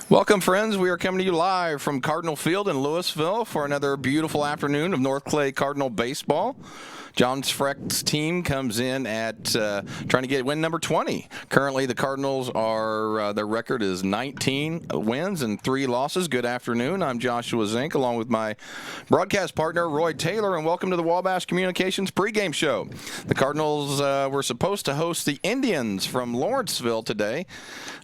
Welcome, friends. We are coming to you live from Cardinal Field in Louisville for another beautiful afternoon of North Clay Cardinal baseball. John Freck's team comes in at trying to get win number 20. Currently, the Cardinals are their record is 19 wins and 3 losses. Good afternoon. I'm Joshua Zink, along with my broadcast partner Roy Taylor, and welcome to the Wabash Communications pregame show. The Cardinals were supposed to host the Indians from Lawrenceville today.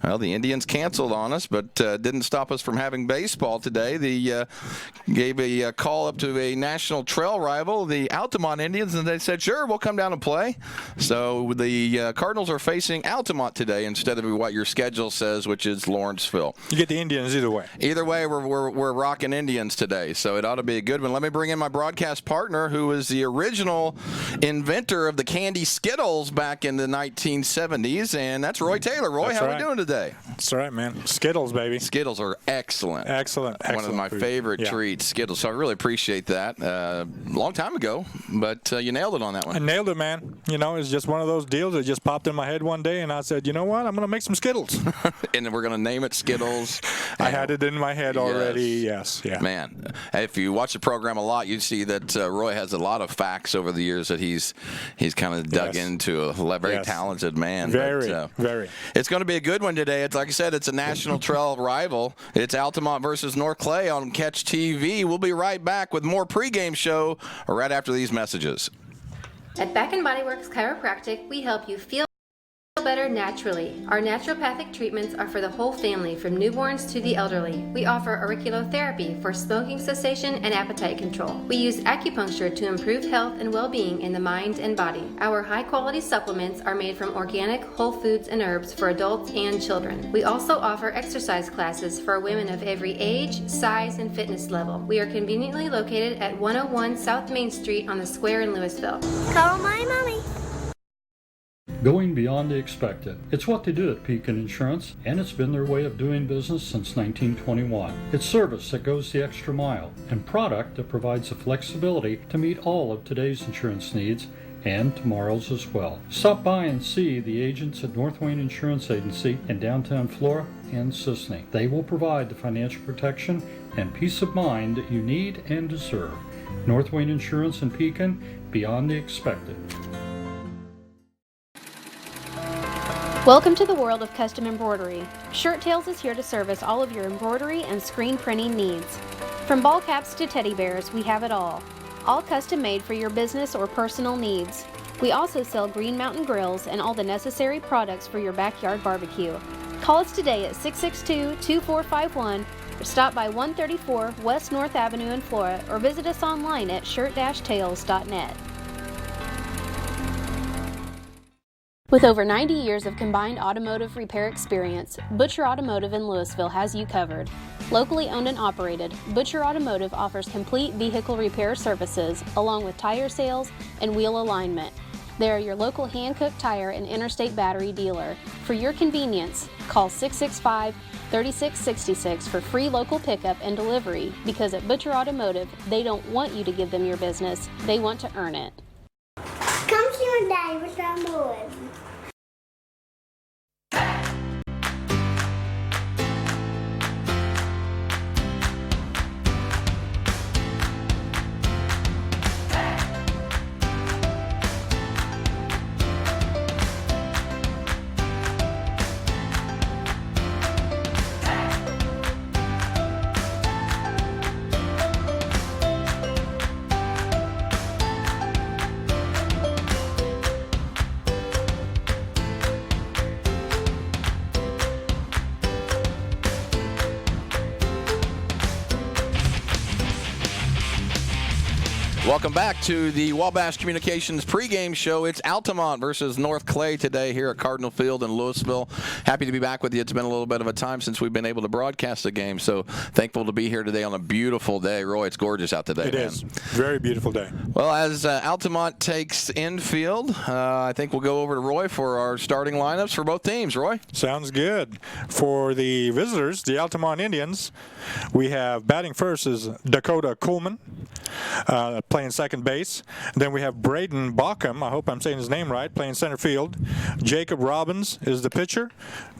Well, the Indians canceled on us, but didn't stop us from having baseball today. They gave a call up to a national trail rival, the Altamont Indians, and they said, sure, we'll come down and play. So the Cardinals are facing Altamont today instead of what your schedule says, which is Lawrenceville. You get the Indians either way. Either way, we're rocking Indians today, so it ought to be a good one. Let me bring in my broadcast partner, who is the original inventor of the candy Skittles back in the 1970s, and that's Roy Taylor. Roy, That's how right. we doing today? That's right, man. Skittles, baby. Skittles are excellent. Excellent. One of my favorite treats, Skittles. So I really appreciate that. Long time ago, but you nailed it on that one. I nailed it, man. You know, it's just one of those deals that just popped in my head one day, and I said, you know what? I'm going to make some Skittles. And then we're going to name it Skittles. I had it in my head already. Yes. Yeah. Man, if you watch the program a lot, you see that Roy has a lot of facts over the years that he's kind of dug into. A very talented man. Very. It's going to be a good one today. It's like I said, it's a national trail rival. It's Altamont versus North Clay on Catch TV. We'll be right back with more pregame show right after these messages. At Back & Body Works Chiropractic, we help you feel better naturally. Our naturopathic treatments are for the whole family, from newborns to the elderly. We offer auriculotherapy for smoking cessation and appetite control. We use acupuncture to improve health and well-being in the mind and body. Our high-quality supplements are made from organic, whole foods and herbs for adults and children. We also offer exercise classes for women of every age, size, and fitness level. We are conveniently located at 101 South Main Street on the Square in Louisville. Call my mommy. Going beyond the expected. It's what they do at Pekin Insurance, and it's been their way of doing business since 1921. It's service that goes the extra mile, and product that provides the flexibility to meet all of today's insurance needs and tomorrow's as well. Stop by and see the agents at North Wayne Insurance Agency in downtown Flora and Sisney. They will provide the financial protection and peace of mind that you need and deserve. North Wayne Insurance in Pekin, beyond the expected. Welcome to the world of custom embroidery. Shirt Tales is here to service all of your embroidery and screen printing needs. From ball caps to teddy bears, we have it all. All custom made for your business or personal needs. We also sell Green Mountain grills and all the necessary products for your backyard barbecue. Call us today at 662-2451 or stop by 134 West North Avenue in Flora or visit us online at shirt-tales.net. With over 90 years of combined automotive repair experience, Butcher Automotive in Louisville has you covered. Locally owned and operated, Butcher Automotive offers complete vehicle repair services along with tire sales and wheel alignment. They are your local hand-cooked tire and interstate battery dealer. For your convenience, call 665-3666 for free local pickup and delivery, because at Butcher Automotive, they don't want you to give them your business, they want to earn it. Come see my daddy with some boys. Welcome back to the Wabash Communications pregame show. It's Altamont versus North Clay today here at Cardinal Field in Louisville. Happy to be back with you. It's been a little bit of a time since we've been able to broadcast the game, so thankful to be here today on a beautiful day. Roy, it's gorgeous out today. It is. Very beautiful day. Well, as Altamont takes infield, I think we'll go over to Roy for our starting lineups for both teams. Roy? Sounds good. For the visitors, the Altamont Indians, we have batting first is Dakota Coleman. playing second base. Then we have Braden Bauckham, I hope I'm saying his name right, playing center field. Jacob Robbins is the pitcher.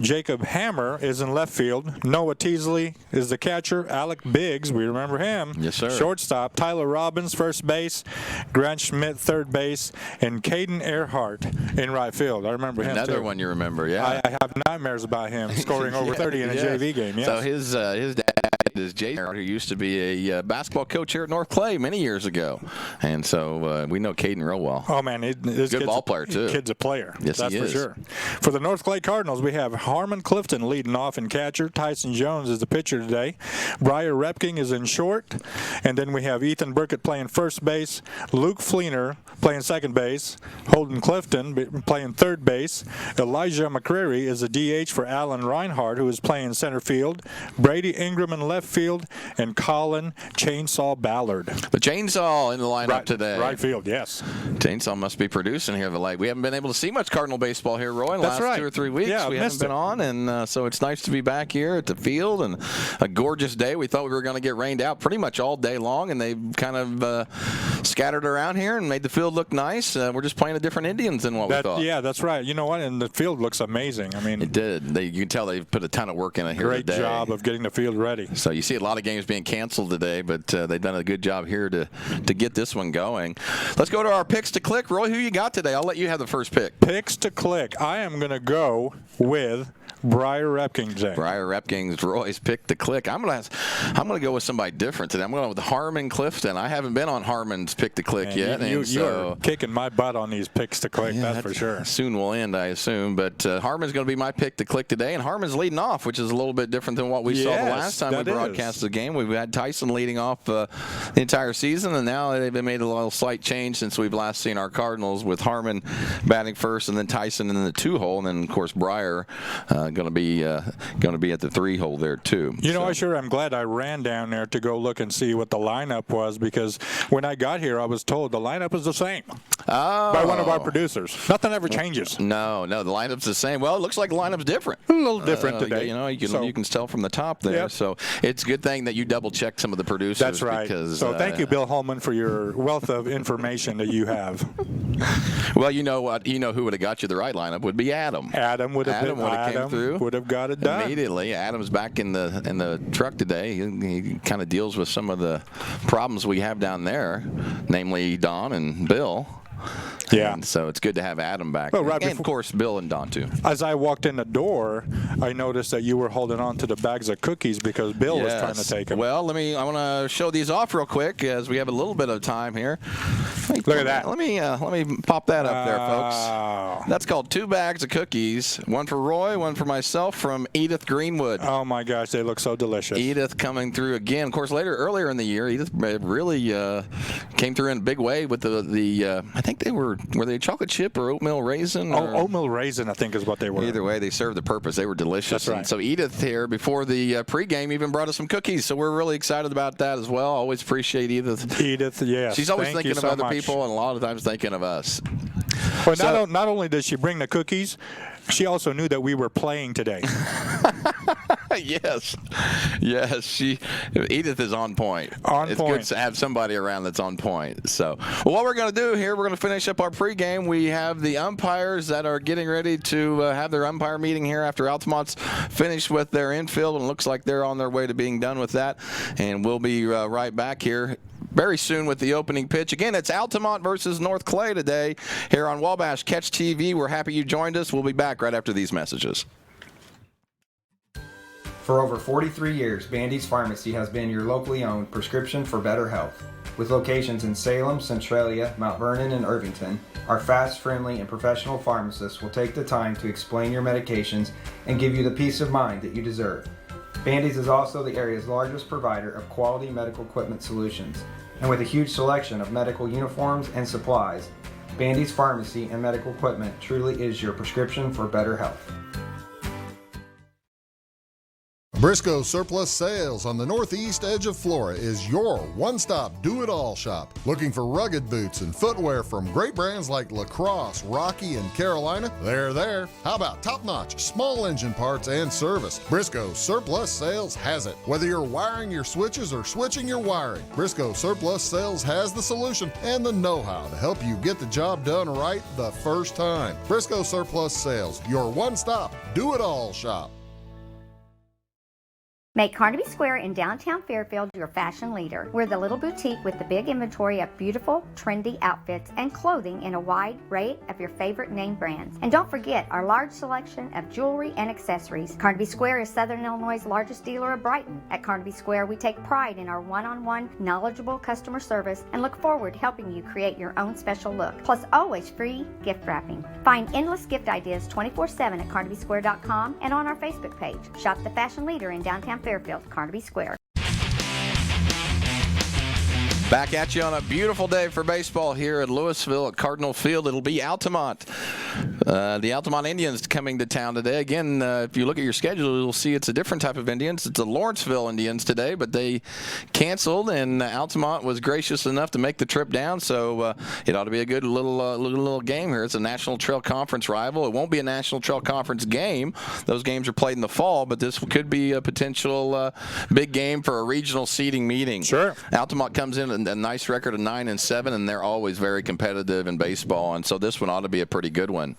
Jacob Hammer is in left field. Noah Teasley is the catcher. Alec Biggs, we remember him. Yes, sir. Shortstop. Tyler Robbins, first base. Grant Schmidt, third base. And Caden Earhart in right field. I remember him, Another too. one you remember, yeah. I have nightmares about him scoring over 30 in a JV game. Yes. So his dad is Jason, who used to be a basketball coach here at North Clay many years ago. And so we know Caden real well. Oh, man. Good ball player, too. Kid's a player. Yes, that's he for is. sure. For the North Clay Cardinals, we have Harmon Clifton leading off in catcher. Tyson Jones is the pitcher today. Briar Repking is in short. And then we have Ethan Burkett playing first base. Luke Fleener playing second base. Holden Clifton playing third base. Elijah McCreary is a DH for Alan Reinhardt, who is playing center field. Brady Ingram in left field. And Colin Chainsaw Ballard. The Chainsaw in the lineup today. Right field, yes. Chainsaw must be producing here. We haven't been able to see much Cardinal baseball here, Roy, in the last 2 or 3 weeks. Yeah, we haven't been on, and so it's nice to be back here at the field. And a gorgeous day. We thought we were going to get rained out pretty much all day long, and they kind of scattered around here and made the field look nice. We're just playing a different Indians than what we thought. Yeah, that's right. You know what? And the field looks amazing. I mean, it did. You can tell they put a ton of work in it here today. Great job of getting the field ready. So you see a lot of games being canceled today, but they've done a good job here to get this one going. Let's go to our picks to click. Roy, who you got today? I'll let you have the first pick. Picks to click. I am going to go with Briar Repking today. Briar Repking's Roy's pick to click. I'm gonna go with somebody different today. I'm going with Harmon Clifton. I haven't been on Harmon's pick to click yet. You're kicking my butt on these picks to click, that's for sure. Soon will end, I assume. But Harmon's going to be my pick to click today, and Harmon's leading off, which is a little bit different than what we saw the last time we broadcast the game. We've had Tyson leading off the entire season, and now they've made a little slight change since we've last seen our Cardinals, with Harmon batting first, and then Tyson in the 2-hole, and then of course Briar going to be at the 3-hole there too. You know, I sure am glad I ran down there to go look and see what the lineup was, because when I got here, I was told the lineup is the same by one of our producers. Nothing ever changes. No, the lineup's the same. Well, it looks like the lineup's different. A little different today. You know, you can tell from the top there. Yep. So it's a good thing that you double-checked some of the producers. That's right. Because, so thank you, Bill Holman, for your wealth of information that you have. Well, you know what? You know who would have got you the right lineup would be Adam. Adam would have came through. Would have got it done immediately. Adam's back in the truck today. He kind of deals with some of the problems we have down there, namely Don and Bill. Yeah. And so it's good to have Adam back. Well, right and, of course, Bill and Don, too. As I walked in the door, I noticed that you were holding on to the bags of cookies because Bill was trying to take them. Well, I want to show these off real quick as we have a little bit of time here. Look at that. Let me pop that up there, folks. That's called 2 bags of cookies. One for Roy, one for myself, from Edith Greenwood. Oh, my gosh, they look so delicious. Edith coming through again. Of course, earlier in the year, Edith really came through in a big way with the I think they were they chocolate chip or oatmeal raisin? Oatmeal raisin, I think, is what they were. Either way, they served the purpose. They were delicious. That's right. And so Edith here, before the pregame, even brought us some cookies. So we're really excited about that as well. Always appreciate Edith. Edith, yes. She's always thinking of other much. people, and a lot of times thinking of us. Well, not only did she bring the cookies, she also knew that we were playing today. Yes. Edith is on point. It's good to have somebody around that's on point. So, what we're going to do here, we're going to finish up our pregame. We have the umpires that are getting ready to have their umpire meeting here after Altamont's finished with their infield, and it looks like they're on their way to being done with that. And we'll be right back here very soon with the opening pitch. Again, it's Altamont versus North Clay today here on Wabash Catch TV. We're happy you joined us. We'll be back right after these messages. For over 43 years, Bandy's Pharmacy has been your locally owned prescription for better health. With locations in Salem, Centralia, Mount Vernon, and Irvington, our fast, friendly, and professional pharmacists will take the time to explain your medications and give you the peace of mind that you deserve. Bandy's is also the area's largest provider of quality medical equipment solutions. And with a huge selection of medical uniforms and supplies, Bandy's Pharmacy and Medical Equipment truly is your prescription for better health. Briscoe Surplus Sales on the northeast edge of Flora is your one-stop do-it-all shop. Looking for rugged boots and footwear from great brands like Lacrosse, Rocky, and Carolina? They're there. How about top-notch small engine parts and service? Briscoe Surplus Sales has it. Whether you're wiring your switches or switching your wiring, Briscoe Surplus Sales has the solution and the know-how to help you get the job done right the first time. Briscoe Surplus Sales, your one-stop do-it-all shop. Make Carnaby Square in downtown Fairfield your fashion leader. We're the little boutique with the big inventory of beautiful, trendy outfits and clothing in a wide array of your favorite name brands. And don't forget our large selection of jewelry and accessories. Carnaby Square is Southern Illinois' largest dealer of Brighton. At Carnaby Square, we take pride in our one-on-one, knowledgeable customer service and look forward to helping you create your own special look. Plus, always free gift wrapping. Find endless gift ideas 24/7 at CarnabySquare.com and on our Facebook page. Shop the fashion leader in downtown Fairfield, Carnaby Square. Back at you on a beautiful day for baseball here at Louisville at Cardinal Field. It'll be Altamont. The Altamont Indians coming to town today. Again, if you look at your schedule, you'll see it's a different type of Indians. It's the Lawrenceville Indians today, but they canceled, and Altamont was gracious enough to make the trip down, so it ought to be a good little game here. It's a National Trail Conference rival. It won't be a National Trail Conference game. Those games are played in the fall, but this could be a potential big game for a regional seeding meeting. Sure. Altamont comes in a nice record of 9-7, and they're always very competitive in baseball, and so this one ought to be a pretty good one.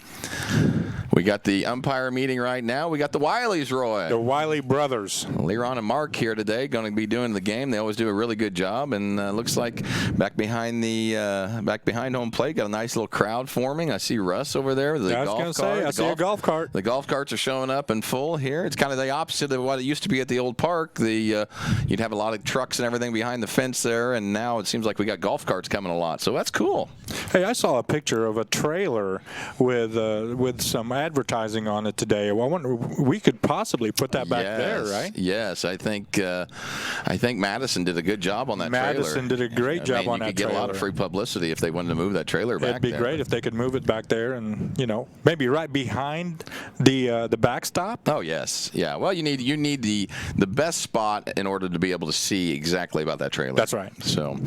We got the umpire meeting right now. We got the Wileys, Roy. The Wiley brothers. Leron and Mark here today, going to be doing the game. They always do a really good job, and looks like back behind home plate, got a nice little crowd forming. I see Russ over there with the golf cart. I see a golf cart. The golf carts are showing up in full here. It's kind of the opposite of what it used to be at the old park. You'd have a lot of trucks and everything behind the fence there, and now it seems like we got golf carts coming a lot. So that's cool. Hey, I saw a picture of a trailer with some advertising on it today. Well, I wonder, we could possibly put that back there, right? Yes, I think Madison did a good job on that trailer. Madison did a great job on that trailer. You could get a lot of free publicity if they wanted to move that trailer back. It'd be great if they could move it back there, and maybe right behind the backstop. Oh yes, yeah. Well, you need the best spot in order to be able to see exactly about that trailer. That's right. So,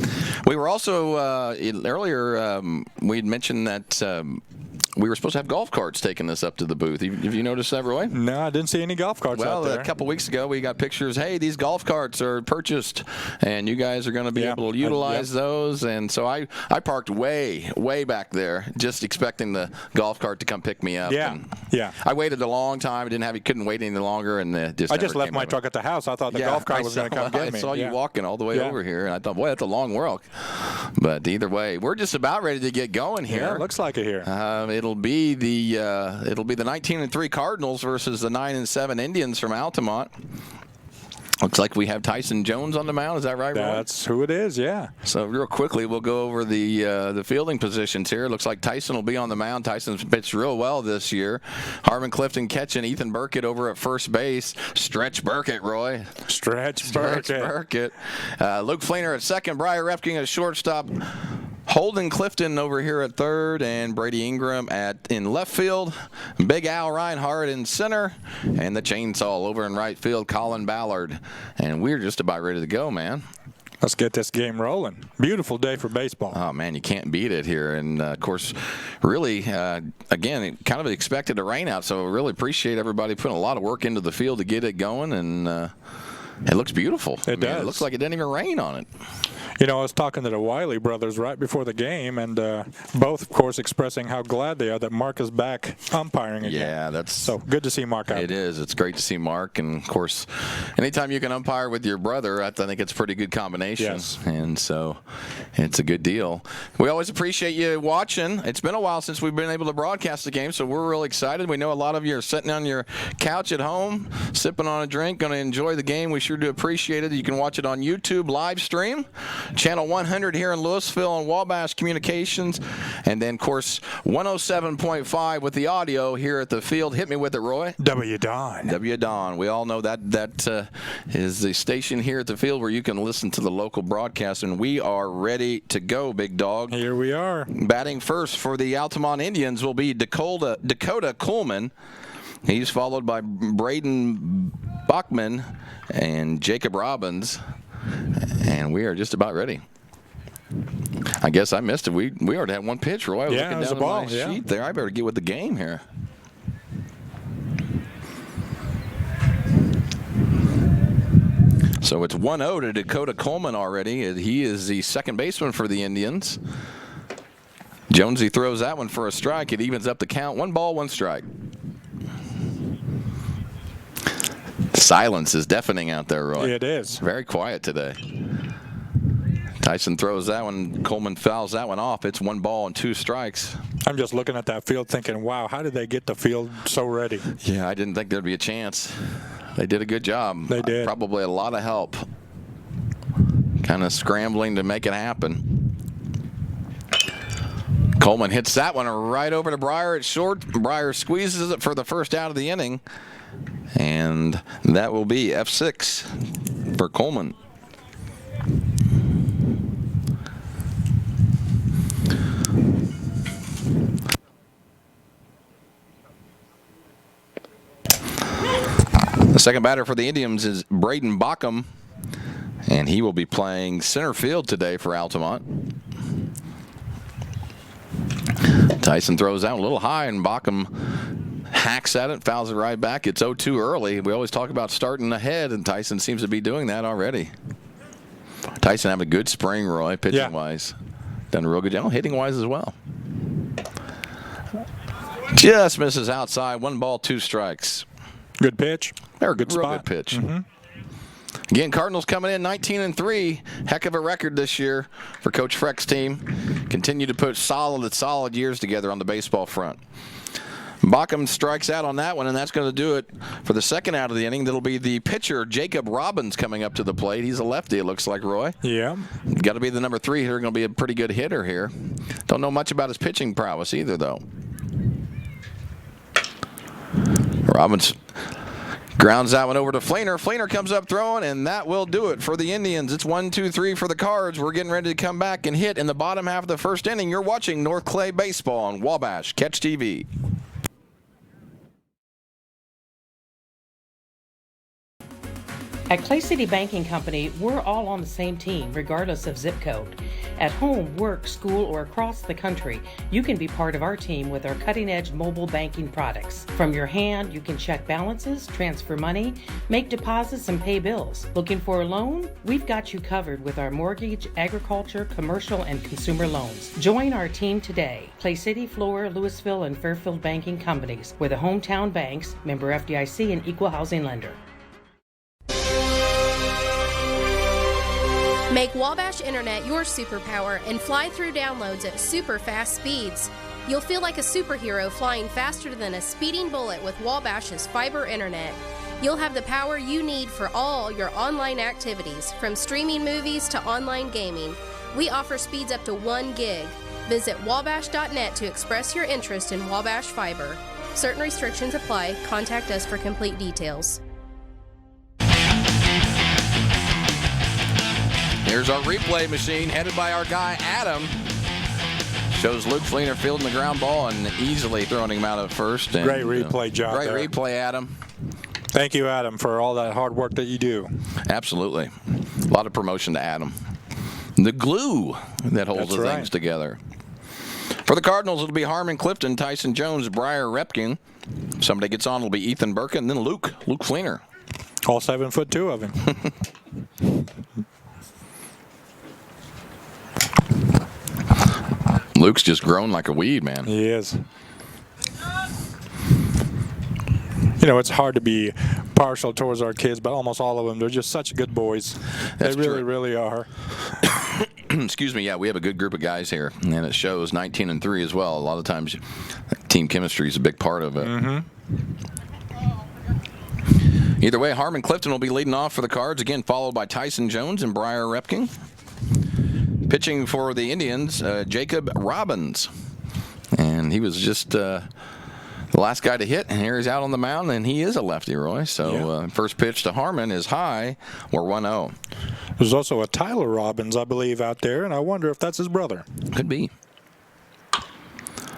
we were also earlier. We had mentioned that we were supposed to have golf carts taking us up to the booth. Have you noticed that, Roy? No, I didn't see any golf carts out there. Well, a couple weeks ago, we got pictures. Hey, these golf carts are purchased, and you guys are going to be able to utilize those. And so I parked way back there, just expecting the golf cart to come pick me up. Yeah, and I waited a long time. Couldn't wait any longer, and I just left my truck at the house. I thought the golf cart was going to come get me. I saw you walking all the way over here, and I thought, boy, that's a long walk. But either way, we're just about ready to get going here. Yeah, it looks like it here. It'll be the 19-3 Cardinals versus the 9-7 Indians from Altamont. Looks like we have Tyson Jones on the mound. Is that right, Roy? That's who it is, yeah. So real quickly, we'll go over the fielding positions here. Looks like Tyson will be on the mound. Tyson's pitched real well this year. Harmon Clifton catching. Ethan Burkett over at first base. Stretch Burkett, Roy. Stretch Burkett. Luke Fleener at second. Briar Repking at shortstop. Holden Clifton over here at third, and Brady Ingram in left field. Big Al Reinhardt in center, and the chainsaw over in right field, Colin Ballard. And we're just about ready to go, man. Let's get this game rolling. Beautiful day for baseball. Oh, man, you can't beat it here. And, of course, really, again, it kind of expected to rain out, so really appreciate everybody putting a lot of work into the field to get it going, and it looks beautiful. It does. It looks like it didn't even rain on it. I was talking to the Wiley brothers right before the game, and both, of course, expressing how glad they are that Mark is back umpiring again. Yeah, that's so good to see Mark out. It is. It's great to see Mark, and of course, anytime you can umpire with your brother, I think it's a pretty good combination. Yes. And so, it's a good deal. We always appreciate you watching. It's been a while since we've been able to broadcast the game, so we're really excited. We know a lot of you are sitting on your couch at home, sipping on a drink, going to enjoy the game. We sure do appreciate it. You can watch it on YouTube live stream. Channel 100 here in Louisville on Wabash Communications, and then, of course, 107.5 with the audio here at the field. Hit me with it, Roy. W-Don. We all know that is the station here at the field where you can listen to the local broadcast, and we are ready to go, big dog. Here we are. Batting first for the Altamont Indians will be Dakota Coleman. He's followed by Braden Bachman and Jacob Robbins, and we are just about ready. I guess I missed it. We already had one pitch, Roy. I was Yeah, looking it was down a ball. at my sheet there. I better get with the game here. So it's 1-0 to Dakota Coleman already. He is the second baseman for the Indians. Jonesy throws that one for a strike. It evens up the count. 1 ball, 1 strike. Silence is deafening out there, Roy. It is. Very quiet today. Tyson throws that one. Coleman fouls that one off. It's 1 ball and 2 strikes. I'm just looking at that field thinking, wow, how did they get the field so ready? Yeah, I didn't think there'd be a chance. They did a good job. They did. Probably a lot of help. Kind of scrambling to make it happen. Coleman hits that one right over to Breyer at short. Breyer squeezes it for the first out of the inning. And that will be F6 for Coleman. The second batter for the Indians is Braden Bockham, and he will be playing center field today for Altamont. Tyson throws out a little high, and Bockham hacks at it, fouls it right back. It's 0-2 early. We always talk about starting ahead, and Tyson seems to be doing that already. Tyson having a good spring, Roy, pitching-wise. Done a real good job, hitting-wise as well. Just misses outside. 1 ball, 2 strikes. Good pitch. They're a good spot. Real good pitch. Again, Cardinals coming in 19-3. Heck of a record this year for Coach Freck's team. Continue to put solid years together on the baseball front. Bockham strikes out on that one, and that's going to do it for the second out of the inning. That'll be the pitcher, Jacob Robbins, coming up to the plate. He's a lefty, it looks like, Roy. Yeah. Got to be the number 3 hitter. Going to be a pretty good hitter here. Don't know much about his pitching prowess either, though. Robbins grounds that one over to Fleener. Fleener comes up throwing, and that will do it for the Indians. It's 1-2-3 for the Cards. We're getting ready to come back and hit in the bottom half of the first inning. You're watching North Clay Baseball on Wabash Catch TV. At Clay City Banking Company, we're all on the same team, regardless of zip code. At home, work, school, or across the country, you can be part of our team with our cutting-edge mobile banking products. From your hand, you can check balances, transfer money, make deposits, and pay bills. Looking for a loan? We've got you covered with our mortgage, agriculture, commercial, and consumer loans. Join our team today. Clay City, Flora, Louisville, and Fairfield Banking Companies. We're the hometown banks, member FDIC, and equal housing lender. Make Wabash Internet your superpower and fly through downloads at super fast speeds. You'll feel like a superhero flying faster than a speeding bullet with Wabash's fiber internet. You'll have the power you need for all your online activities, from streaming movies to online gaming. We offer speeds up to 1 gig. Visit wabash.net to express your interest in Wabash Fiber. Certain restrictions apply. Contact us for complete details. Here's our replay machine headed by our guy Adam. Shows Luke Fleener fielding the ground ball and easily throwing him out at first. And, great replay job. Great there. replay, Adam. Thank you, Adam, for all that hard work that you do. Absolutely. A lot of promotion to Adam. The glue that holds That's the right. things together. For the Cardinals, it'll be Harmon Clifton, Tyson Jones, Breyer Repking. If somebody gets on, it'll be Ethan Burkett, and then Luke Fleener. All 7'2" of him. Luke's just grown like a weed, man. He is. You know, it's hard to be partial towards our kids, but almost all of them, they're just such good boys. That's they really, true. really are. Excuse me. Yeah, we have a good group of guys here, and it shows 19-3 as well. A lot of times, team chemistry is a big part of it. Either way, Harmon Clifton will be leading off for the Cards, again followed by Tyson Jones and Breyer Repking. Pitching for the Indians, Jacob Robbins. And he was just the last guy to hit, and here he's out on the mound, and he is a lefty, Roy. So first pitch to Harmon is high. We're 1-0. There's also a Tyler Robbins, I believe, out there, and I wonder if that's his brother. Could be.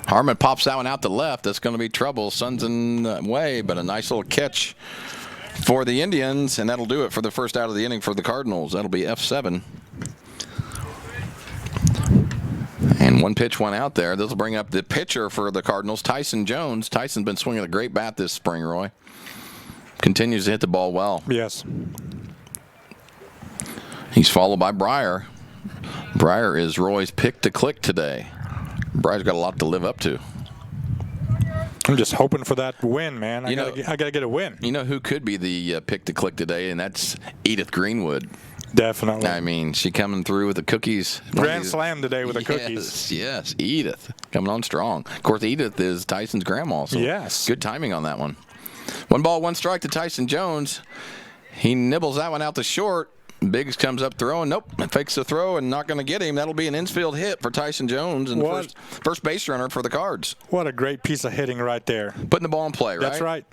Harmon pops that one out to left. That's going to be trouble. Sun's in the way, but a nice little catch for the Indians, and that'll do it for the first out of the inning for the Cardinals. That'll be F7. And one pitch went out there. This will bring up the pitcher for the Cardinals, Tyson Jones. Tyson's been swinging a great bat this spring, Roy. Continues to hit the ball well. Yes. He's followed by Breyer. Breyer is Roy's pick to click today. Breyer's got a lot to live up to. I'm just hoping for that win, man. I gotta get a win. You know who could be the pick to click today, and that's Edith Greenwood. Definitely. I mean, she coming through with the cookies. Grand slam today with the cookies. Yes, Edith coming on strong. Of course, Edith is Tyson's grandma, so yes. Good timing on that one. 1 ball, 1 strike to Tyson Jones. He nibbles that one out to short. Biggs comes up throwing. Nope. Fakes the throw and not going to get him. That'll be an infield hit for Tyson Jones and first base runner for the Cards. What a great piece of hitting right there. Putting the ball in play, right? That's right.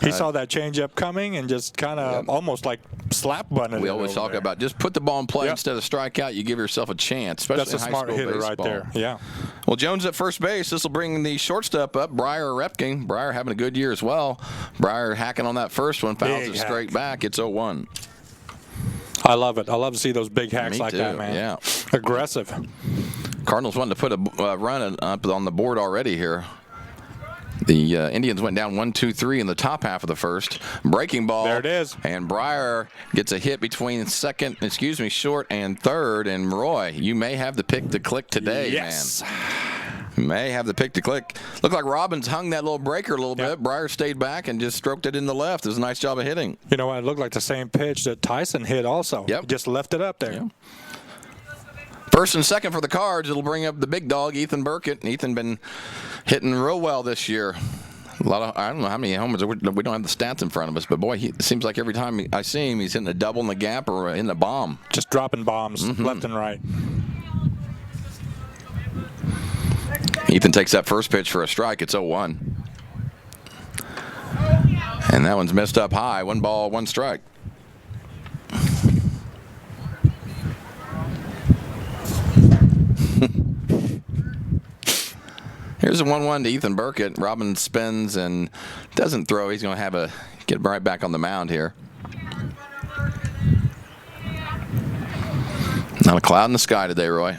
He saw that changeup coming and just kind of almost like slap button. We always talk about just put the ball in play instead of strike out. You give yourself a chance, especially That's a in high smart school hitter baseball. right there. Yeah. Well, Jones at first base. This will bring the shortstop up, Breyer Repking. Breyer having a good year as well. Breyer hacking on that first one, fouls it straight back. It's 0-1. I love it. I love to see those big hacks like that, man. Yeah. Aggressive. Cardinals wanting to put a run up on the board already here. The Indians went down 1-2-3 in the top half of the first. Breaking ball. There it is. And Breyer gets a hit between short and third. And Roy, you may have the pick to click today, yes. man. May have the pick to click. Looked like Robbins hung that little breaker a little bit. Breyer stayed back and just stroked it in the left. It was a nice job of hitting. You know what? It looked like the same pitch that Tyson hit also. Yep. He just left it up there. Yep. First and second for the Cards. It'll bring up the big dog, Ethan Burkett. Ethan been hitting real well this year. I don't know how many homers. We don't have the stats in front of us, but boy, it seems like every time I see him, he's hitting a double in the gap or in the bomb. Just dropping bombs left and right. Ethan takes that first pitch for a strike. It's 0-1. And that one's missed up high. 1 ball, 1 strike. Here's a 1-1 to Ethan Burkett. Robbins spins and doesn't throw. He's going to get right back on the mound here. Not a cloud in the sky today, Roy.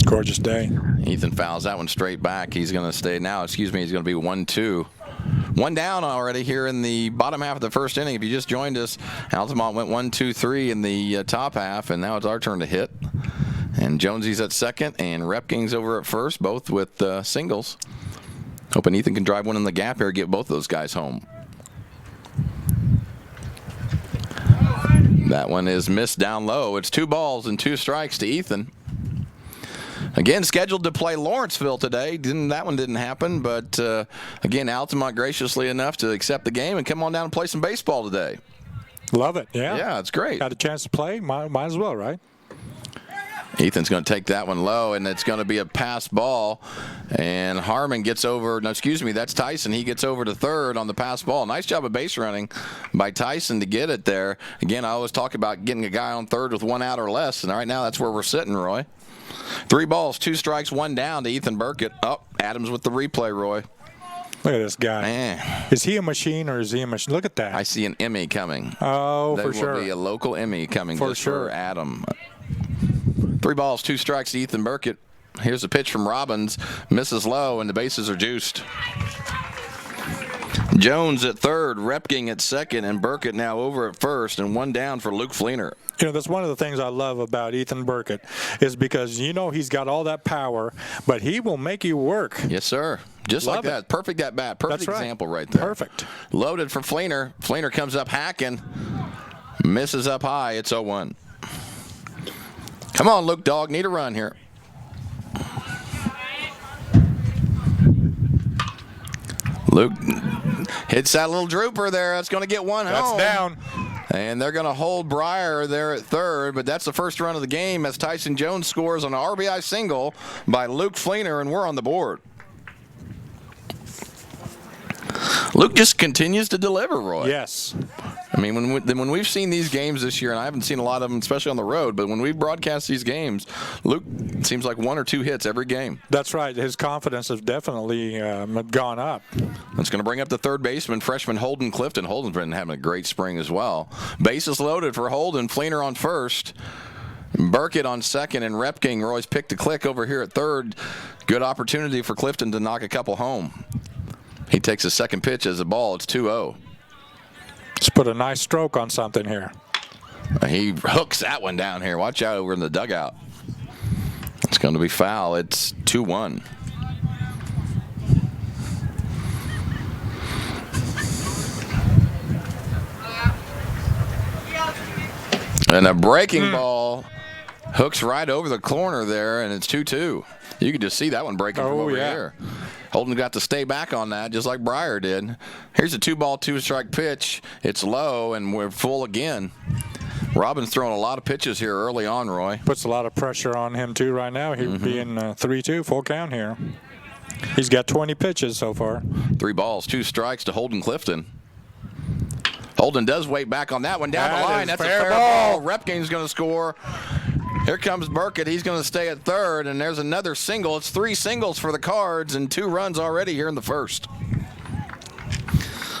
Gorgeous day. Ethan fouls that one straight back. He's going to stay now. He's going to be 1-2. 1 down already here in the bottom half of the first inning. If you just joined us, Altamont went 1-2-3 in the top half, and now it's our turn to hit. And Jonesy's at second, and Repking's over at first, both with singles. Hoping Ethan can drive one in the gap here, get both of those guys home. That one is missed down low. It's 2 balls and 2 strikes to Ethan. Again, scheduled to play Lawrenceville today. That one didn't happen, but again, Altamont graciously enough to accept the game and come on down and play some baseball today. Love it, yeah. Yeah, it's great. Got a chance to play, might as well, right? Ethan's going to take that one low, and it's going to be a pass ball. And Harmon gets over. No, excuse me, that's Tyson. He gets over to third on the pass ball. Nice job of base running by Tyson to get it there. Again, I always talk about getting a guy on third with 1 out or less, and right now that's where we're sitting, Roy. 3 balls, 2 strikes, 1 down to Ethan Burkett. Oh, Adams with the replay, Roy. Look at this guy. Man. Is he a machine or is he a machine? Look at that. I see an Emmy coming. Oh, for sure. There will be a local Emmy coming for for Adam. 3 balls, 2 strikes to Ethan Burkett. Here's a pitch from Robbins. Misses low, and the bases are juiced. Jones at third, Repking at second, and Burkett now over at first, and 1 down for Luke Fleener. You know, that's one of the things I love about Ethan Burkett is because, he's got all that power, but he will make you work. Yes, sir. Just love like that. Perfect at bat. Perfect example right there. Perfect. Loaded for Fleener. Fleener comes up hacking. Misses up high. It's 0-1. Come on, Luke Dog. Need a run here. Luke hits that little drooper there. That's going to get 1 home. That's down. And they're going to hold Breyer there at third, but that's the first run of the game as Tyson Jones scores on an RBI single by Luke Fleener, and we're on the board. Luke just continues to deliver, Roy. Yes. I mean, when we've seen these games this year, and I haven't seen a lot of them, especially on the road, but when we broadcast these games, Luke seems like 1 or 2 hits every game. That's right. His confidence has definitely gone up. That's going to bring up the third baseman, freshman Holden Clifton. Holden's been having a great spring as well. Bases loaded for Holden. Fleener on first. Burkett on second, and Repking. Roy's picked a click over here at third. Good opportunity for Clifton to knock a couple home. He takes a second pitch as a ball. It's 2-0. Let's put a nice stroke on something here. He hooks that one down here. Watch out over in the dugout. It's going to be foul. It's 2-1. And a breaking ball hooks right over the corner there, and it's 2-2. You can just see that one breaking from over here. Holden got to stay back on that, just like Breyer did. Here's a 2-ball, 2-strike pitch. It's low, and we're full again. Robin's throwing a lot of pitches here early on, Roy. Puts a lot of pressure on him, too, right now. He'd be in 3-2, full count here. He's got 20 pitches so far. 3 balls, 2 strikes to Holden Clifton. Holden does wait back on that one down the line. That's a fair ball. Repking's going to score. Here comes Burkett. He's going to stay at third, and there's another single. It's 3 singles for the Cards and 2 runs already here in the first.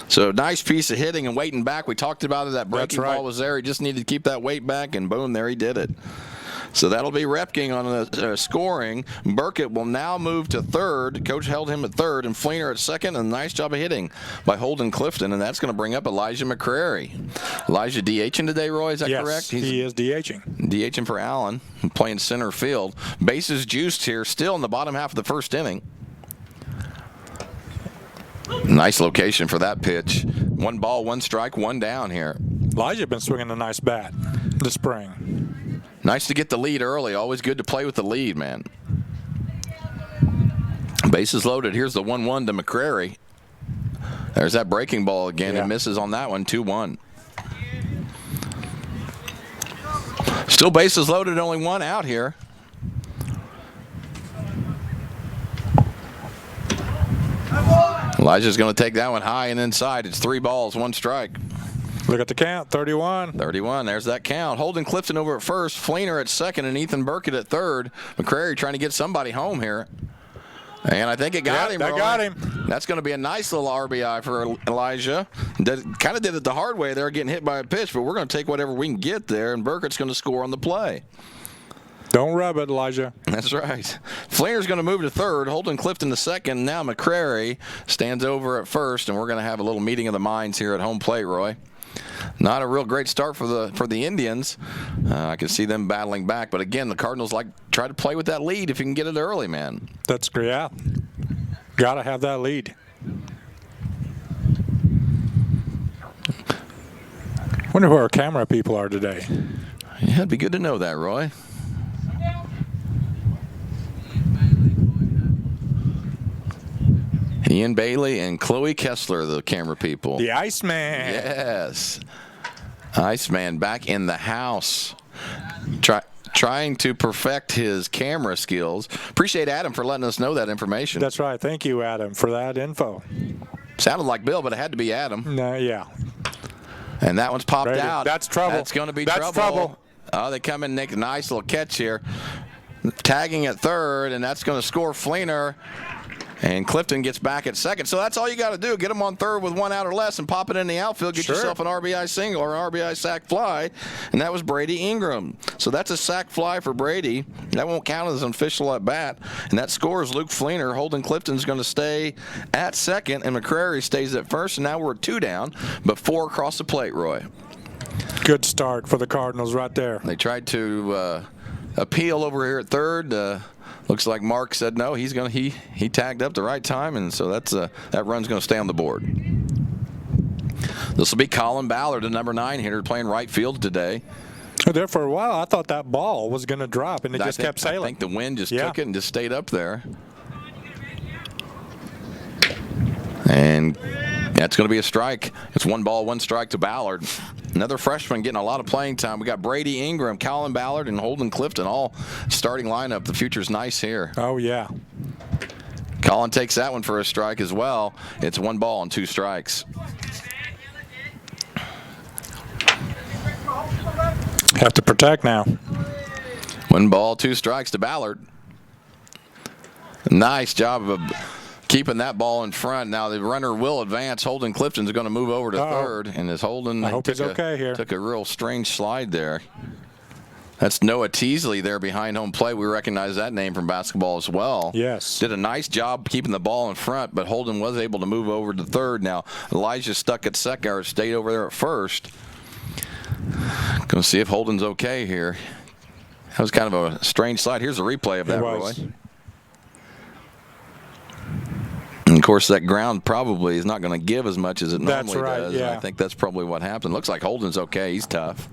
So nice piece of hitting and waiting back. We talked about it. That breaking ball was there. He just needed to keep that weight back, and boom, there he did it. So that'll be Repking on the scoring. Burkett will now move to third. Coach held him at third, and Fleener at second. And a nice job of hitting by Holden Clifton, and that's going to bring up Elijah McCrary. Elijah DHing today, Roy, is that correct? Yes, he is DHing. DHing for Allen, playing center field. Bases juiced here, still in the bottom half of the first inning. Nice location for that pitch. 1 ball, 1 strike, 1 down here. Elijah been swinging a nice bat this spring. Nice to get the lead early. Always good to play with the lead, man. Bases loaded. Here's the 1-1 to McCrary. There's that breaking ball again. And misses on that one. 2-1. Still bases loaded. Only 1 out here. Elijah's going to take that one high and inside. It's 3 balls, 1 strike. Look at the count, 31. 31, there's that count. Holden Clifton over at first, Fleener at second, and Ethan Burkett at third. McCrary trying to get somebody home here. And I think it got him. That got him. That's going to be a nice little RBI for Elijah. Kind of did it the hard way there, getting hit by a pitch, but we're going to take whatever we can get there, and Burkett's going to score on the play. Don't rub it, Elijah. That's right. Fleener's going to move to third. Holden Clifton to second. Now McCrary stands over at first, and we're going to have a little meeting of the minds here at home plate, Roy. Not a real great start for the Indians. I can see them battling back, but again, the Cardinals try to play with that lead if you can get it early, man. That's great. Yeah, gotta have that lead. Wonder who our camera people are today. Yeah, it'd be good to know that, Roy. Ian Bailey and Chloe Kessler, the camera people. The Iceman. Yes. Iceman back in the house. Trying to perfect his camera skills. Appreciate Adam for letting us know that information. That's right. Thank you, Adam, for that info. Sounded like Bill, but it had to be Adam. Yeah. And that one's popped out. That's trouble. That's going to be trouble. Oh, they come in and make a nice little catch here. Tagging at third, and that's going to score Fleener. And Clifton gets back at second. So that's all you got to do. Get him on third with 1 out or less and pop it in the outfield. Get yourself an RBI single or an RBI sac fly. And that was Brady Ingram. So that's a sac fly for Brady. That won't count as an official at bat. And that scores Luke Fleener. Holden Clifton's going to stay at second, and McCrary stays at first. And now we're 2 down, but 4 across the plate, Roy. Good start for the Cardinals right there. They tried to appeal over here at third. Looks like Mark said no. He tagged up the right time, and so that run's going to stay on the board. This will be Colin Ballard, the number 9 hitter, playing right field today. There for a while, I thought that ball was going to drop, and it just kept sailing. I think the wind just took it and just stayed up there. And that's going to be a strike. It's 1 ball, 1 strike to Ballard. Another freshman getting a lot of playing time. We got Brady Ingram, Colin Ballard, and Holden Clifton all starting lineup. The future's nice here. Oh, yeah. Colin takes that one for a strike as well. It's 1 ball and 2 strikes. Have to protect now. 1 ball, 2 strikes to Ballard. Nice job of keeping that ball in front. Now the runner will advance. Holden Clifton's going to move over to third, and as Holden I hope he's okay here. Took a real strange slide there. That's Noah Teasley there behind home plate. We recognize that name from basketball as well. Yes. Did a nice job keeping the ball in front, but Holden was able to move over to third. Now Elijah stuck at second, or stayed over there at first. Going to see if Holden's okay here. That was kind of a strange slide. Here's a replay of that, Roy. And of course, that ground probably is not going to give as much as it normally does. Yeah. I think that's probably what happened. Looks like Holden's okay. He's tough.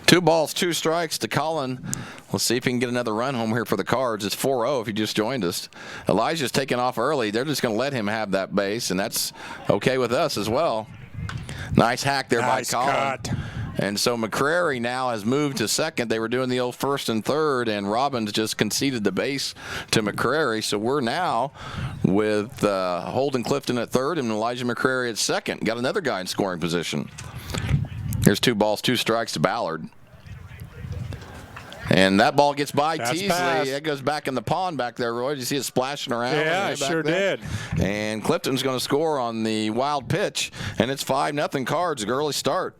2 balls, 2 strikes to Colin. Let's see if he can get another run home here for the Cards. It's 4-0 if he just joined us. Elijah's taking off early. They're just going to let him have that base, and that's okay with us as well. Nice hack there by Colin. Cut. And so McCrary now has moved to second. They were doing the old first and third, and Robbins just conceded the base to McCrary. So we're now with Holden Clifton at third and Elijah McCrary at second. Got another guy in scoring position. Here's 2 balls, 2 strikes to Ballard. And that ball gets by Teasley. It goes back in the pond back there, Roy. Did you see it splashing around? Yeah, I sure did. And Clifton's going to score on the wild pitch, and it's 5-0 Cards, an early start.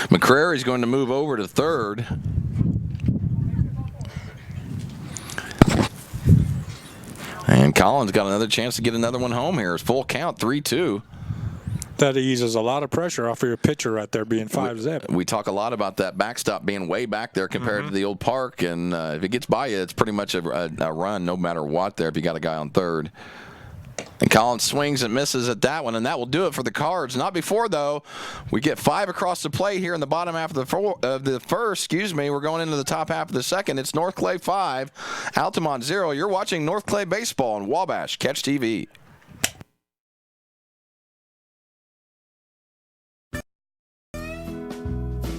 McCrary's going to move over to third. And Collins got another chance to get another one home here. It's full count, 3-2. That eases a lot of pressure off of your pitcher right there being 5-zip. We talk a lot about that backstop being way back there compared to the old park, and if it gets by you, it's pretty much a run no matter what there if you got a guy on third. And Collins swings and misses at that one, and that will do it for the Cards. Not before, though. We get 5 across the plate here in the bottom half of the first. We're going into the top half of the second. It's North Clay 5, Altamont 0. You're watching North Clay Baseball on Wabash Catch TV.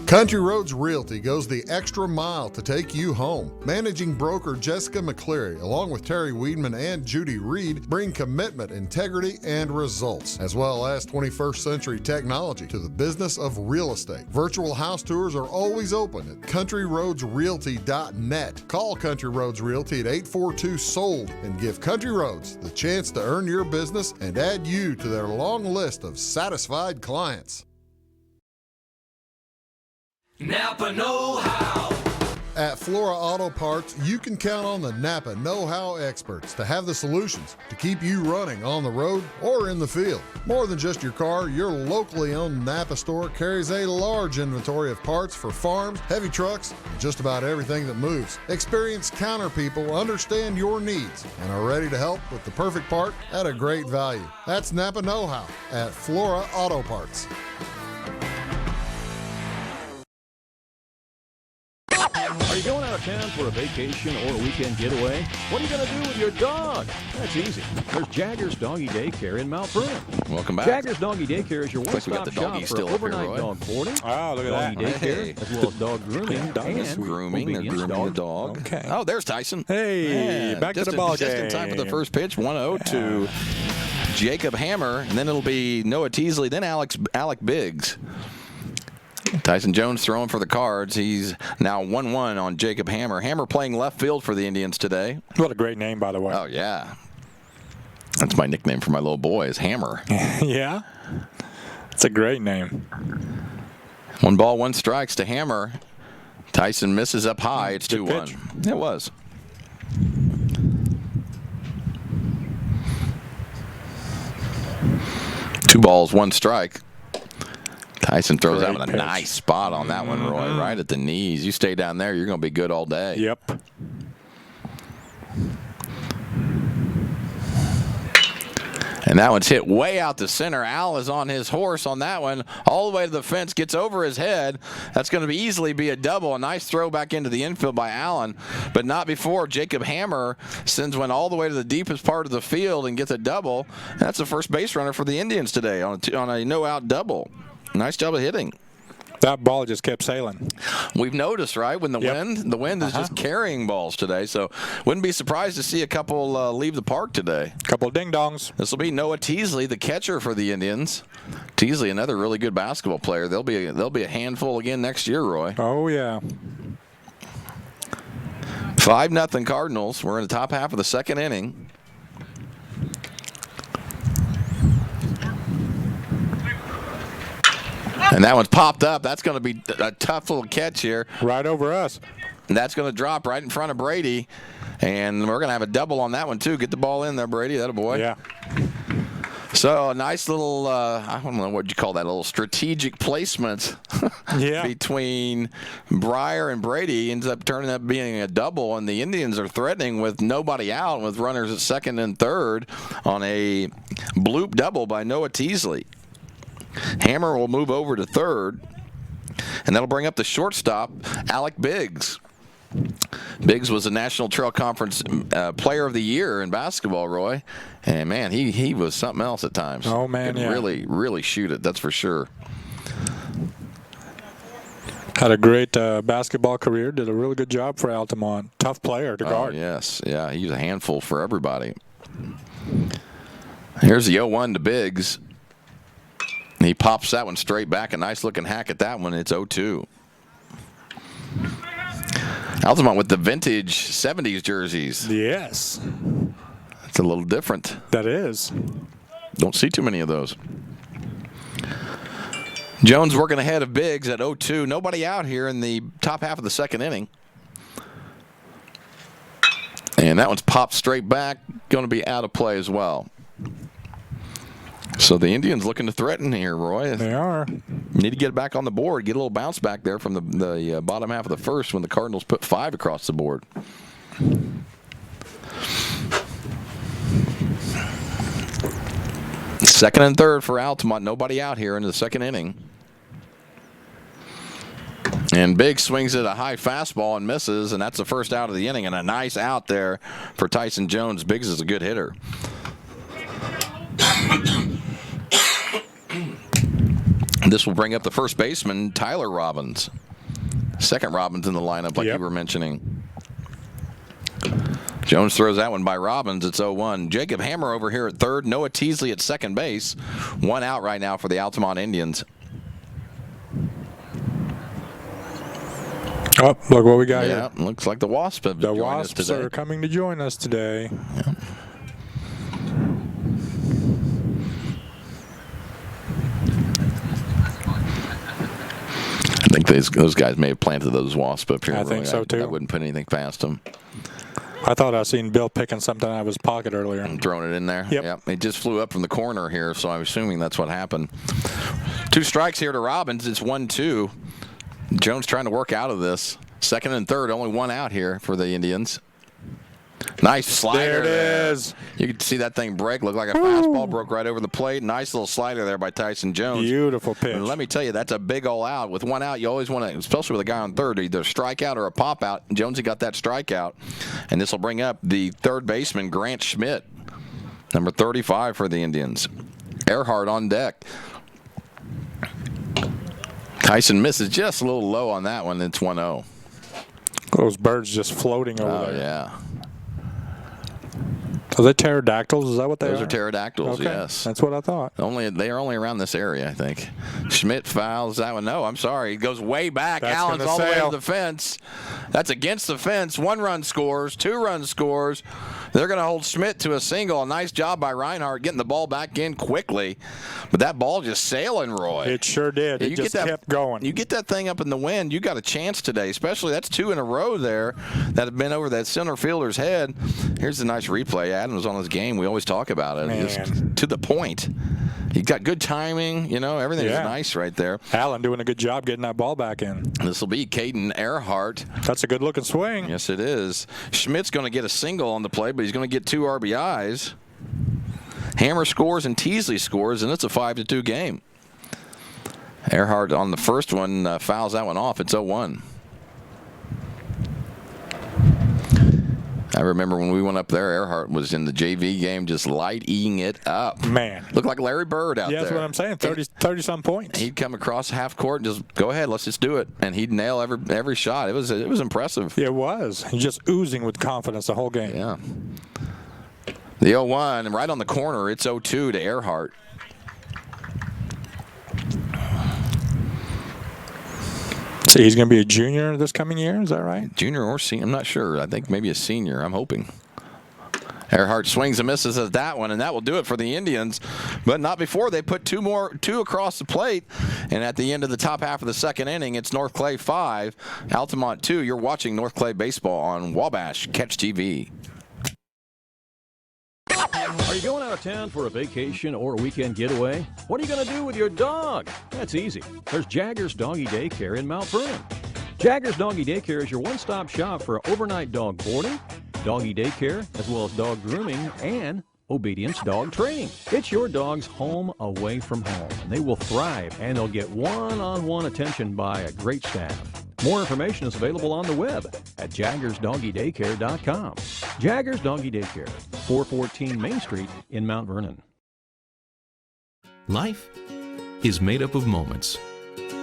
Country Roads Realty goes the extra mile to take you home. Managing broker Jessica McCleary, along with Terry Weedman and Judy Reed, bring commitment, integrity, and results, as well as 21st century technology to the business of real estate. Virtual house tours are always open at countryroadsrealty.net. Call Country Roads Realty at 842-SOLD and give Country Roads the chance to earn your business and add you to their long list of satisfied clients. Napa Know-How. At Flora Auto Parts, you can count on the Napa Know-How experts to have the solutions to keep you running on the road or in the field. More than just your car, your locally owned Napa store carries a large inventory of parts for farms, heavy trucks, and just about everything that moves. Experienced counter people understand your needs and are ready to help with the perfect part at a great value. That's Napa Know-How at Flora Auto Parts. Are you going out of town for a vacation or a weekend getaway? What are you going to do with your dog? That's easy. There's Jagger's Doggy Daycare in Mount Vernon. Welcome back. Jagger's Doggy Daycare is your one-stop shop for overnight dog boarding, oh, look at doggy daycare, as well as dog grooming, and grooming. They're grooming the dog. Okay. Oh, there's Tyson. Hey, back to the ball game. Just in time for the first pitch, 1-0 to Jacob Hammer, and then it'll be Noah Teasley, then Alec Biggs. Tyson Jones throwing for the Cards. He's now 1-1 on Jacob Hammer. Hammer playing left field for the Indians today. What a great name, by the way. Oh, yeah. That's my nickname for my little boy is Hammer. Yeah? It's a great name. 1 ball, 1 strikes to Hammer. Tyson misses up high. It's 2-1. It was. Two balls, 1 strike. Tyson throws out with a nice spot on that one, Roy, right at the knees. You stay down there, you're going to be good all day. Yep. And that one's hit way out to center. Al is on his horse on that one, all the way to the fence, gets over his head. That's going to easily be a double. A nice throw back into the infield by Allen, but not before Jacob Hammer sends one all the way to the deepest part of the field and gets a double. And that's the first base runner for the Indians today on a no-out double. Nice job of hitting. That ball just kept sailing. We've noticed, right, when the wind is just carrying balls today. So wouldn't be surprised to see a couple leave the park today. Couple ding-dongs. This will be Noah Teasley, the catcher for the Indians. Teasley, another really good basketball player. They'll be a handful again next year, Roy. Oh, yeah. 5-0 Cardinals. We're in the top half of the second inning. And that one's popped up. That's going to be a tough little catch here. Right over us. And that's going to drop right in front of Brady. And we're going to have a double on that one, too. Get the ball in there, Brady. That a boy. Yeah. So a nice little, I don't know what you call that, a little strategic placement between Breyer and Brady ends up turning up being a double, and the Indians are threatening with nobody out with runners at second and third on a bloop double by Noah Teasley. Hammer will move over to third, and that'll bring up the shortstop, Alec Biggs. Biggs was a National Trail Conference Player of the Year in basketball, Roy. And, man, he was something else at times. Oh, man, Could really, really shoot it, that's for sure. Had a great basketball career. Did a really good job for Altamont. Tough player to guard. Oh, yes. Yeah, he was a handful for everybody. Here's the 0-1 to Biggs. He pops that one straight back. A nice-looking hack at that one. It's 0-2. Altamont with the vintage 70s jerseys. Yes. It's a little different. That is. Don't see too many of those. Jones working ahead of Biggs at 0-2. Nobody out here in the top half of the second inning. And that one's popped straight back. Going to be out of play as well. So the Indians looking to threaten here, Roy. They are. Need to get back on the board. Get a little bounce back there from the bottom half of the first when the Cardinals put 5 across the board. Second and third for Altamont. Nobody out here in the second inning. And Biggs swings at a high fastball and misses, and that's the first out of the inning. And a nice out there for Tyson Jones. Biggs is a good hitter. This will bring up the first baseman, Tyler Robbins. Second Robbins in the lineup, like you were mentioning. Jones throws that one by Robbins. It's 0-1. Jacob Hammer over here at third. Noah Teasley at second base. 1 out right now for the Altamont Indians. Oh, look what we got here. Yeah, looks like the Wasps have joined us today. The Wasps are coming to join us today. Yeah. I think those guys may have planted those wasps up here. I think so, too. I wouldn't put anything past them. I thought I seen Bill picking something out of his pocket earlier. And throwing it in there? Yep. It just flew up from the corner here, so I'm assuming that's what happened. 2 strikes here to Robbins. It's 1-2. Jones trying to work out of this. Second and third, only 1 out here for the Indians. Nice slider. There it is. You could see that thing break. Looked like a fastball broke right over the plate. Nice little slider there by Tyson Jones. Beautiful pitch. And let me tell you, that's a big all out. With 1 out, you always want to, especially with a guy on third, either a strikeout or a pop out. Jonesy got that strikeout. And this will bring up the third baseman, Grant Schmidt, number 35 for the Indians. Earhart on deck. Tyson misses just a little low on that one. It's 1-0. Those birds just floating over there. Oh, yeah. Are they pterodactyls? Is that what they are? Those are pterodactyls, okay. Yes. That's what I thought. They are only around this area, I think. Schmidt fouls that one. No, I'm sorry. He goes way back. That's Allen's all the way to the fence. That's against the fence. 1 run scores. 2 run scores. They're going to hold Schmidt to a single. A nice job by Reinhardt getting the ball back in quickly. But that ball just sailing, Roy. It sure did. It just kept going. You get that thing up in the wind, you got a chance today. Especially that's 2 in a row there that have been over that center fielder's head. Here's a nice replay. Adams on his game. We always talk about it. Just to the point. He got good timing. You know, everything's nice right there. Allen doing a good job getting that ball back in. This will be Caden Earhart. That's a good-looking swing. Yes, it is. Schmidt's going to get a single on the play, but he's going to get 2 RBIs. Hammer scores and Teasley scores, and it's a 5-2 game. Earhart on the first one fouls that one off. It's 0-1. I remember when we went up there, Earhart was in the JV game just light-eating it up. Man. Looked like Larry Bird out there. Yeah, that's what I'm saying, 30-some points. He'd come across half court and just, go ahead, let's just do it. And he'd nail every shot. It was impressive. Yeah, it was. He's just oozing with confidence the whole game. Yeah. The 0-1, and right on the corner, it's 0-2 to Earhart. So he's going to be a junior this coming year, is that right? Junior or senior, I'm not sure. I think maybe a senior, I'm hoping. Earhart swings and misses at that one, and that will do it for the Indians. But not before they put two across the plate. And at the end of the top half of the second inning, it's North Clay 5, Altamont 2. You're watching North Clay Baseball on Wabash Catch TV. Are you going out of town for a vacation or a weekend getaway? What are you going to do with your dog? That's easy. There's Jaggers Doggy Daycare in Mount Vernon. Jaggers Doggy Daycare is your one-stop shop for overnight dog boarding, doggy daycare, as well as dog grooming and obedience dog training. It's your dog's home away from home, and they will thrive, and they'll get one-on-one attention by a great staff. More information is available on the web at jaggersdoggydaycare.com. Jaggers Doggy Daycare, 414 Main Street in Mount Vernon. Life is made up of moments.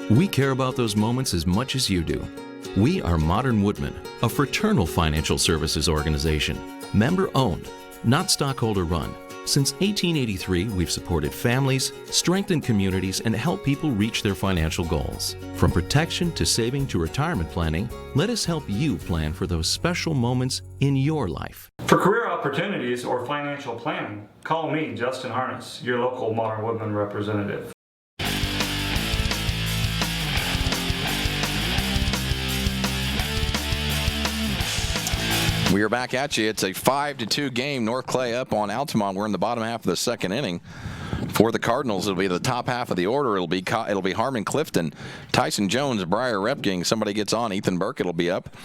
We care about those moments as much as you do. We are Modern Woodmen, a fraternal financial services organization, member-owned, not stockholder-run. Since 1883, we've supported families, strengthened communities, and helped people reach their financial goals. From protection to saving to retirement planning, let us help you plan for those special moments in your life. For career opportunities or financial planning, call me, Justin Harness, your local Modern Woodmen representative. We are back at you. It's a 5-2 game. North Clay up on Altamont. We're in the bottom half of the second inning. For the Cardinals, it'll be the top half of the order. It'll be Harmon Clifton, Tyson Jones, Briar Repking. Somebody gets on. Ethan Burkett will be up.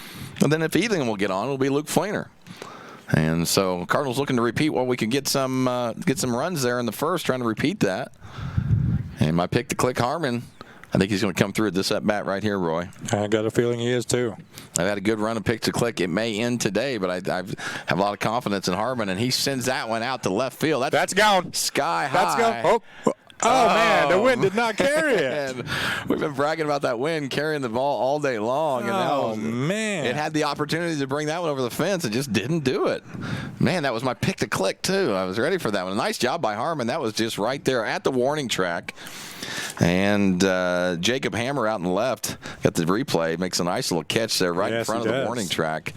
And then if Ethan will get on, it'll be Luke Fleener. And so Cardinals looking to repeat while we can get some runs there in the first, trying to repeat that. And my pick to click Harmon. I think he's going to come through at this at-bat right here, Roy. I got a feeling he is, too. I've had a good run of pick to click. It may end today, but I have a lot of confidence in Harmon, and he sends that one out to left field. That's gone. Sky high. That's gone. Oh, man, the wind did not carry it. We've been bragging about that wind carrying the ball all day long. And man. It had the opportunity to bring that one over the fence and just didn't do it. Man, that was my pick to click, too. I was ready for that one. A nice job by Harmon. That was just right there at the warning track. And Jacob Hammer out in the left, got the replay, makes a nice little catch there right in front of the warning track.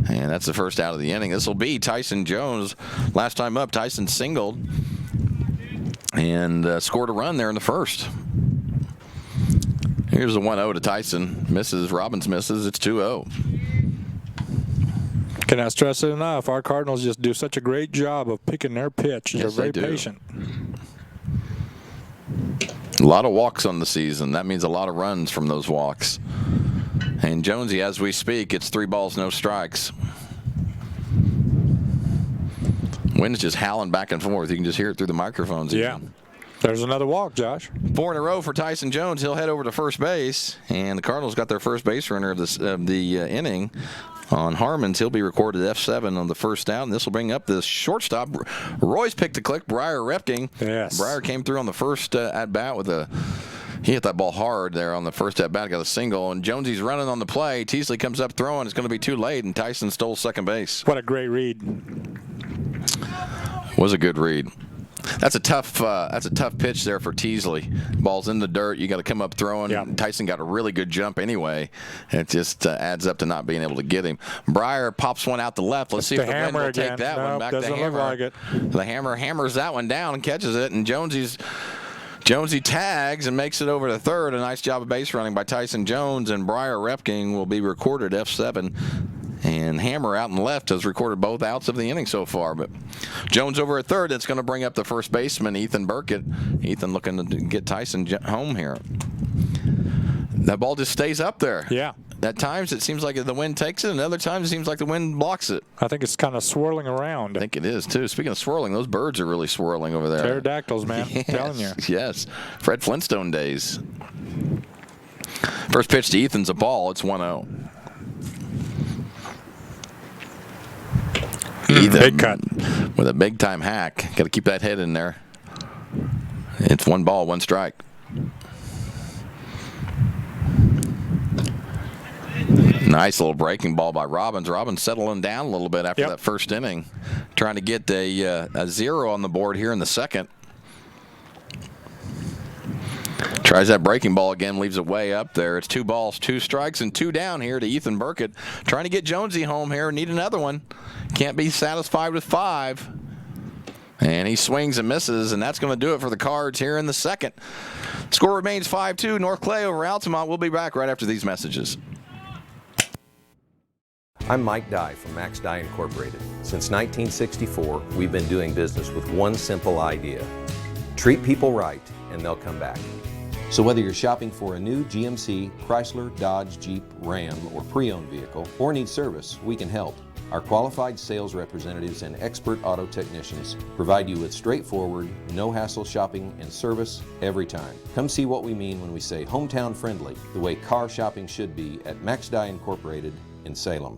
And that's the first out of the inning. This will be Tyson Jones. Last time up, Tyson singled and scored a run there in the first. Here's a 1-0 to Tyson. Misses. Robbins misses. It's 2-0. Cannot stress it enough. Our Cardinals just do such a great job of picking their pitch. Yes, They're very patient. A lot of walks on the season. That means a lot of runs from those walks. And Jonesy, as we speak, it's 3 balls, no strikes. Wind's just howling back and forth. You can just hear it through the microphones. Yeah. Even. There's another walk, Josh. 4 in a row for Tyson Jones. He'll head over to first base. And the Cardinals got their first base runner of the inning on Harmon's. He'll be recorded F7 on the first down. And this will bring up the shortstop. Roy's pick to click, Briar Repking. Yes. Briar came through on the first at-bat with he hit that ball hard there on the first at-bat, got a single, and Jonesy's running on the play. Teasley comes up throwing. It's going to be too late, and Tyson stole second base. What a great read. Was a good read. That's a tough pitch there for Teasley. Ball's in the dirt. You got to come up throwing. Yeah. Tyson got a really good jump anyway. It just adds up to not being able to get him. Briar pops one out the left. Let's see if the wind will take that one back to Hammer. Hammer. Look like it. The Hammer hammers that one down and catches it, and Jonesy tags and makes it over to third. A nice job of base running by Tyson Jones, and Briar Repking will be recorded F7. And Hammer out and left has recorded both outs of the inning so far. But Jones over at third. That's going to bring up the first baseman, Ethan Burkett. Ethan looking to get Tyson home here. That ball just stays up there. Yeah. At times it seems like the wind takes it, and other times it seems like the wind blocks it. I think it's kind of swirling around. I think it is, too. Speaking of swirling, those birds are really swirling over there. Pterodactyls, man. Yes, I'm telling you. Yes. Fred Flintstone days. First pitch to Ethan's a ball. It's 1-0. Ethan big cut. with a big-time hack. Got to keep that head in there. It's 1 ball, 1 strike. Nice little breaking ball by Robbins. Robbins settling down a little bit after that first inning, trying to get a 0 on the board here in the second. Tries that breaking ball again, leaves it way up there. It's 2 balls, 2 strikes, and 2 down here to Ethan Burkett. Trying to get Jonesy home here. Need another one. Can't be satisfied with 5. And he swings and misses, and that's going to do it for the Cards here in the second. Score remains 5-2. North Clay over Altamont. We'll be back right after these messages. I'm Mike Dye from Max Dye Incorporated. Since 1964, we've been doing business with one simple idea. Treat people right, and they'll come back. So whether you're shopping for a new GMC, Chrysler, Dodge, Jeep, Ram, or pre-owned vehicle, or need service, we can help. Our qualified sales representatives and expert auto technicians provide you with straightforward, no-hassle shopping and service every time. Come see what we mean when we say hometown friendly, the way car shopping should be at Max Dye Incorporated in Salem.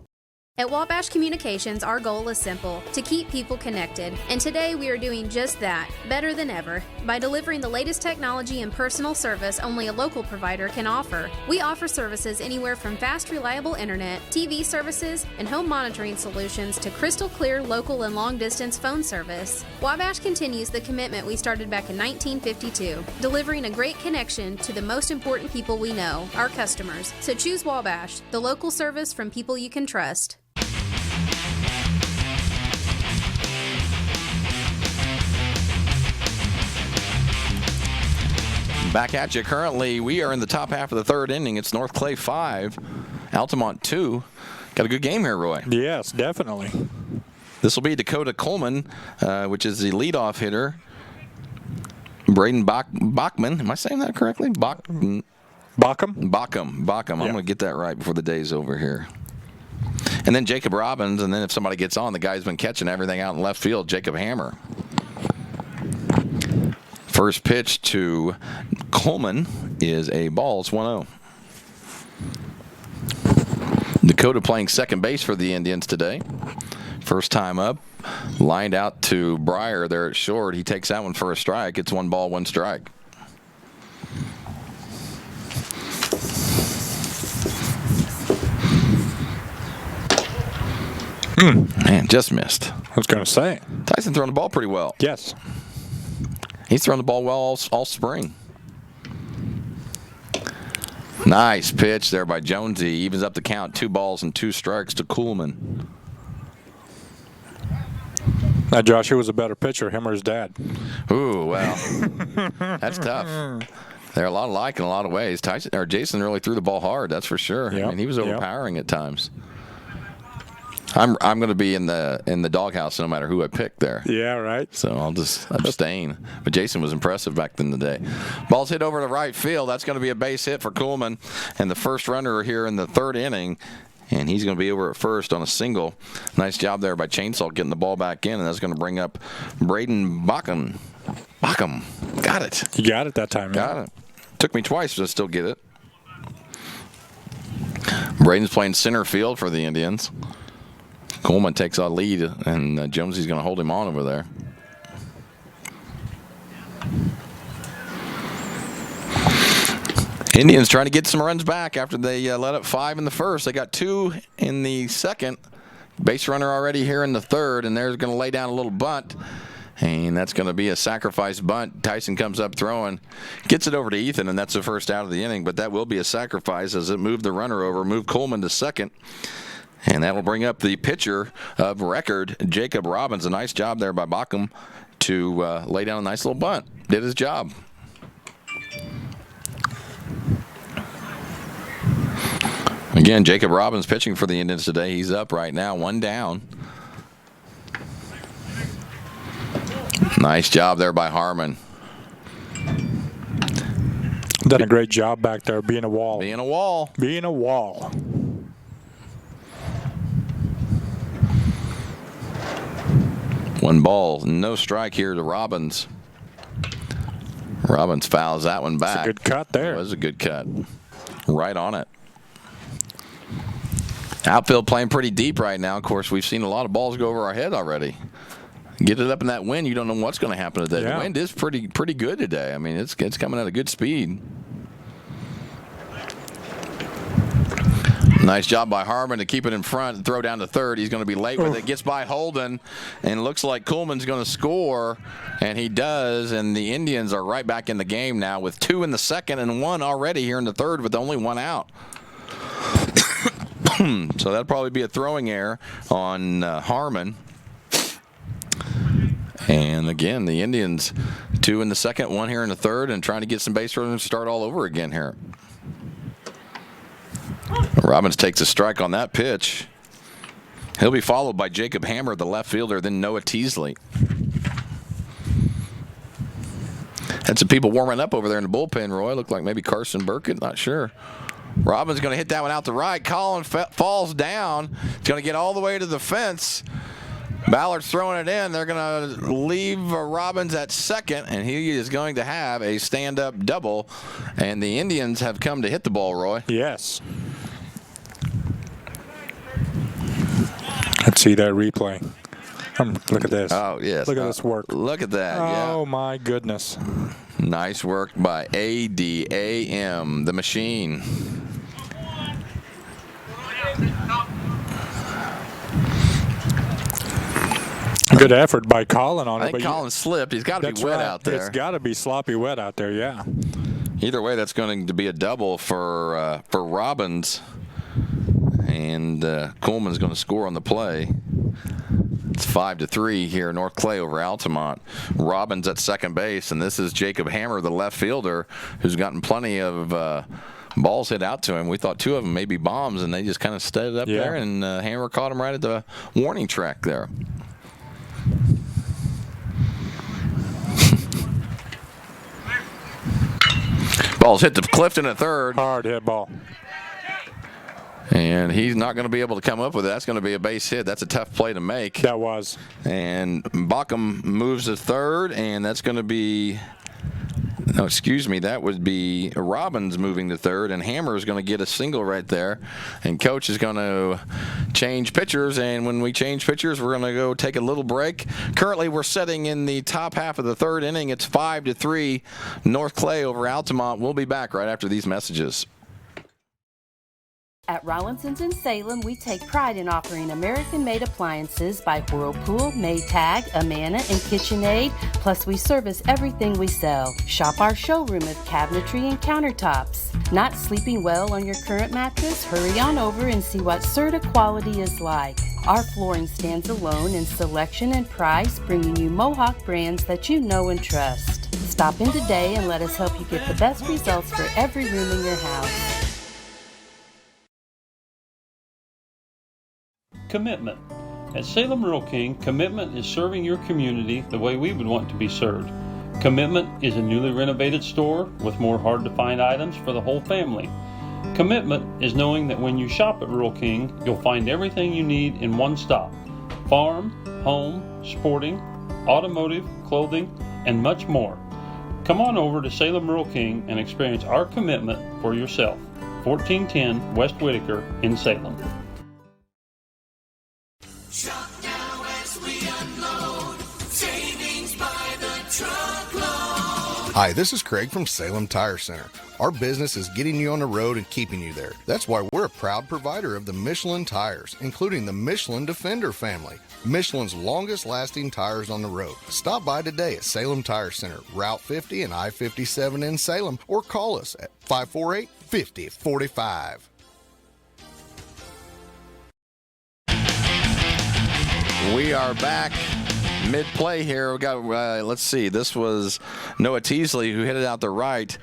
At Wabash Communications, our goal is simple, to keep people connected. And today we are doing just that, better than ever, by delivering the latest technology and personal service only a local provider can offer. We offer services anywhere from fast, reliable internet, TV services, and home monitoring solutions to crystal clear local and long-distance phone service. Wabash continues the commitment we started back in 1952, delivering a great connection to the most important people we know, our customers. So choose Wabash, the local service from people you can trust. Back at you. Currently, we are in the top half of the third inning. It's North Clay 5, Altamont 2. Got a good game here, Roy. Yes, definitely. This will be Dakota Coleman, which is the leadoff hitter. Braden Bachman. Am I saying that correctly? Bacham. I'm going to get that right before the day's over here. And then Jacob Robbins, and then if somebody gets on, the guy's been catching everything out in left field, Jacob Hammer. First pitch to Coleman is a ball. It's 1-0. Dakota playing second base for the Indians today. First time up. Lined out to Breyer there at short. He takes that one for a strike. It's 1 ball, 1 strike. Man, just missed. I was going to say. Tyson throwing the ball pretty well. Yes. He's thrown the ball well all spring. Nice pitch there by Jonesy. Evens up the count. 2 balls and 2 strikes to Coolman. Now, Josh, who was a better pitcher, him or his dad? Ooh, well, that's tough. They're a lot alike in a lot of ways. Jason really threw the ball hard, that's for sure. Yep. I mean, he was overpowering at times. I'm going to be in the doghouse no matter who I pick there. Yeah, right. So I'll just abstain. But Jason was impressive back in the day. Ball's hit over to right field. That's going to be a base hit for Coolman. And the first runner here in the third inning. And he's going to be over at first on a single. Nice job there by Chainsaw getting the ball back in. And that's going to bring up Braden Bacham. Got it. You got it that time. Got it. Took me twice to still get it. Braden's playing center field for the Indians. Coleman takes a lead, and Jonesy's going to hold him on over there. Indians trying to get some runs back after they let up 5 in the first. They got 2 in the second. Base runner already here in the third, and they're going to lay down a little bunt. And that's going to be a sacrifice bunt. Tyson comes up throwing, gets it over to Ethan, and that's the first out of the inning. But that will be a sacrifice as it moved the runner over, moved Coleman to second. And that will bring up the pitcher of record, Jacob Robbins. A nice job there by Bacham to lay down a nice little bunt. Did his job. Again, Jacob Robbins pitching for the Indians today. He's up right now, 1 down. Nice job there by Harmon. Done a great job back there, being a wall. Being a wall. 1 ball, no strike here to Robbins. Robbins fouls that one back. That's a good cut there. It was a good cut. Right on it. Outfield playing pretty deep right now. Of course, we've seen a lot of balls go over our head already. Get it up in that wind, you don't know what's going to happen today. Yeah. The wind is pretty good today. I mean, it's coming at a good speed. Nice job by Harmon to keep it in front and throw down to third. He's going to be late with it. Gets by Holden, and looks like Kuhlman's going to score, and he does. And the Indians are right back in the game now with 2 in the second and 1 already here in the third with only 1 out. So that'll probably be a throwing error on Harmon. And again, the Indians 2 in the second, 1 here in the third, and trying to get some base runners to start all over again here. Robbins takes a strike on that pitch. He'll be followed by Jacob Hammer, the left fielder, then Noah Teasley. Had some people warming up over there in the bullpen, Roy. Looked like maybe Carson Burkett, not sure. Robbins going to hit that one out to right. Colin falls down. He's going to get all the way to the fence. Ballard's throwing it in. They're going to leave Robbins at second, and he is going to have a stand-up double. And the Indians have come to hit the ball, Roy. Yes. Let's see that replay. Look at this. Oh, yes. Look at this work. Look at that. Oh, yeah. my goodness. Nice work by ADAM, the machine. Good effort by Colin on it. I think Colin slipped. He's got to be wet out there. It's got to be sloppy wet out there, yeah. Either way, that's going to be a double for Robbins. And Kuhlman's going to score on the play. It's 5-3 here in North Clay over Altamont. Robbins at second base, and this is Jacob Hammer, the left fielder, who's gotten plenty of balls hit out to him. We thought 2 of them may be bombs, and they just kind of stayed up there, and Hammer caught him right at the warning track there. Ball's hit to Clifton at third. Hard hit ball. And he's not going to be able to come up with it. That's going to be a base hit. That's a tough play to make. That was. And Bockham moves to third, and that's going to be, no, excuse me, that would be Robbins moving to third, and Hammer is going to get a single right there. And Coach is going to change pitchers, and when we change pitchers, we're going to go take a little break. Currently, we're sitting in the top half of the third inning. It's 5-3, North Clay over Altamont. We'll be back right after these messages. At Rollinson's in Salem, we take pride in offering American-made appliances by Whirlpool, Maytag, Amana, and KitchenAid, plus we service everything we sell. Shop our showroom of cabinetry and countertops. Not sleeping well on your current mattress? Hurry on over and see what Serta quality is like. Our flooring stands alone in selection and price, bringing you Mohawk brands that you know and trust. Stop in today and let us help you get the best results for every room in your house. Commitment. At Salem Rural King, Commitment is serving your community the way we would want to be served. Commitment is a newly renovated store with more hard-to-find items for the whole family. Commitment is knowing that when you shop at Rural King, you'll find everything you need in one stop. Farm, home, sporting, automotive, clothing, and much more. Come on over to Salem Rural King and experience our commitment for yourself. 1410 West Whitaker in Salem. Shop now as we unload. Savings by the truckload. Hi, this is Craig from Salem Tire Center. Our business is getting you on the road and keeping you there. That's why we're a proud provider of the Michelin tires, including the Michelin Defender family, Michelin's longest lasting tires on the road. Stop by today at Salem Tire Center, Route 50 and I-57 in Salem, or call us at 548-5045. We are back mid-play here. We got, let's see, this was Noah Teasley who hit it out the right,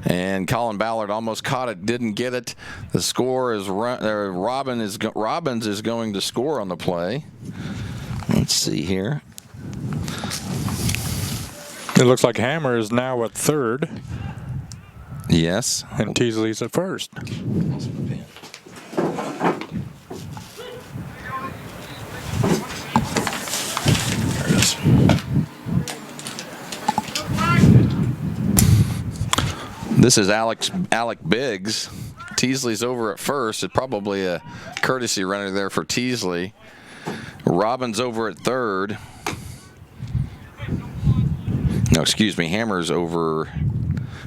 and Colin Ballard almost caught it, didn't get it. The score is Robbins is going to score on the play. Let's see here. It looks like Hammer is now at third. Yes. And Teasley's at first. This is Alec Biggs. Teasley's over at first. It's probably a courtesy runner there for Teasley. Robbins over at third. No, excuse me. Hammer's over.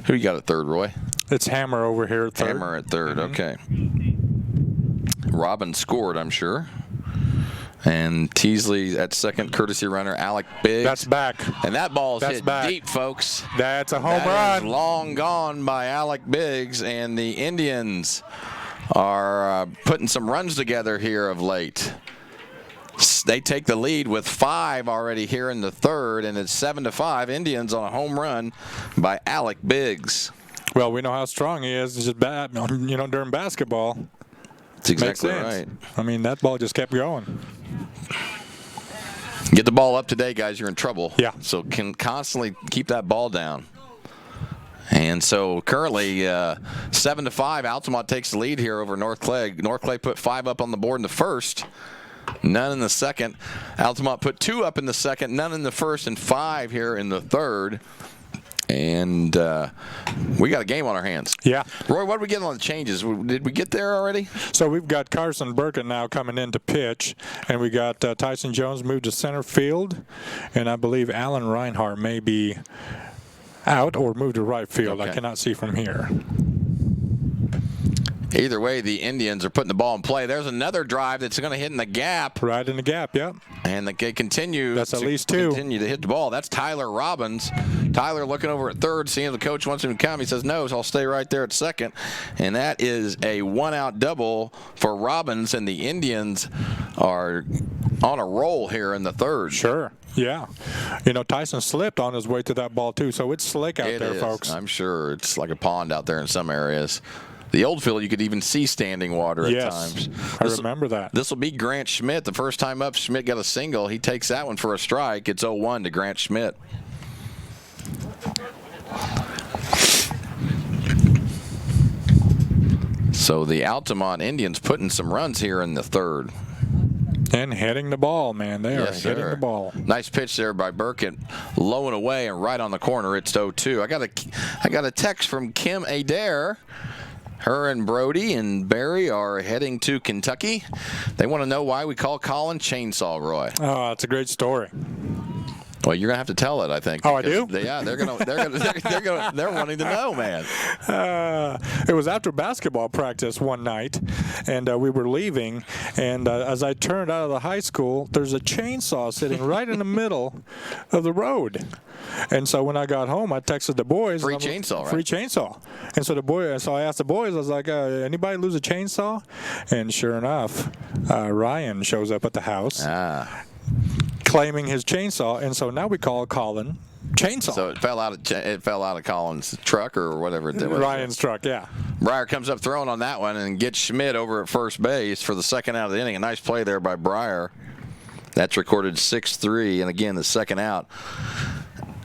Who you got at third, Roy? It's Hammer over here at third. Hammer at third, okay. Robbins scored, I'm sure. And Teasley at second, courtesy runner, Alec Biggs. That's back. And that ball's hit back. deep, folks. That's a home That is run. long gone by Alec Biggs, and the Indians are putting some runs together here of late. They take the lead with 5 already here in the third, and it's 7-5. Indians on a home run by Alec Biggs. Well, we know how strong he is. It's just bad, during basketball. That's exactly right. I mean, that ball just kept going. Get the ball up today, guys. You're in trouble. Yeah. So can constantly keep that ball down. And so currently 7-5, Altamont takes the lead here over North Clay. North Clay put 5 up on the board in the first, none in the second. Altamont put 2 up in the second, none in the first, and 5 here in the third. And we got a game on our hands. Yeah. Roy, what did we get on the changes? Did we get there already? So we've got Carson Burkett now coming in to pitch, and we got Tyson Jones moved to center field, and I believe Alan Reinhardt may be out or moved to right field. Okay. I cannot see from here. Either way, the Indians are putting the ball in play. There's another drive that's going to hit in the gap. Right in the gap, yep. And they continue. That's at least 2. Continue to hit the ball. That's Tyler Robbins. Tyler looking over at third, seeing if the coach wants him to come. He says no, so I'll stay right there at second. And that is a 1-out double for Robbins, and the Indians are on a roll here in the third. Sure. Yeah. Tyson slipped on his way to that ball, too, so it's slick out there, folks. I'm sure. It's like a pond out there in some areas. The old field, you could even see standing water at times. I remember that. This will be Grant Schmidt. The first time up, Schmidt got a single. He takes that one for a strike. It's 0-1 to Grant Schmidt. So the Altamont Indians putting some runs here in the third. And hitting the ball, man. They are hitting the ball. Nice pitch there by Burkett, low and away and right on the corner. It's 0-2. I got a text from Kim Adair. Her and Brody and Barry are heading to Kentucky. They want to know why we call Colin Chainsaw Roy. Oh, it's a great story. Well, you're gonna have to tell it, I think. Oh, I do? They're wanting to know, man. It was after basketball practice one night, and we were leaving. And as I turned out of the high school, there's a chainsaw sitting right in the middle of the road. And so when I got home, I texted the boys. Free chainsaw, right? Free chainsaw. And so I asked the boys. I was like, "Anybody lose a chainsaw?" And sure enough, Ryan shows up at the house. Claiming his chainsaw, and so now we call Colin Chainsaw. So it fell out of Colin's truck or whatever it was. Ryan's truck, yeah. Breyer comes up throwing on that one and gets Schmidt over at first base for the second out of the inning. A nice play there by Breyer. That's recorded 6-3, and again the second out.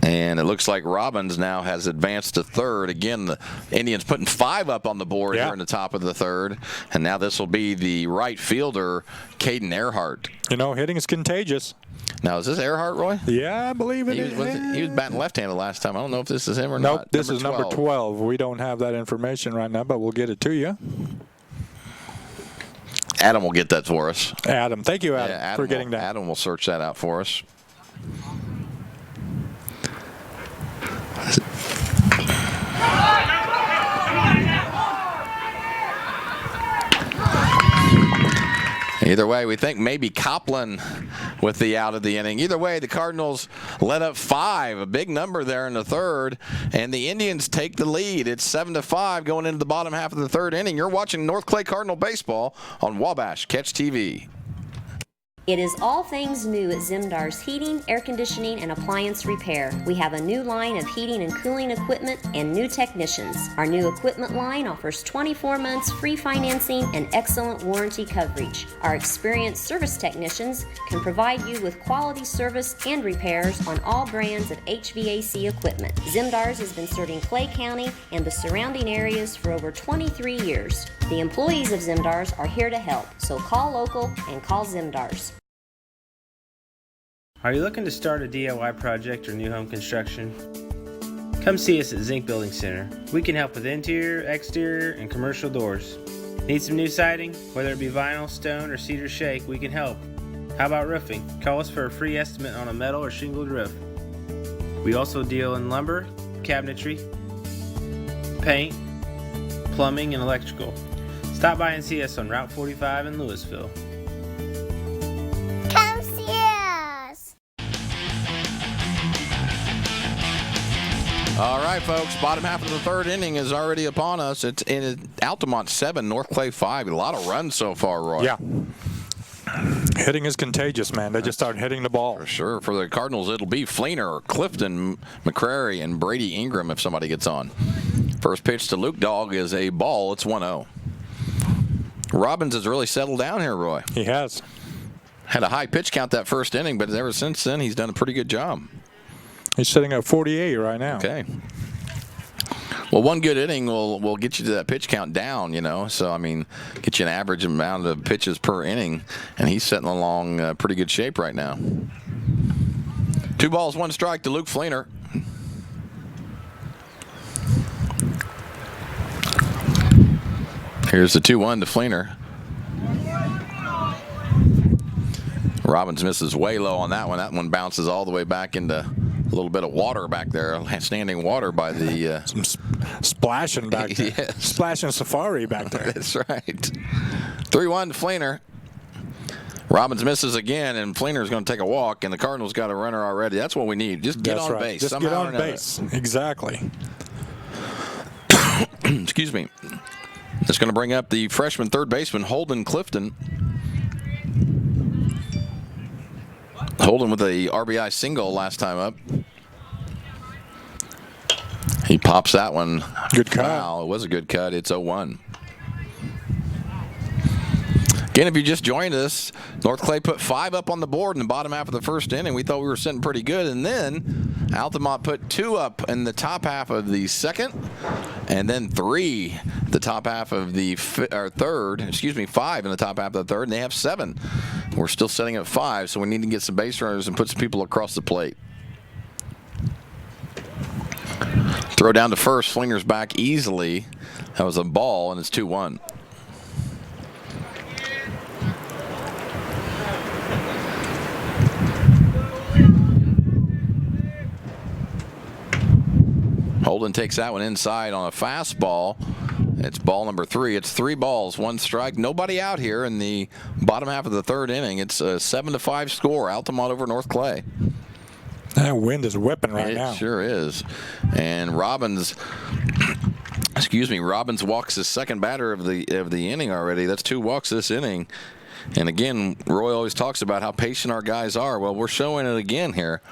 And it looks like Robbins now has advanced to third. Again, the Indians putting 5 up on the board here in the top of the third. And now this will be the right fielder, Caden Earhart. Hitting is contagious. Now, is this Earhart, Roy? Yeah, I believe it is. He was batting left-handed last time. I don't know if this is him or not. Nope, this is number 12. We don't have that information right now, but we'll get it to you. Adam will get that for us. Adam. Thank you, Adam, for getting that. Adam will search that out for us. Either way, we think maybe Copland with the out of the inning. Either way, the Cardinals let up 5, a big number there in the third, and the Indians take the lead. It's 7-5 going into the bottom half of the third inning. You're watching North Clay Cardinal baseball on Wabash Catch TV. It is all things new at Zimdar's Heating, Air Conditioning, and Appliance Repair. We have a new line of heating and cooling equipment and new technicians. Our new equipment line offers 24 months free financing and excellent warranty coverage. Our experienced service technicians can provide you with quality service and repairs on all brands of HVAC equipment. Zimdar's has been serving Clay County and the surrounding areas for over 23 years. The employees of Zimdar's are here to help, so call local and call Zimdar's. Are you looking to start a DIY project or new home construction? Come see us at Zinc Building Center. We can help with interior, exterior, and commercial doors. Need some new siding? Whether it be vinyl, stone, or cedar shake, we can help. How about roofing? Call us for a free estimate on a metal or shingled roof. We also deal in lumber, cabinetry, paint, plumbing, and electrical. Stop by and see us on Route 45 in Louisville. Come see us. All right, folks. Bottom half of the third inning is already upon us. It's in Altamont 7, North Clay 5. A lot of runs so far, Roy. Yeah. Hitting is contagious, man. They just start hitting the ball. For sure. For the Cardinals, it'll be Fleener, Clifton, McCrary, and Brady Ingram if somebody gets on. First pitch to Luke Dog is a ball. It's 1-0. Robbins has really settled down here, Roy. He has. Had a high pitch count that first inning, but ever since then, he's done a pretty good job. He's sitting at 48 right now. Okay. Well, one good inning will get you to that pitch count down, you know. So, I mean, get you an average amount of pitches per inning, and he's sitting along pretty good shape right now. 2 balls, 1 strike to Luke Fleener. Here's the 2-1 to Fleener. Robbins misses way low on that one. That one bounces all the way back into a little bit of water back there, standing water by the... Some splashing back there. Yes. Splashing safari back there. That's right. 3-1 to Fleener. Robbins misses again, and Fleener's going to take a walk, and the Cardinals got a runner already. That's what we need. Just get on base. Just get on base. Exactly. Excuse me. That's going to bring up the freshman third baseman, Holden Clifton. Holden with a RBI single last time up. He pops that one. Good cut. Wow, it was a good cut. It's 0-1. Again, if you just joined us, North Clay put 5 up on the board in the bottom half of the first inning. We thought we were sitting pretty good, and then Altamont put 2 up in the top half of the second, and then 3 the top half of the third. Excuse me, 5 in the top half of the third, and they have 7. We're still sitting at 5, so we need to get some base runners and put some people across the plate. Throw down to first. Flinger's back easily. That was a ball, and it's 2-1. Holden takes that one inside on a fastball. It's ball number 3. It's 3 balls, 1 strike. Nobody out here in the bottom half of the third inning. It's a 7-5 score. Altamont over North Clay. That wind is whipping right now. It sure is. And Robbins, Robbins walks his second batter of the inning already. That's 2 walks this inning. And again, Roy always talks about how patient our guys are. Well, we're showing it again here.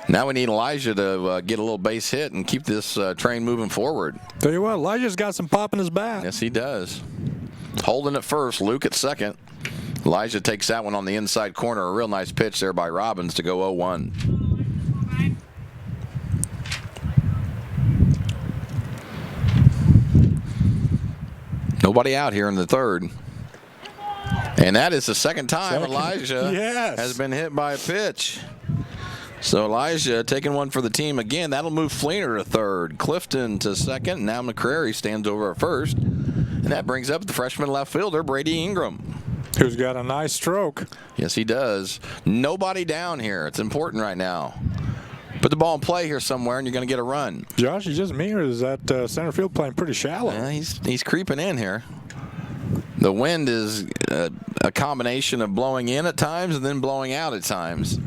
Now we need Elijah to get a little base hit and keep this train moving forward. Tell you what, Elijah's got some pop in his bat. Yes, he does. Holden at first, Luke at second. Elijah takes that one on the inside corner. A real nice pitch there by Robbins to go 0-1. Nobody out here in the third. And that is the second time Elijah has been hit by a pitch. So Elijah taking one for the team again. That'll move Fleener to third, Clifton to second. Now McCrary stands over at first. And that brings up the freshman left fielder, Brady Ingram. Who's got a nice stroke. Yes, he does. Nobody down here. It's important right now. Put the ball in play here somewhere, and you're going to get a run. Josh, is just me, or is that center field playing pretty shallow? Yeah, he's creeping in here. The wind is a combination of blowing in at times and then blowing out at times.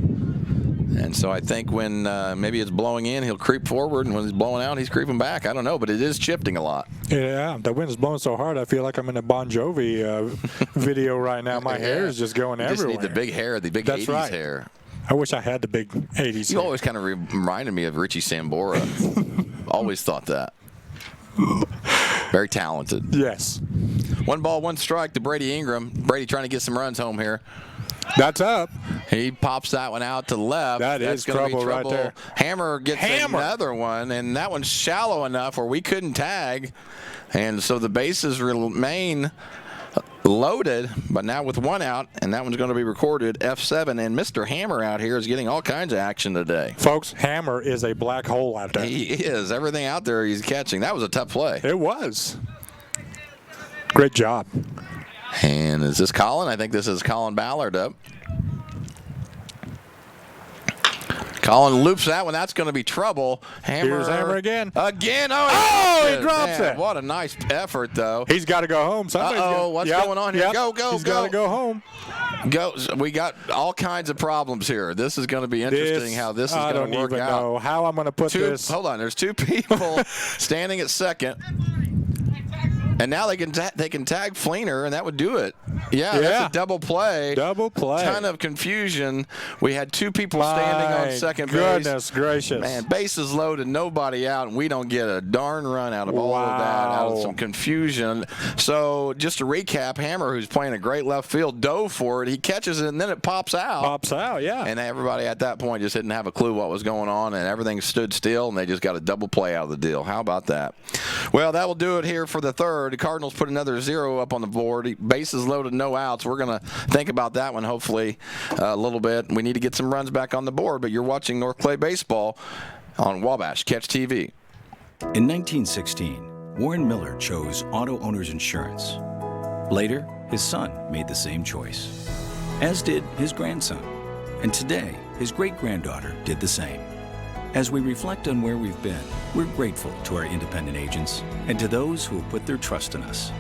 And so I think when maybe it's blowing in, he'll creep forward, and when he's blowing out, he's creeping back. I don't know, but it is shifting a lot. Yeah, the wind is blowing so hard, I feel like I'm in a Bon Jovi video right now. My hair is just going everywhere. You just need the big hair, the big 80s hair. I wish I had the big 80s You always kind of reminded me of Richie Sambora. Always thought that. Very talented. Yes. 1 ball, 1 strike to Brady Ingram. Brady trying to get some runs home here. That's up. He pops that one out to left. That's trouble right there. Hammer gets another one, and that one's shallow enough where we couldn't tag. And so the bases remain loaded, but now with one out, and that one's going to be recorded F7. And Mr. Hammer out here is getting all kinds of action today. Folks, Hammer is a black hole out there. He is. Everything out there he's catching. That was a tough play. It was. Great job. And is this Colin? I think this is Colin Ballard up. Colin loops that one. That's going to be trouble. Here's Hammer again. Again. Oh, he drops it. What a nice effort, though. He's got to go home. What's going on here? Go. He's got to go home. Go. We got all kinds of problems here. This is going to be interesting how this is going to work out. I don't even know how I'm going to put this. Hold on. There's two people standing at second. And now they can tag Fleener, and that would do it. Yeah, that's a double play. Double play. Ton of confusion. We had two people standing on second base. Goodness gracious. Man, bases loaded, nobody out, and we don't get a darn run out of all of that, out of some confusion. So just to recap, Hammer, who's playing a great left field, dove for it. He catches it, and then it pops out. Pops out, yeah. And everybody at that point just didn't have a clue what was going on, and everything stood still, and they just got a double play out of the deal. How about that? Well, that will do it here for the third. The Cardinals put another 0 up on the board. Bases loaded, no outs. We're going to think about that one, hopefully, a little bit. We need to get some runs back on the board, but you're watching North Clay Baseball on Wabash Catch TV. In 1916, Warren Miller chose Auto Owners Insurance. Later, his son made the same choice, as did his grandson. And today, his great-granddaughter did the same. As we reflect on where we've been, we're grateful to our independent agents and to those who have put their trust in us,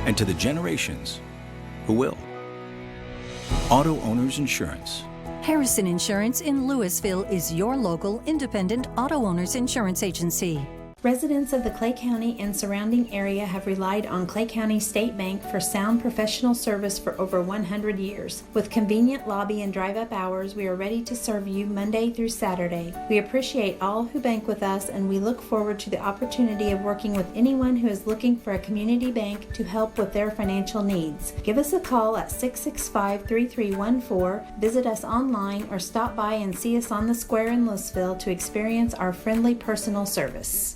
and to the generations who will. Auto Owners Insurance. Harrison Insurance in Louisville is your local independent auto owners insurance agency. Residents of the Clay County and surrounding area have relied on Clay County State Bank for sound professional service for over 100 years. With convenient lobby and drive-up hours, we are ready to serve you Monday through Saturday. We appreciate all who bank with us, and we look forward to the opportunity of working with anyone who is looking for a community bank to help with their financial needs. Give us a call at 665-3314, visit us online, or stop by and see us on the square in Louisville to experience our friendly personal service.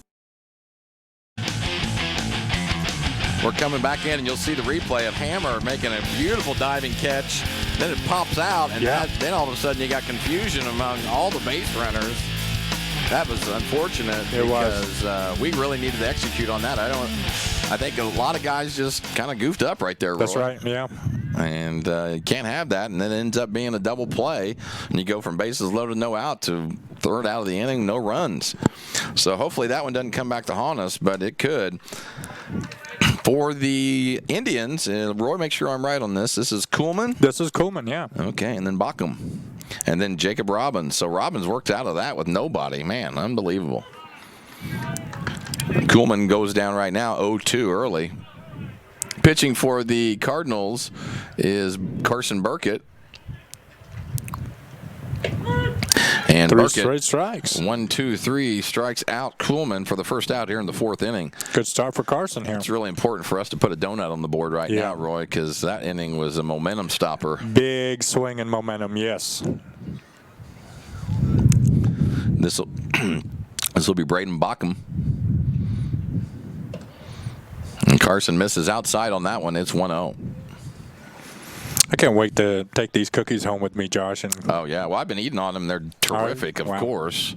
We're coming back in, and you'll see the replay of Hammer making a beautiful diving catch. Then it pops out, and then all of a sudden you got confusion among all the base runners. That was unfortunate because we really needed to execute on that. I think a lot of guys just kind of goofed up right there, Roy. That's right, yeah. And you can't have that, and then it ends up being a double play, and you go from bases loaded, no out, to third out of the inning, no runs. So hopefully that one doesn't come back to haunt us, but it could. For the Indians, Roy, make sure I'm right on this. This is Kuhlman? This is Kuhlman, yeah. Okay, and then Bacham. And then Jacob Robbins. So Robbins worked out of that with nobody. Man, unbelievable. Kuhlman goes down right now, 0-2 early. Pitching for the Cardinals is Carson Burkett. And Three Burkett, straight strikes. 1, 2, 3 strikes out Kuhlman for the first out here in the fourth inning. Good start for Carson here. It's really important for us to put a donut on the board right now, Roy, because that inning was a momentum stopper. Big swing and momentum, yes. This will be Braden Bacham. And Carson misses outside on that one. It's 1-0. I can't wait to take these cookies home with me, Josh. Oh, yeah. Well, I've been eating on them. They're terrific, of course.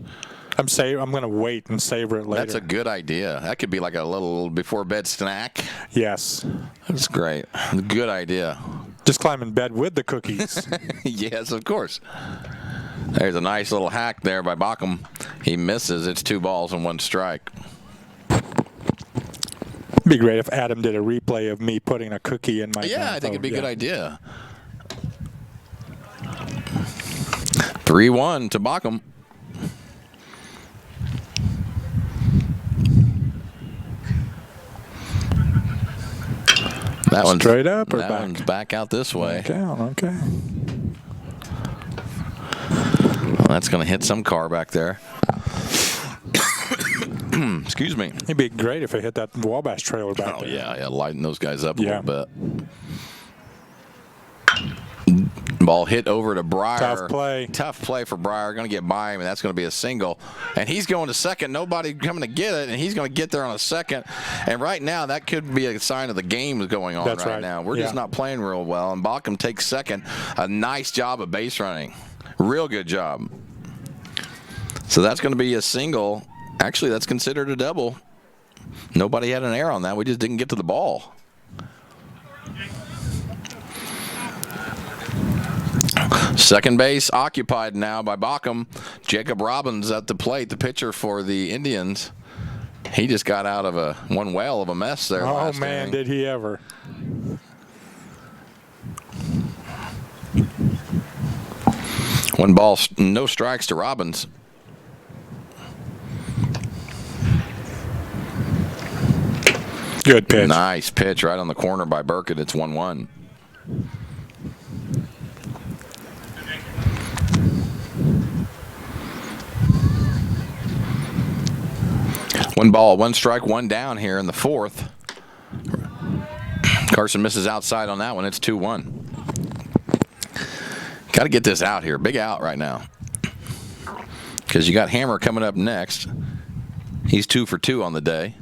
I'm going to wait and savor it later. That's a good idea. That could be like a little before-bed snack. Yes. That's great. Good idea. Just climb in bed with the cookies. Yes, of course. There's a nice little hack there by Bacham. He misses. It's 2 balls and 1 strike. It'd be great if Adam did a replay of me putting a cookie in my mouth. I think it'd be a good idea. 3-1 to Bacham. That one's straight up or that back? One's back out this way. Okay. Well, that's going to hit some car back there. Excuse me. It'd be great if I hit that Wabash trailer back there. Yeah, lighten those guys up a little bit. Ball hit over to Breyer. Tough play for Breyer. Going to get by him, and that's going to be a single. And he's going to second. Nobody coming to get it, and he's going to get there on a second. And right now, that could be a sign of the game is going on right now. We're just not playing real well. And Bauckham takes second. A nice job of base running. Real good job. So that's going to be a single. Actually, that's considered a double. Nobody had an error on that. We just didn't get to the ball. Second base occupied now by Bauckham. Jacob Robbins at the plate, the pitcher for the Indians. He just got out of one whale of a mess there. Oh, man, did he ever. One ball, no strikes to Robbins. Good pitch. Nice pitch right on the corner by Burkett. It's 1-1. One ball, one strike, one down here in the fourth. Carson misses outside on that one. It's 2-1. Got to get this out here. Big out right now. Because you got Hammer coming up next. He's 2 for 2 on the day.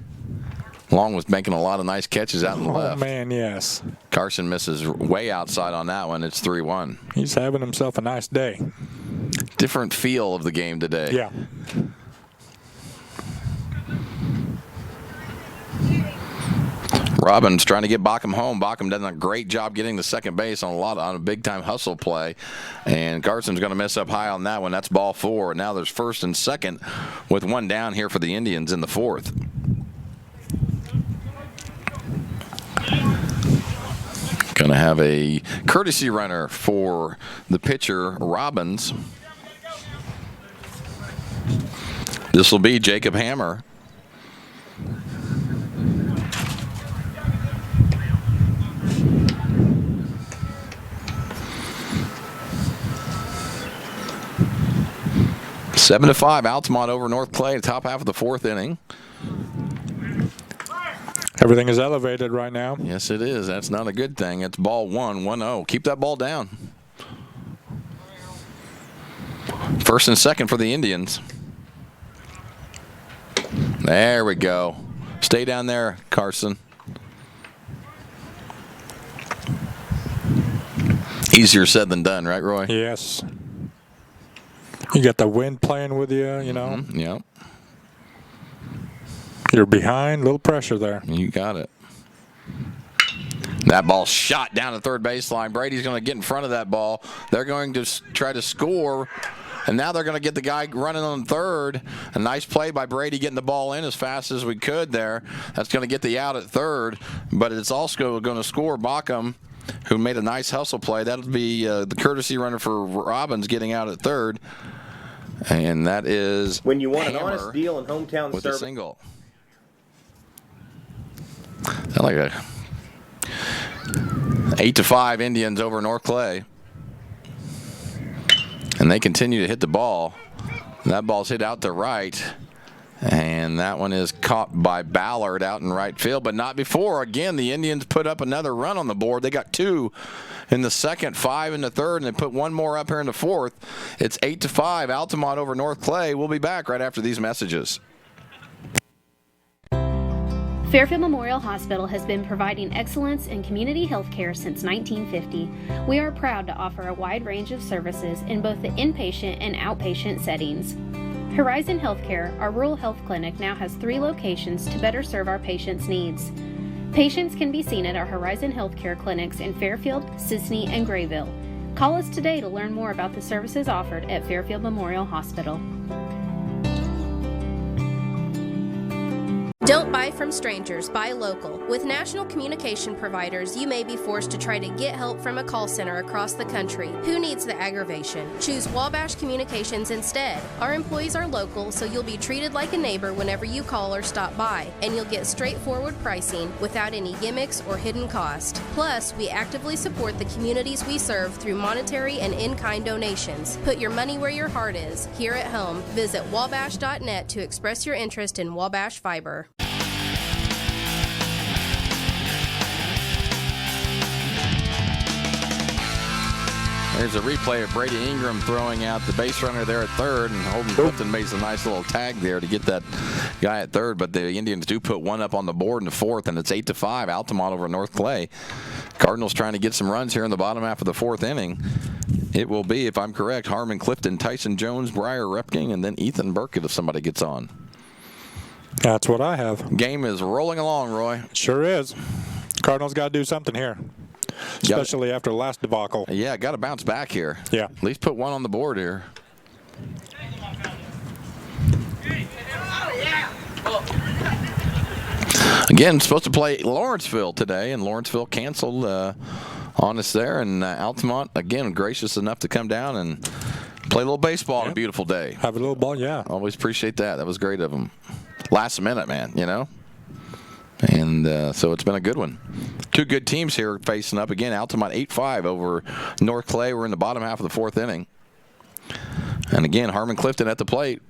Long was making a lot of nice catches out in the left. Oh, man, yes. Carson misses way outside on that one. It's 3-1. He's having himself a nice day. Different feel of the game today. Yeah. Robbins trying to get Bauckham home. Bauckham does a great job getting the second base on a big-time hustle play. And Carson's going to mess up high on that one. That's ball 4. And now there's first and second with one down here for the Indians in the fourth. Going to have a courtesy runner for the pitcher, Robbins. This will be Jacob Hammer. Seven to 5, Altamont over North Clay, top half of the fourth inning. Everything is elevated right now. Yes, it is. That's not a good thing. It's ball 1-1-0. Keep that ball down. First and second for the Indians. There we go. Stay down there, Carson. Easier said than done, right, Roy? Yes. You got the wind playing with you, you know. Mm-hmm. Yep. You're behind, a little pressure there. You got it. That ball shot down the third baseline. Brady's going to get in front of that ball. They're going to try to score, and now they're going to get the guy running on third. A nice play by Brady getting the ball in as fast as we could there. That's going to get the out at third, but it's also going to score Bauckham, who made a nice hustle play. That'll be the courtesy runner for Robbins getting out at third. And that is when you want Hammer an honest deal in hometown with service. a single. I like a 8-5 Indians over North Clay. And they continue to hit the ball. That ball's hit out to right. And that one is caught by Ballard out in right field, but not before. Again, the Indians put up another run on the board. They got 2 in the second, 5 in the third, and they put one more up here in the fourth. It's 8-5, Altamont over North Clay. We'll be back right after these messages. Fairfield Memorial Hospital has been providing excellence in community health care since 1950. We are proud to offer a wide range of services in both the inpatient and outpatient settings. Horizon Healthcare, our rural health clinic, now has 3 locations to better serve our patients' needs. Patients can be seen at our Horizon Healthcare clinics in Fairfield, Sisney, and Grayville. Call us today to learn more about the services offered at Fairfield Memorial Hospital. Don't buy from strangers, buy local. With national communication providers, you may be forced to try to get help from a call center across the country. Who needs the aggravation? Choose Wabash Communications instead. Our employees are local, so you'll be treated like a neighbor whenever you call or stop by, and you'll get straightforward pricing without any gimmicks or hidden cost. Plus, we actively support the communities we serve through monetary and in-kind donations. Put your money where your heart is. Here at home, visit wabash.net to express your interest in Wabash Fiber. There's a replay of Brady Ingram throwing out the base runner there at third, and Holden Clifton makes a nice little tag there to get that guy at third. But the Indians do put one up on the board in the fourth, and it's 8-5. Altamont over North Clay. Cardinals trying to get some runs here in the bottom half of the fourth inning. It will be, if I'm correct, Harmon Clifton, Tyson Jones, Briar Repking, and then Ethan Burkett if somebody gets on. That's what I have. Game is rolling along, Roy. Sure is. Cardinals got to do something here, especially after the last debacle. Yeah, got to bounce back here. Yeah. At least put one on the board here. Again, supposed to play Lawrenceville today, and Lawrenceville canceled on us there. And Altamont, again, gracious enough to come down and play a little baseball on a beautiful day. Have a little ball, yeah. Always appreciate that. That was great of them. Last minute, man, you know. And so it's been a good one. Two good teams here facing up. Again, Altamont 8-5 over North Clay. We're in the bottom half of the fourth inning. And again, Harmon Clifton at the plate.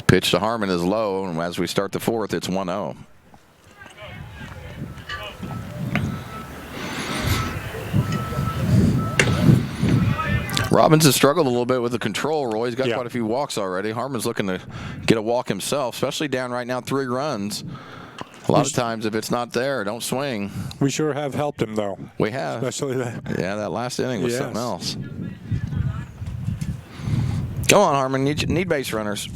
Pitch to Harmon is low, and as we start the fourth, it's 1-0. Robbins has struggled a little bit with the control, Roy. He's got quite a few walks already. Harmon's looking to get a walk himself, especially down right now 3 runs. A lot of times, if it's not there, don't swing. We sure have helped him, though. We have. Especially that. Yeah, that last inning was something else. Come on, Harmon. Need base runners.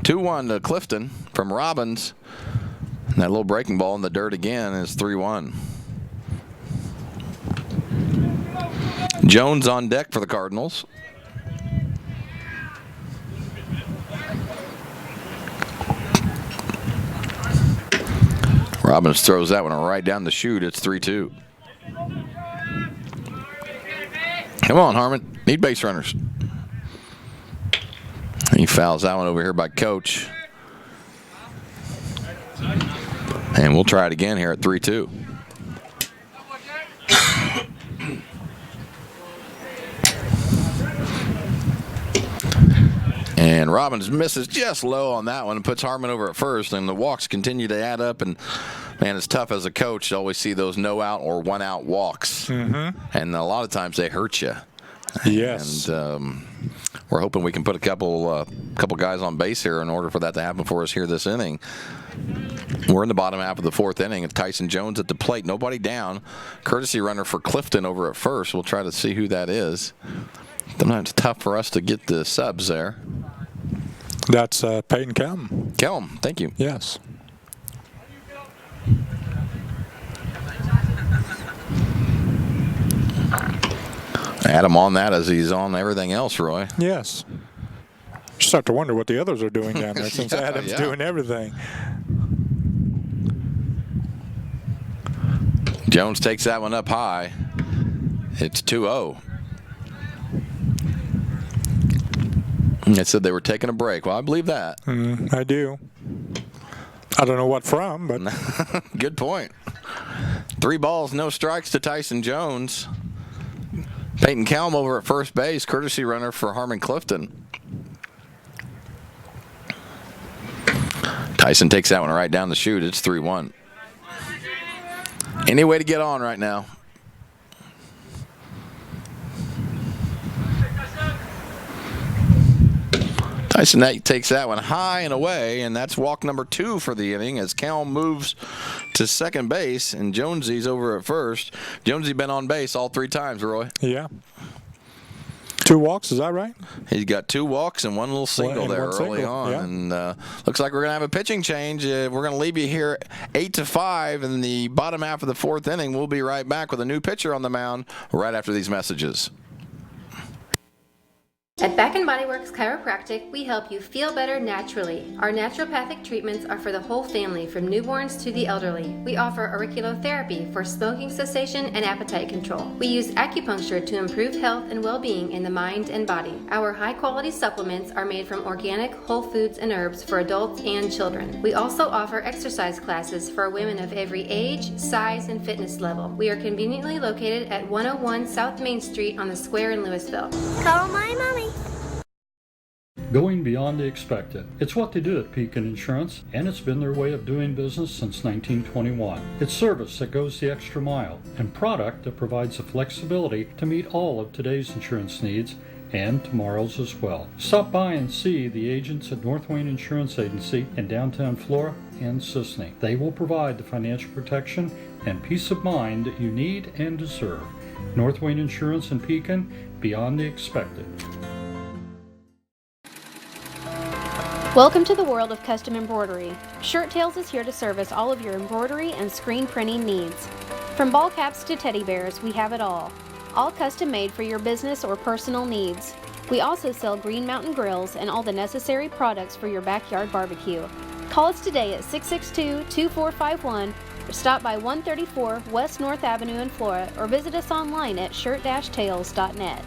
2-1 to Clifton from Robbins. And that little breaking ball in the dirt again is 3-1. Jones on deck for the Cardinals. Robbins throws that one right down the chute. It's 3-2. Come on, Harmon. Need base runners. He fouls that one over here by Coach. And we'll try it again here at 3-2. And Robbins misses just low on that one and puts Harmon over at first, and the walks continue to add up. And, man, it's tough as a coach to always see those no-out or one-out walks. Mm-hmm. And a lot of times they hurt you. Yes. And we're hoping we can put a couple guys on base here in order for that to happen for us here this inning. We're in the bottom half of the fourth inning. It's Tyson Jones at the plate. Nobody down. Courtesy runner for Clifton over at first. We'll try to see who that is. Sometimes it's tough for us to get the subs there. That's Peyton Kelm. Kelm, thank you. Yes. Add him on that as he's on everything else, Roy. Yes. You start to wonder what the others are doing down there since Adam's doing everything. Jones takes that one up high. It's 2-0. They said they were taking a break. Well, I believe that. I do. I don't know what from, but. Good point. 3 balls, no strikes to Tyson Jones. Peyton Kelm over at first base, courtesy runner for Harmon Clifton. Tyson takes that one right down the chute. It's 3-1. Any way to get on right now. Tyson takes that one high and away, and that's walk number 2 for the inning as Kelm moves to second base, and Jonesy's over at first. Jonesy been on base all 3 times, Roy. Yeah. 2 walks, is that right? He's got 2 walks and 1 little single there early on. Yeah. And looks like we're going to have a pitching change. We're going to leave you here 8-5 in the bottom half of the fourth inning. We'll be right back with a new pitcher on the mound right after these messages. At Back & Body Works Chiropractic, we help you feel better naturally. Our naturopathic treatments are for the whole family, from newborns to the elderly. We offer auriculotherapy for smoking cessation and appetite control. We use acupuncture to improve health and well-being in the mind and body. Our high-quality supplements are made from organic, whole foods and herbs for adults and children. We also offer exercise classes for women of every age, size, and fitness level. We are conveniently located at 101 South Main Street on the Square in Louisville. Call my mommy. Going beyond the expected. It's what they do at Pekin Insurance, and it's been their way of doing business since 1921. It's service that goes the extra mile, and product that provides the flexibility to meet all of today's insurance needs and tomorrow's as well. Stop by and see the agents at North Wayne Insurance Agency in downtown Flora and Sisney. They will provide the financial protection and peace of mind that you need and deserve. North Wayne Insurance in Pekin, beyond the expected. Welcome to the world of custom embroidery. Shirt Tales is here to service all of your embroidery and screen printing needs. From ball caps to teddy bears, we have it all custom made for your business or personal needs. We also sell Green Mountain grills and all the necessary products for your backyard barbecue. Call us today at 662-2451 or stop by 134 West North Avenue in Flora or visit us online at shirt-tales.net.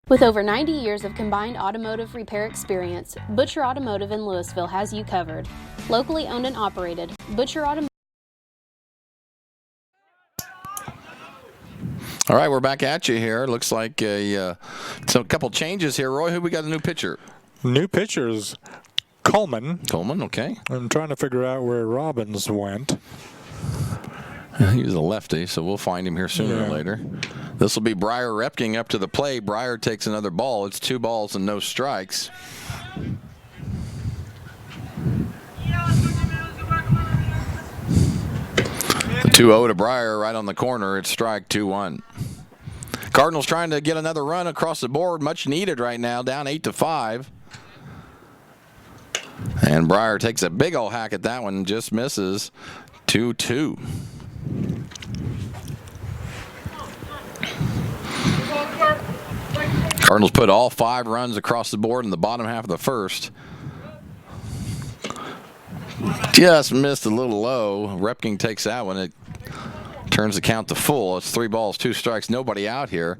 With over 90 years of combined automotive repair experience, Butcher Automotive in Louisville has you covered. Locally owned and operated, Butcher Automotive. All right, we're back at you here. Looks like a couple changes here. Roy, who we got a new pitcher? New pitcher is Coleman. Coleman, okay. I'm trying to figure out where Robbins went. He was a lefty, so we'll find him here sooner or later. This will be Briar Repking up to the plate. Briar takes another ball. It's 2 balls and no strikes. The 2-0 to Briar right on the corner. It's strike 2-1. Cardinals trying to get another run across the board. Much needed right now, down 8-5. And Briar takes a big old hack at that one, just misses. 2-2. Cardinals put all 5 runs across the board in the bottom half of the first. Just missed a little low. Repking takes that one. It turns the count to full. It's 3 balls, 2 strikes, nobody out here.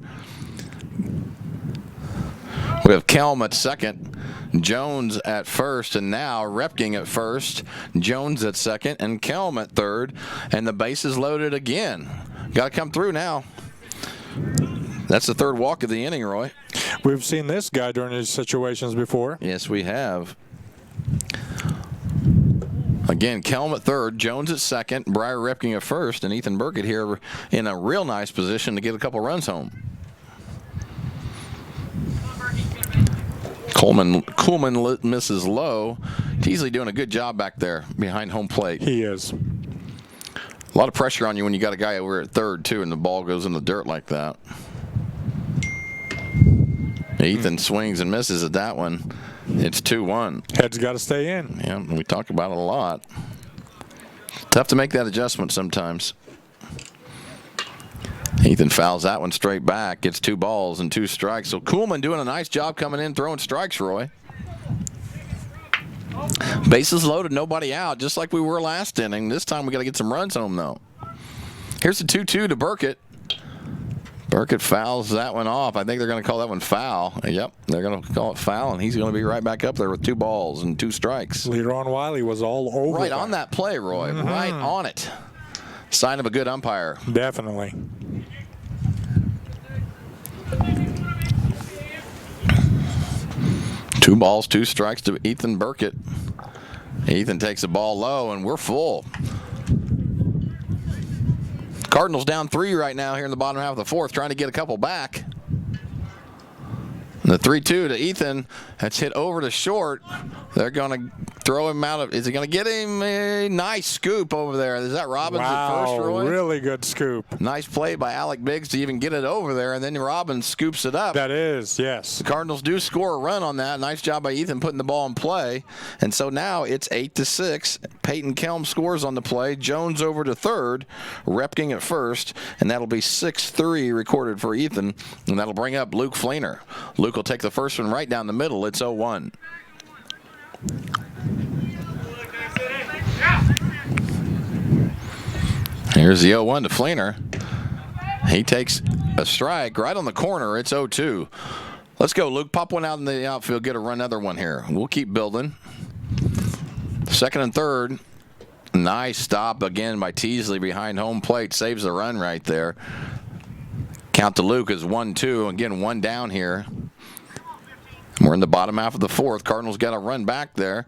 We have Kelm at second, Jones at first, and now Repking at first, Jones at second, and Kelm at third, and the bases loaded again. Got to come through now. That's the 3rd walk of the inning, Roy. We've seen this guy during these situations before. Yes, we have. Again, Kelm at third, Jones at second, Briar Repking at first, and Ethan Burkett here in a real nice position to get a couple runs home. Coleman misses low. Teasley doing a good job back there behind home plate. He is. A lot of pressure on you when you got a guy over at third, too, and the ball goes in the dirt like that. Ethan swings and misses at that one. It's 2-1. Head's got to stay in. Yeah, we talk about it a lot. Tough to make that adjustment sometimes. Ethan fouls that one straight back. Gets 2 balls and 2 strikes. So Kuhlman doing a nice job coming in, throwing strikes, Roy. Bases loaded, nobody out, just like we were last inning. This time we got to get some runs home, though. Here's the 2-2 to Burkett. Burkett fouls that one off. I think they're going to call that one foul. Yep, they're going to call it foul, and he's going to be right back up there with 2 balls and 2 strikes. Leron Wiley was all over right on that play, Roy. Right on it. Sign of a good umpire. Definitely. Two balls, 2 strikes to Ethan Burkett. Ethan takes the ball low, and we're full. Cardinals down 3 right now here in the bottom half of the 4th, trying to get a couple back. And the 3-2 to Ethan. That's hit over to short. They're going to throw him out of. Is he going to get him a nice scoop over there? Is that Robbins at first, Roy? Really good scoop. Nice play by Alec Biggs to even get it over there, and then Robbins scoops it up. That is, yes. The Cardinals do score a run on that. Nice job by Ethan putting the ball in play. And so now it's 8-6. Peyton Kelm scores on the play. Jones over to third. Repking at first. And that'll be 6-3 recorded for Ethan. And that'll bring up Luke Fleener. Luke will take the first one right down the middle. It's 0-1. Here's the 0-1 to Fleener. He takes a strike right on the corner. It's 0-2. Let's go, Luke. Pop one out in the outfield. Get another one here. We'll keep building. Second and third. Nice stop again by Teasley behind home plate. Saves the run right there. Count to Luke is 1-2. Again, 1 down here. We're in the bottom half of the fourth. Cardinals got a run back there.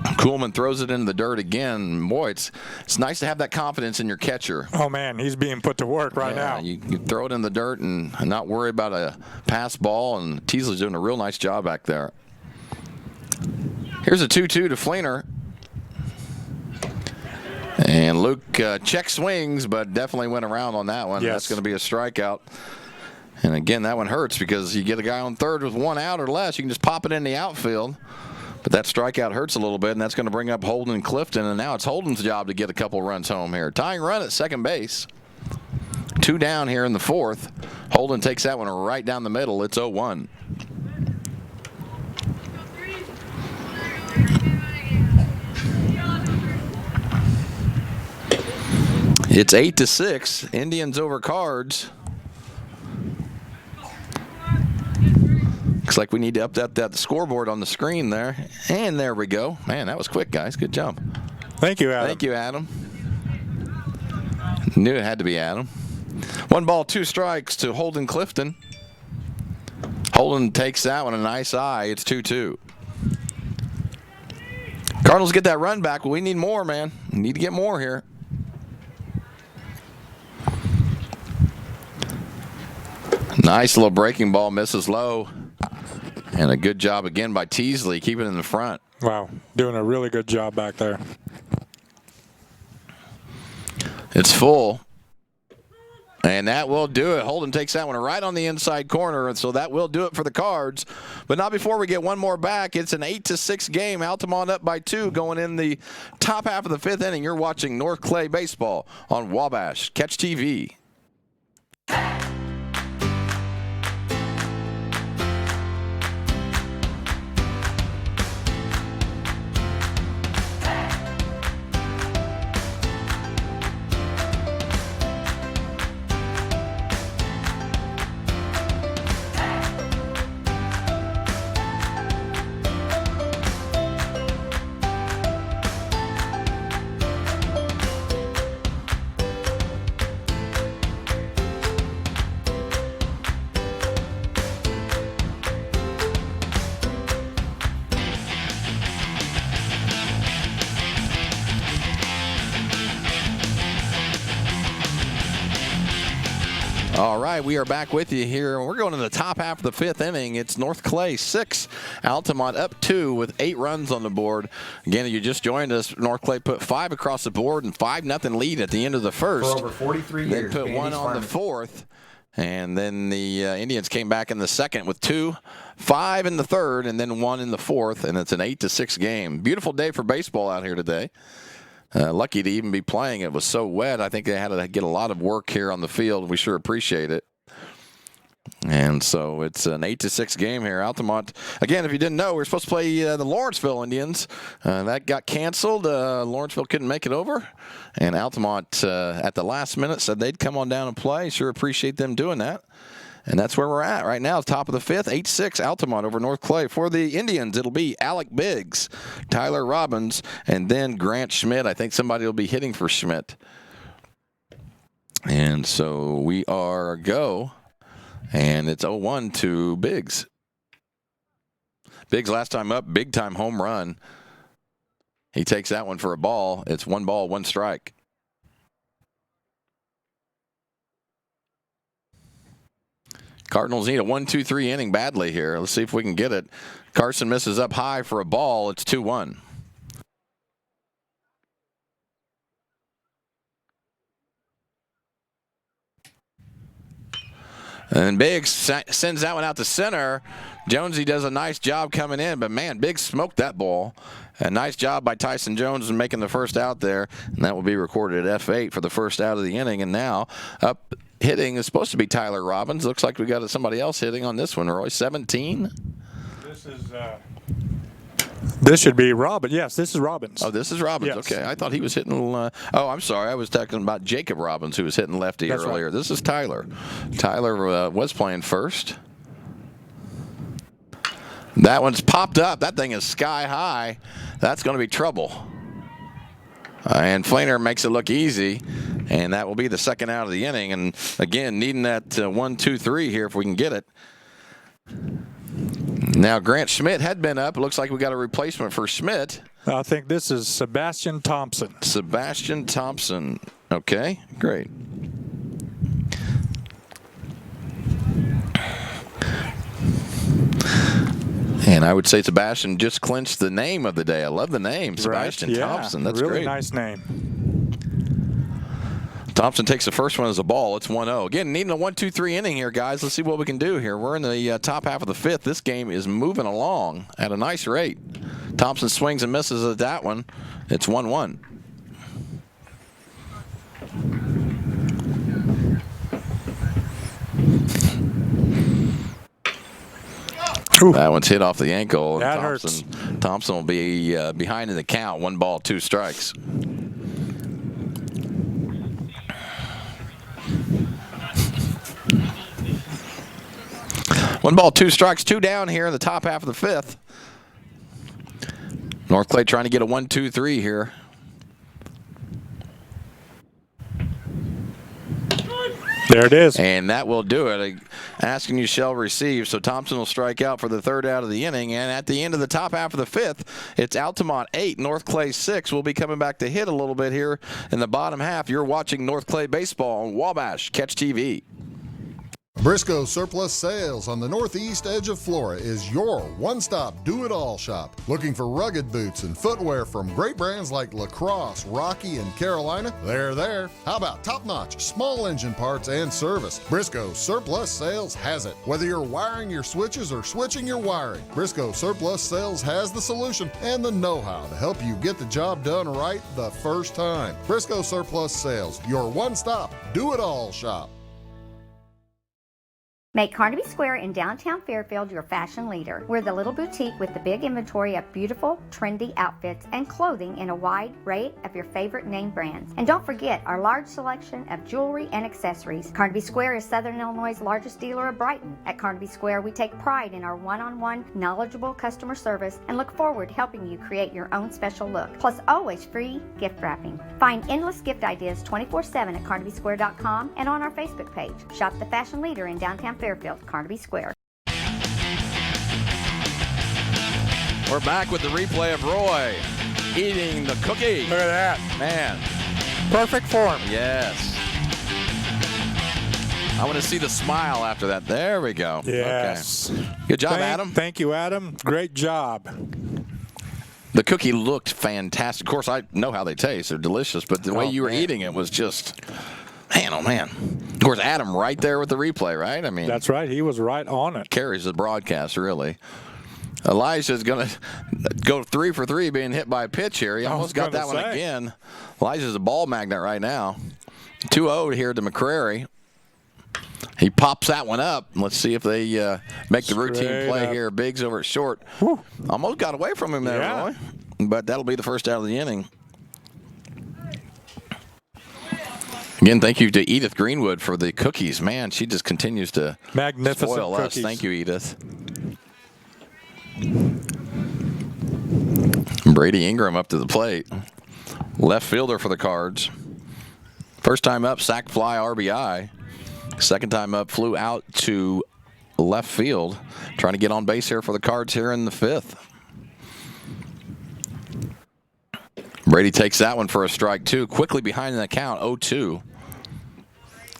Kuhlman throws it into the dirt again. Boy, it's nice to have that confidence in your catcher. Oh, man, he's being put to work right now. You throw it in the dirt and not worry about a pass ball, and Teasley's doing a real nice job back there. Here's a 2-2 to Fleener. And Luke check swings, but definitely went around on that one. Yes. That's going to be a strikeout. And again, that one hurts because you get a guy on third with one out or less, you can just pop it in the outfield. But that strikeout hurts a little bit, and that's going to bring up Holden and Clifton. And now it's Holden's job to get a couple runs home here. Tying run at second base. 2 down here in the fourth. Holden takes that one right down the middle. It's 0-1. It's 8-6. Indians over Cards. Looks like we need to update that scoreboard on the screen there. And there we go. Man, that was quick, guys. Good job. Thank you, Adam. Thank you, Adam. Knew it had to be Adam. 1 ball, 2 strikes to Holden Clifton. Holden takes that one a nice eye. It's 2-2. Cardinals get that run back, but we need more, man. We need to get more here. Nice little breaking ball, misses low. And a good job again by Teasley, keeping it in the front. Wow, doing a really good job back there. It's full. And that will do it. Holden takes that one right on the inside corner, and so that will do it for the Cards. But not before we get one more back. It's an 8-6 game. Altamont up by 2 going in the top half of the 5th inning. You're watching North Clay Baseball on Wabash Catch TV. All right, we are back with you here. We're going to the top half of the 5th inning. It's North Clay 6, Altamont up 2 with 8 runs on the board. Again, if you just joined us, North Clay put 5 across the board and 5-0 lead at the end of the first. For over 43 years. They put 1 on the 4th. And then the Indians came back in the second with 2, 5 in the third, and then 1 in the fourth. And it's an 8-6 game. Beautiful day for baseball out here today. Lucky to even be playing. It was so wet. I think they had to get a lot of work here on the field. We sure appreciate it. And so it's an 8-6 game here. Altamont, again, if you didn't know, we were supposed to play the Lawrenceville Indians. That got canceled. Lawrenceville couldn't make it over. And Altamont, at the last minute, said they'd come on down and play. Sure appreciate them doing that. And that's where we're at right now, top of the 5th, 8-6, Altamont over North Clay. For the Indians, it'll be Alec Biggs, Tyler Robbins, and then Grant Schmidt. I think somebody will be hitting for Schmidt. And so we are go, and it's 0-1 to Biggs. Biggs last time up, big-time home run. He takes that one for a ball. It's 1 ball, 1 strike. Cardinals need a 1-2-3 inning badly here. Let's see if we can get it. Carson misses up high for a ball. It's 2-1. And Biggs sends that one out to center. Jonesy does a nice job coming in, but man, Biggs smoked that ball. A nice job by Tyson Jones in making the first out there, and that will be recorded at F8 for the first out of the inning. And now up hitting is supposed to be Tyler Robbins. Looks like we got somebody else hitting on this one. Roy, 17. This should be Robbins. Yes, this is Robbins. Oh, this is Robbins. Yes. Okay, I thought he was hitting. Oh, I'm sorry. I was talking about Jacob Robbins, who was hitting lefty That's earlier. right. This is Tyler. Tyler was playing first. That one's popped up. That thing is sky high. That's going to be trouble. And Fleener makes it look easy, and that will be the second out of the inning. And again, needing that 1-2-3 here if we can get it. Now, Grant Schmidt had been up. It looks like we got a replacement for Schmidt. I think this is Sebastian Thompson. Sebastian Thompson. Okay, great. And I would say Sebastian just clinched the name of the day. I love the name, Sebastian Thompson. That's really great. Nice name. Thompson takes the first one as a ball. It's 1-0. Again, needing a 1-2-3 inning here, guys. Let's see what we can do here. We're in the top half of the fifth. This game is moving along at a nice rate. Thompson swings and misses at that one. It's 1-1. That one's hit off the ankle. That hurts. Thompson will be behind in the count. 1 ball, 2 strikes. One ball, 2 strikes, 2 down here in the top half of the fifth. North Clay trying to get a 1-2-3 here. There it is. And that will do it. Asking you shall receive. So Thompson will strike out for the 3rd out of the inning. And at the end of the top half of the fifth, it's Altamont 8, North Clay 6. We'll be coming back to hit a little bit here in the bottom half. You're watching North Clay Baseball on Wabash Catch TV. Briscoe Surplus Sales on the northeast edge of Flora is your one-stop do-it-all shop. Looking for rugged boots and footwear from great brands like Lacrosse, Rocky, and Carolina? They're there. How about top-notch small engine parts and service? Briscoe Surplus Sales has it. Whether you're wiring your switches or switching your wiring, Briscoe Surplus Sales has the solution and the know-how to help you get the job done right the first time. Briscoe Surplus Sales, your one-stop do-it-all shop. Make Carnaby Square in downtown Fairfield your fashion leader. We're the little boutique with the big inventory of beautiful, trendy outfits and clothing in a wide array of your favorite name brands. And don't forget our large selection of jewelry and accessories. Carnaby Square is Southern Illinois' largest dealer of Brighton. At Carnaby Square, we take pride in our one-on-one, knowledgeable customer service and look forward to helping you create your own special look. Plus, always free gift wrapping. Find endless gift ideas 24/7 at CarnabySquare.com and on our Facebook page. Shop the fashion leader in downtown Fairfield, Carnaby Square. We're back with the replay of Roy eating the cookie. Look at that. Man. Perfect form. Yes. I want to see the smile after that. There we go. Yes. Okay. Good job, Adam. Thank you, Adam. Great job. The cookie looked fantastic. Of course, I know how they taste. They're delicious, but the way you were eating it was just... Man, oh, man. Of course, Adam right there with the replay, right? I mean, that's right. He was right on it. Carries the broadcast, really. Elijah's going to go 3 for 3 being hit by a pitch here. He almost got that one again. Elijah's a ball magnet right now. 2-0 here to McCrary. He pops that one up. Let's see if they make the routine play here. Biggs over at short. Whew. Almost got away from him there, Roy. But that'll be the first out of the inning. Again, thank you to Edith Greenwood for the cookies. Man, she just continues to spoil us. Thank you, Edith. Brady Ingram up to the plate. Left fielder for the Cards. First time up, sac fly, RBI. Second time up, flew out to left field. Trying to get on base here for the Cards here in the fifth. Brady takes that one for a strike, too. Quickly behind in the count, 0-2.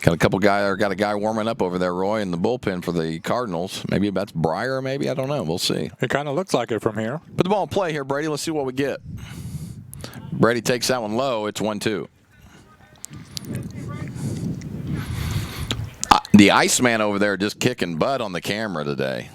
Got a guy warming up over there, Roy, in the bullpen for the Cardinals. Maybe that's Breyer, maybe. I don't know. We'll see. It kind of looks like it from here. Put the ball in play here, Brady. Let's see what we get. Brady takes that one low. It's 1-2. The Iceman over there just kicking butt on the camera today.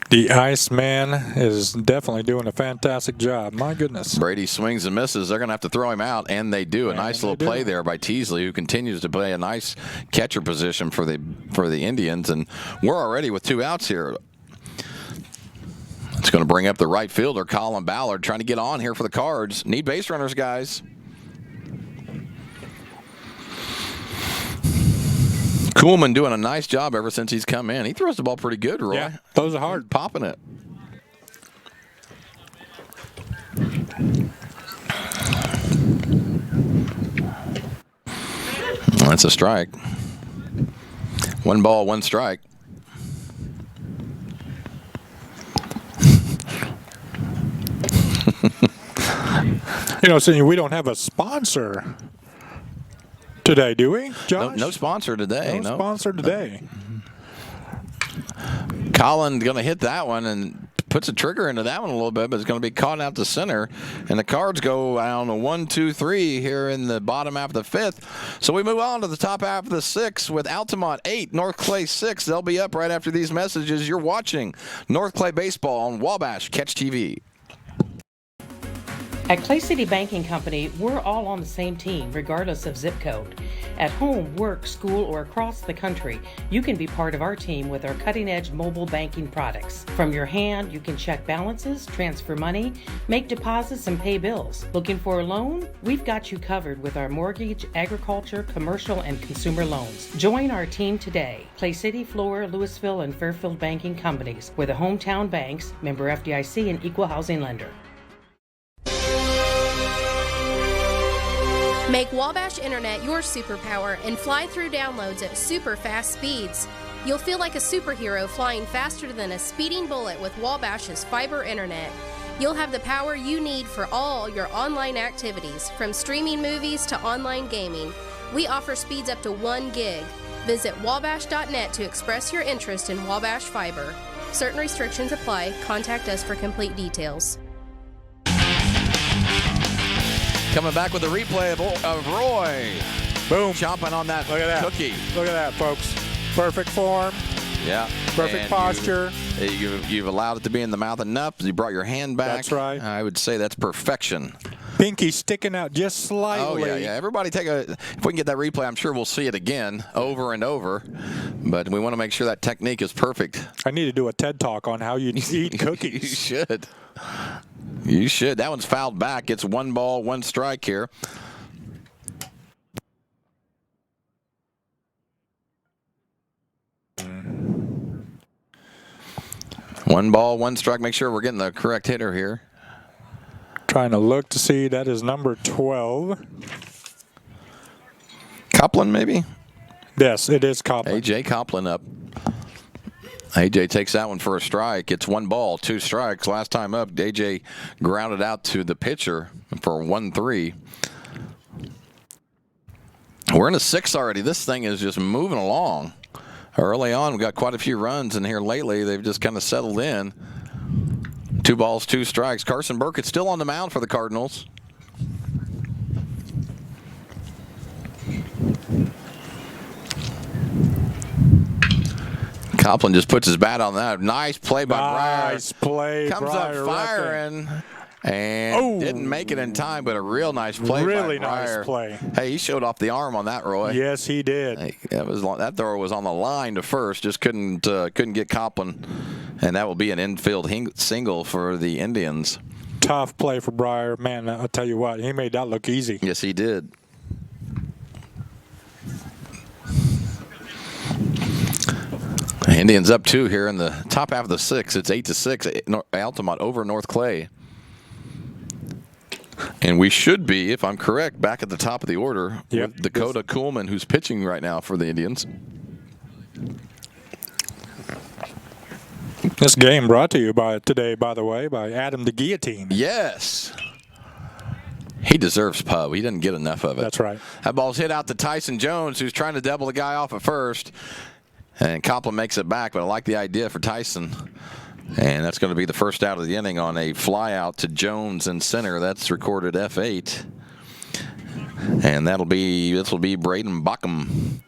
The Iceman is definitely doing a fantastic job. My goodness. Brady swings and misses. They're going to have to throw him out, and they do. A nice little play there by Teasley, who continues to play a nice catcher position for the Indians. And we're already with 2 outs here. It's going to bring up the right fielder, Colin Ballard, trying to get on here for the Cards. Need base runners, guys. Kuhlman doing a nice job ever since he's come in. He throws the ball pretty good, Roy. Yeah, those are hard. Popping it. That's a strike. 1 ball, 1 strike. You know, so we don't have a sponsor today, do we, Josh? No sponsor today. No sponsor today. Collin going to hit that one and puts a trigger into that one a little bit, but it's going to be caught out to center. And the Cards go on a 1, 2, 3 here in the bottom half of the fifth. So we move on to the top half of the sixth with Altamont 8, North Clay 6. They'll be up right after these messages. You're watching North Clay Baseball on Wabash Catch TV. At Clay City Banking Company, we're all on the same team, regardless of zip code. At home, work, school, or across the country, you can be part of our team with our cutting-edge mobile banking products. From your hand, you can check balances, transfer money, make deposits, and pay bills. Looking for a loan? We've got you covered with our mortgage, agriculture, commercial, and consumer loans. Join our team today. Clay City, Flora, Louisville, and Fairfield Banking Companies. We're the hometown banks, member FDIC, and equal housing lender. Make Wabash Internet your superpower and fly through downloads at super fast speeds. You'll feel like a superhero flying faster than a speeding bullet with Wabash's fiber internet. You'll have the power you need for all your online activities, from streaming movies to online gaming. We offer speeds up to 1 gig. Visit wabash.net to express your interest in Wabash Fiber. Certain restrictions apply. Contact us for complete details. Coming back with a replay of Roy. Boom. Chomping on that cookie. Look at that, folks. Perfect form. Yeah. Perfect and posture. You've allowed it to be in the mouth enough. You brought your hand back. That's right. I would say that's perfection. Pinky sticking out just slightly. Oh, yeah. Everybody if we can get that replay, I'm sure we'll see it again over and over. But we want to make sure that technique is perfect. I need to do a TED Talk on how you eat cookies. You should. You should. That one's fouled back. It's 1 ball, 1 strike here. One ball, 1 strike. Make sure we're getting the correct hitter here. Trying to look to see. That is number 12. Copeland, maybe? Yes, it is Copeland. A.J. Copeland up. A.J. takes that one for a strike. It's 1 ball, 2 strikes. Last time up, A.J. grounded out to the pitcher for 1-3. We're in the 6th already. This thing is just moving along. Early on, we got quite a few runs, and here lately, they've just kind of settled in. 2 balls, 2 strikes. Carson Burkett's still on the mound for the Cardinals. Copeland just puts his bat on that. Nice play by Breyer. Nice play, Comes Breyer up firing. And didn't make it in time, but a real nice play really by Breyer. Nice play. Hey, he showed off the arm on that, Roy. Yes, he did. Hey, that throw was on the line to first. Just couldn't get Copeland. And that will be an infield single for the Indians. Tough play for Breyer. Man, I'll tell you what, he made that look easy. Yes, he did. Indians up 2 here in the top half of the 6th. It's 8-6. Altamont over North Clay. And we should be, if I'm correct, back at the top of the order with Dakota Kuhlman, who's pitching right now for the Indians. This game brought to you today, by the way, by Adam the Guillotine. Yes. He deserves pub. He didn't get enough of it. That's right. That ball's hit out to Tyson Jones, who's trying to double the guy off at first. And Copeland makes it back, but I like the idea for Tyson. And that's going to be the first out of the inning on a fly out to Jones in center. That's recorded F8. And this will be Braden Bockham.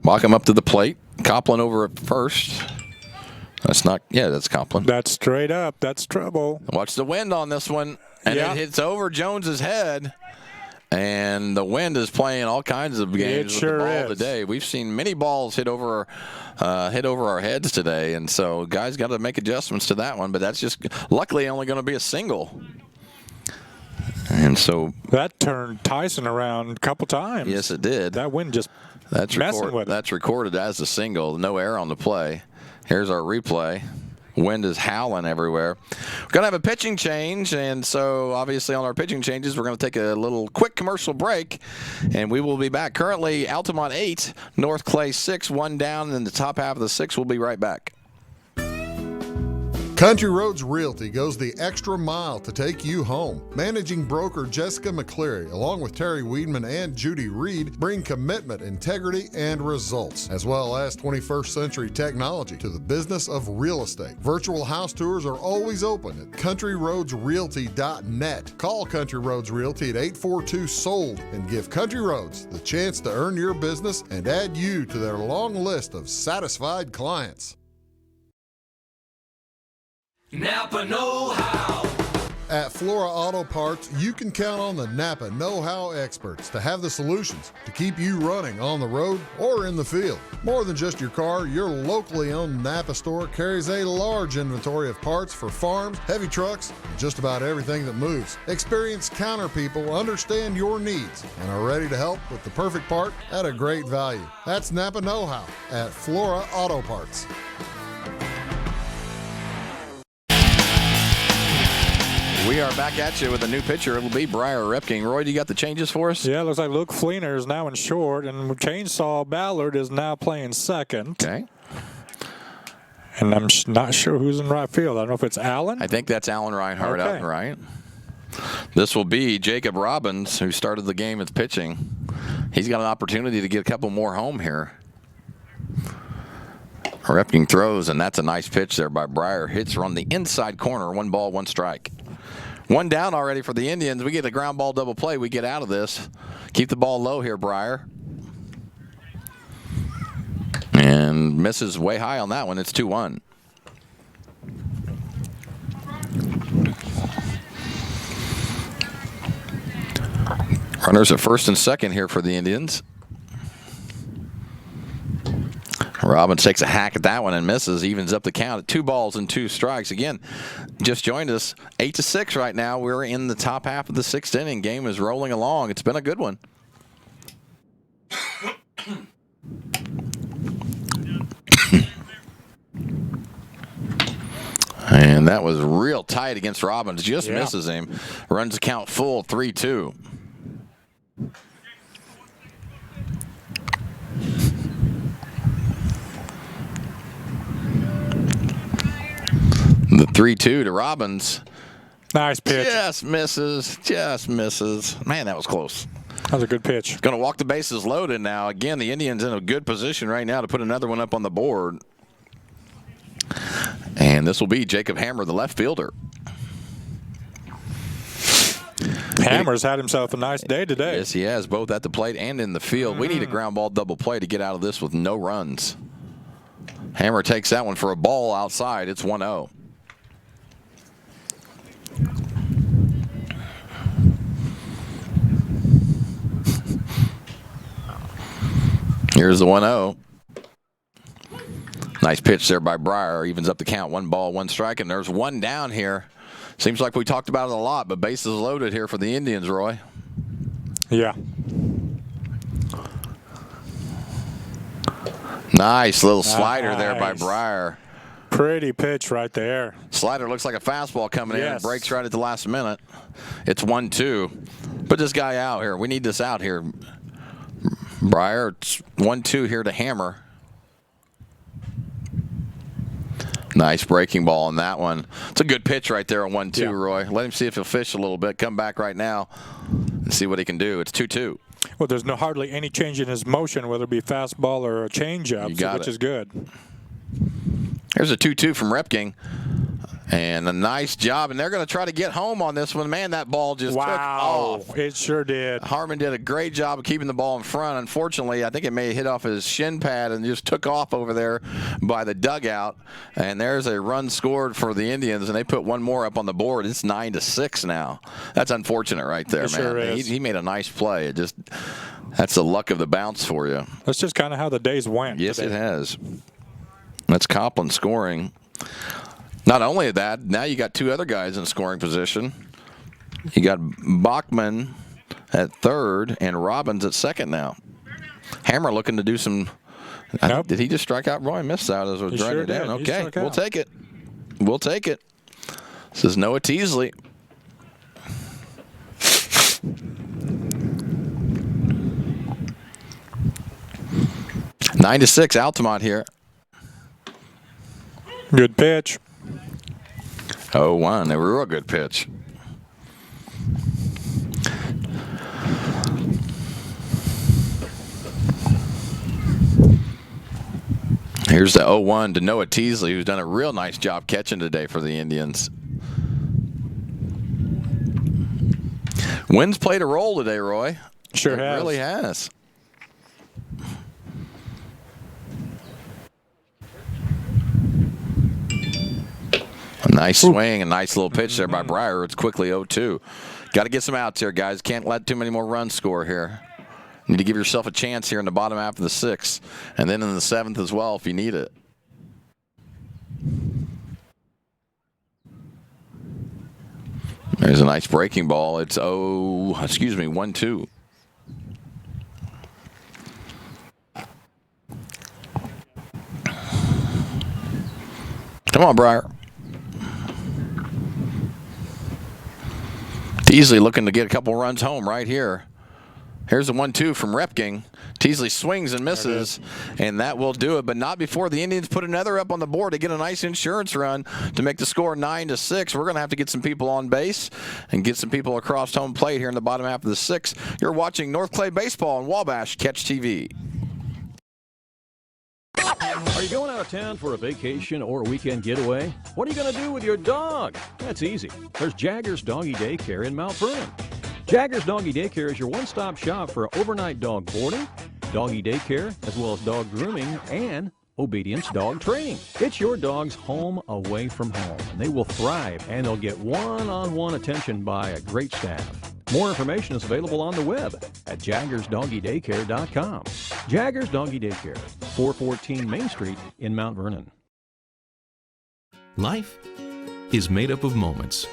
Bockham up to the plate. Copeland over at first. That's Copeland. That's straight up. That's trouble. Watch the wind on this one. And it hits over Jones's head. And the wind is playing all kinds of games with the ball today. We've seen many balls hit over our heads today, and so guys got to make adjustments to that one. But that's just luckily only going to be a single. And so that turned Tyson around a couple times. Yes, it did. That wind just messing with it. That's recorded as a single. No error on the play. Here's our replay. Wind is howling everywhere. We're going to have a pitching change, and so obviously on our pitching changes, we're going to take a little quick commercial break, and we will be back. Currently, Altamont 8, North Clay 6, 1 down in the top half of the 6. We'll be right back. Country Roads Realty goes the extra mile to take you home. Managing broker Jessica McCleary, along with Terry Weedman and Judy Reed, bring commitment, integrity, and results, as well as 21st century technology to the business of real estate. Virtual house tours are always open at countryroadsrealty.net. Call Country Roads Realty at 842-SOLD and give Country Roads the chance to earn your business and add you to their long list of satisfied clients. Napa know-how. At Flora Auto Parts, you can count on the Napa know-how experts to have the solutions to keep you running on the road or in the field. More than just your car, your locally owned Napa store carries a large inventory of parts for farms, heavy trucks, and just about everything that moves. Experienced counter people understand your needs and are ready to help with the perfect part at a great value. That's Napa know-how at Flora Auto Parts. We are back at you with a new pitcher. It'll be Briar Repking. Roy, do you got the changes for us? Yeah, it looks like Luke Fleener is now in short, and Chainsaw Ballard is now playing second. Okay. And I'm not sure who's in right field. I don't know if it's Allen. I think that's Alan Reinhardt out in right. This will be Jacob Robbins, who started the game with pitching. He's got an opportunity to get a couple more home here. Repking throws, and that's a nice pitch there by Briar. Hits are on the inside corner. 1 ball, 1 strike. 1 down already for the Indians. We get a ground ball double play. We get out of this. Keep the ball low here, Briar. And misses way high on that one. It's 2-1. Runners at first and second here for the Indians. Robbins takes a hack at that one and misses, evens up the count at 2 balls and 2 strikes. Again, just joined us, 8-6 right now. We're in the top half of the 6th inning. Game is rolling along. It's been a good one. And that was real tight against Robbins. Just misses him. Runs the count full, 3-2. The 3-2 to Robbins. Nice pitch. Just misses. Just misses. Man, that was close. That was a good pitch. Going to walk the bases loaded now. Again, the Indians in a good position right now to put another one up on the board. And this will be Jacob Hammer, the left fielder. Hammer's had himself a nice day today. Yes, he has, both at the plate and in the field. We need a ground ball double play to get out of this with no runs. Hammer takes that one for a ball outside. It's 1-0. Here's the 1-0. Nice pitch there by Briar. Evens up the count. 1 ball, 1 strike, and there's 1 down here. Seems like we talked about it a lot, but bases loaded here for the Indians, Roy. Yeah. Nice little slider there by Briar. Pretty pitch right there. Slider looks like a fastball coming in and breaks right at the last minute. It's 1-2. Put this guy out here. We need this out here. Briar, it's 1-2 here to Hammer. Nice breaking ball on that one. It's a good pitch right there on 1-2, Roy. Let him see if he'll fish a little bit. Come back right now and see what he can do. It's 2-2. Well, there's hardly any change in his motion, whether it be fastball or a changeup, which is good. Here's a 2-2 from Repking. And a nice job. And they're going to try to get home on this one. Man, that ball just took off. It sure did. Harmon did a great job of keeping the ball in front. Unfortunately, I think it may have hit off his shin pad and just took off over there by the dugout. And there's a run scored for the Indians, and they put 1 more up on the board. It's 9-6 now. That's unfortunate right there, man. Sure is. He made a nice play. That's the luck of the bounce for you. That's just kind of how the days went. Yes, it has. That's Copland scoring. Not only that, now you got 2 other guys in scoring position. You got Bachman at third and Robbins at second now. Hammer looking to do some. Nope. Did he just strike out? Roy missed out as we're driving it down. Okay, we'll take it. We'll take it. This is Noah Teasley. (9-6) Altamont here. Good pitch. 0-1. A real good pitch. Here's the 0-1 to Noah Teasley, who's done a real nice job catching today for the Indians. Wind's played a role today, Roy. Sure it has. Really has. A nice swing, a nice little pitch there by Breyer. It's quickly 0-2. Got to get some outs here, guys. Can't let too many more runs score here. Need to give yourself a chance here in the bottom half of the 6th, and then in the 7th as well if you need it. There's a nice breaking ball. It's 1-2. Come on, Breyer. Teasley looking to get a couple runs home right here. Here's the 1-2 from Repking. Teasley swings and misses, and that will do it, but not before the Indians put another up on the board to get a nice insurance run to make the score 9-6. We're going to have to get some people on base and get some people across home plate here in the bottom half of the 6th. You're watching North Clay Baseball on Wabash Catch TV. Are you going out of town for a vacation or a weekend getaway? What are you going to do with your dog? That's easy. There's Jaggers Doggy Daycare in Mount Vernon. Jaggers Doggy Daycare is your one-stop shop for overnight dog boarding, doggy daycare, as well as dog grooming and obedience dog training. It's your dog's home away from home, and they will thrive, and they'll get one-on-one attention by a great staff. More information is available on the web at jaggersdoggydaycare.com. Jaggers Doggy Daycare, 414 Main Street in Mount Vernon. Life is made up of moments.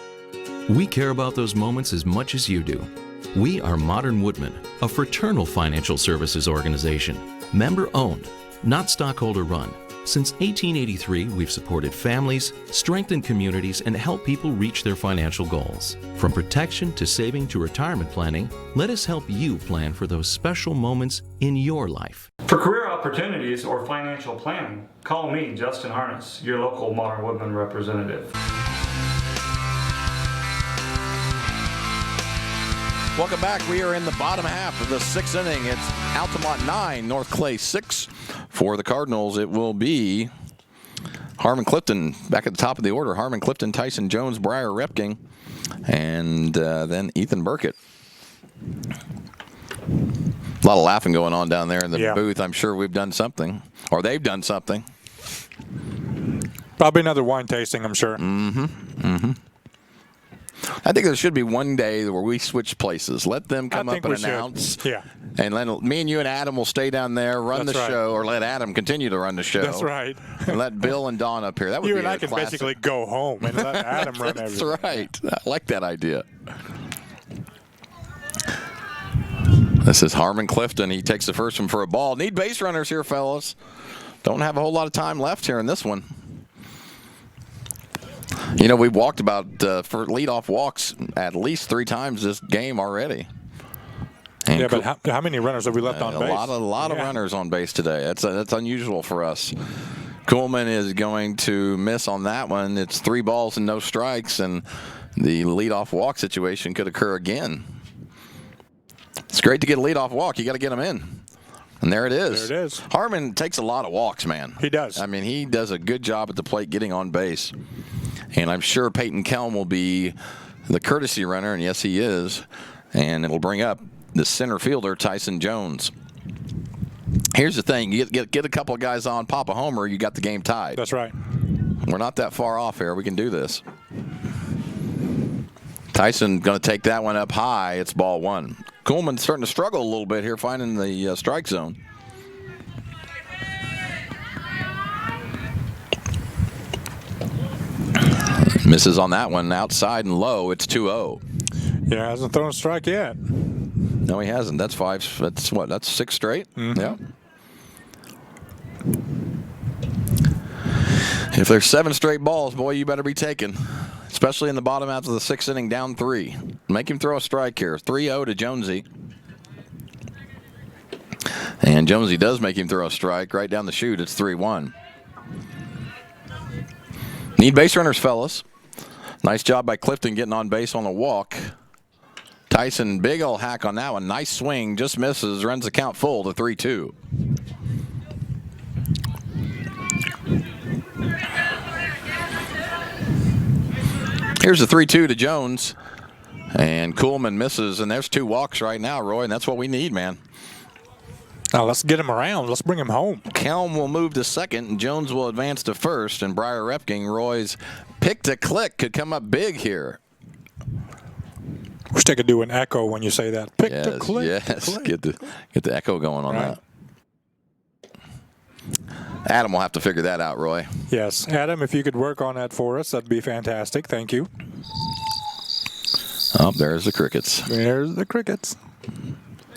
We care about those moments as much as you do. We are Modern Woodmen, a fraternal financial services organization, member-owned, not stockholder-run. Since 1883, we've supported families, strengthened communities, and helped people reach their financial goals. From protection to saving to retirement planning, let us help you plan for those special moments in your life. For career opportunities or financial planning, call me, Justin Harness, your local Modern Woodmen representative. Welcome back. We are in the bottom half of the 6th inning. It's Altamont 9, North Clay 6. For the Cardinals, it will be Harmon Clifton back at the top of the order. Harmon Clifton, Tyson Jones, Breyer Repking, and then Ethan Burkett. A lot of laughing going on down there in the booth. I'm sure we've done something, or they've done something. Probably another wine tasting, I'm sure. I think there should be one day where we switch places. Let them come up and announce. Yeah. And then me and you and Adam will stay down there, run the show, or let Adam continue to run the show. That's right. And let Bill and Don up here. That would you be and I can classic. basically go home and let Adam run everything. That's right. I like that idea. This is Harmon Clifton. He takes the first one for a ball. Need base runners here, fellas. Don't have a whole lot of time left here in this one. You know, we've walked about for leadoff walks at least 3 times this game already. And yeah, but how many runners have we left on base? A lot of runners on base today. That's unusual for us. Coleman is going to miss on that one. It's 3 balls and no strikes, and the leadoff walk situation could occur again. It's great to get a leadoff walk. You got to get them in. And there it is. There it is. Harmon takes a lot of walks, man. He does. I mean, he does a good job at the plate getting on base. And I'm sure Peyton Kelm will be the courtesy runner, and yes, he is. And it'll bring up the center fielder, Tyson Jones. Here's the thing. You get a couple of guys on, pop a homer, you got the game tied. That's right. We're not that far off here. We can do this. Tyson going to take that one up high. It's ball 1. Coleman's starting to struggle a little bit here finding the strike zone. Misses on that one, outside and low. It's 2-0. Yeah, hasn't thrown a strike yet. No, he hasn't. That's 5. That's what? That's 6 straight. Yeah. If there's 7 straight balls, boy, you better be taking. Especially in the bottom half of the 6th inning, down 3. Make him throw a strike here. 3-0 to Jonesy. And Jonesy does make him throw a strike right down the chute. It's 3-1. Need base runners, fellas. Nice job by Clifton getting on base on a walk. Tyson, big old hack on that one. Nice swing, just misses, runs the count full to 3-2. Here's the 3-2 to Jones. And Kuhlman misses, and there's 2 walks right now, Roy, and that's what we need, man. Now let's get him around. Let's bring him home. Kelm will move to second, and Jones will advance to first. And Briar Repking, Roy's pick to click, could come up big here. Wish they could do an echo when you say that. Pick to click. Yes, click. Get the echo going on that. Adam will have to figure that out, Roy. Yes, Adam, if you could work on that for us, that'd be fantastic. Thank you. Oh, there's the crickets. There's the crickets.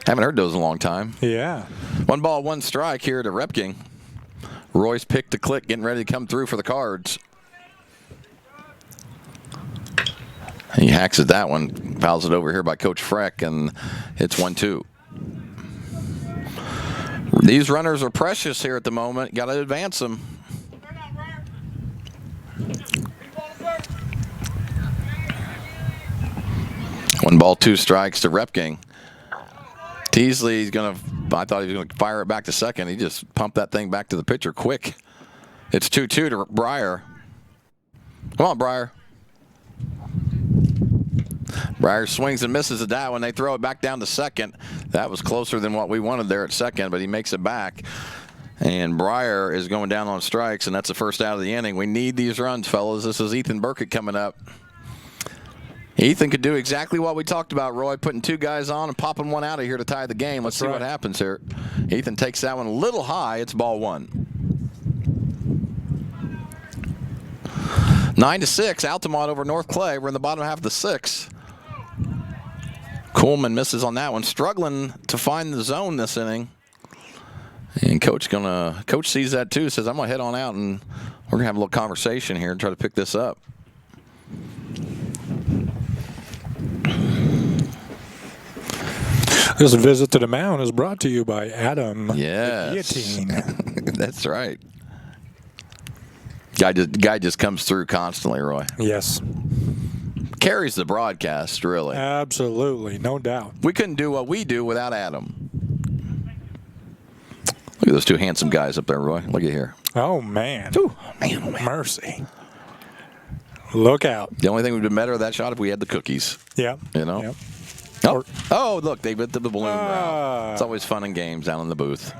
Haven't heard those in a long time. Yeah. 1 ball, 1 strike here to Repking. Roy's pick to click, getting ready to come through for the Cards. He hacks at that one, fouls it over here by Coach Freck, and it's 1-2. These runners are precious here at the moment. Got to advance them. One ball, 2 strikes to Repking. Teasley's going to, I thought he was going to fire it back to second. He just pumped that thing back to the pitcher quick. It's 2-2 to Briar. Come on, Briar. Briar swings and misses at that one. They throw it back down to second. That was closer than what we wanted there at second, but he makes it back. And Briar is going down on strikes, and that's the first out of the inning. We need these runs, fellas. This is Ethan Burkett coming up. Ethan could do exactly what we talked about, Roy, putting 2 guys on and popping one out of here to tie the game. Let's see what happens here. Ethan takes that one a little high. It's ball 1. 9-6, Altamont over North Clay. We're in the bottom half of the 6th. Kuhlman misses on that one, struggling to find the zone this inning. And Coach sees that too, says, I'm going to head on out and we're going to have a little conversation here and try to pick this up. This visit to the mound is brought to you by Adam. Yes. The guillotine. That's right. Guy just comes through constantly, Roy. Yes. Carries the broadcast, really. Absolutely, no doubt. We couldn't do what we do without Adam. Look at those 2 handsome guys up there, Roy. Look at here. Oh, man. Ooh, man, oh, man. Mercy. Look out. The only thing would have been better with that shot if we had the cookies. Yeah. You know? Yep. Oh, look, they hit the balloon route. It's always fun and games down in the booth.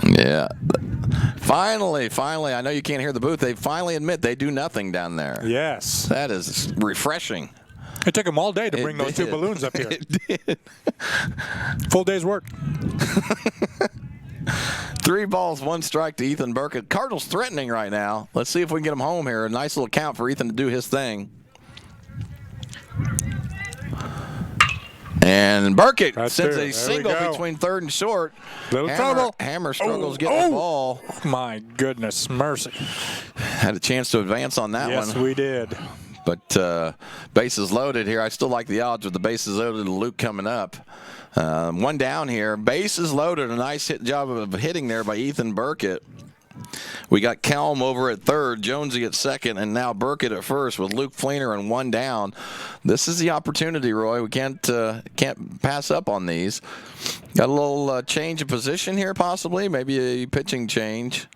Yeah. Finally, I know you can't hear the booth. They finally admit they do nothing down there. Yes. That is refreshing. It took them all day to bring those 2 balloons up here. It did. Full day's work. 3 balls, 1 strike to Ethan Burkett. Cardinals threatening right now. Let's see if we can get him home here. A nice little count for Ethan to do his thing. And Burkett sends a single between third and short. Little trouble. Hammer struggles getting the ball. My goodness, mercy. Had a chance to advance on that one. Yes, we did. But bases loaded here. I still like the odds with the bases loaded and Luke coming up. 1 down here. Bases loaded. A nice job of hitting there by Ethan Burkett. We got Kelm over at third, Jonesy at second, and now Burkett at first with Luke Fleener and 1 down. This is the opportunity, Roy. We can't pass up on these. Got a little change of position here, possibly. Maybe a pitching change.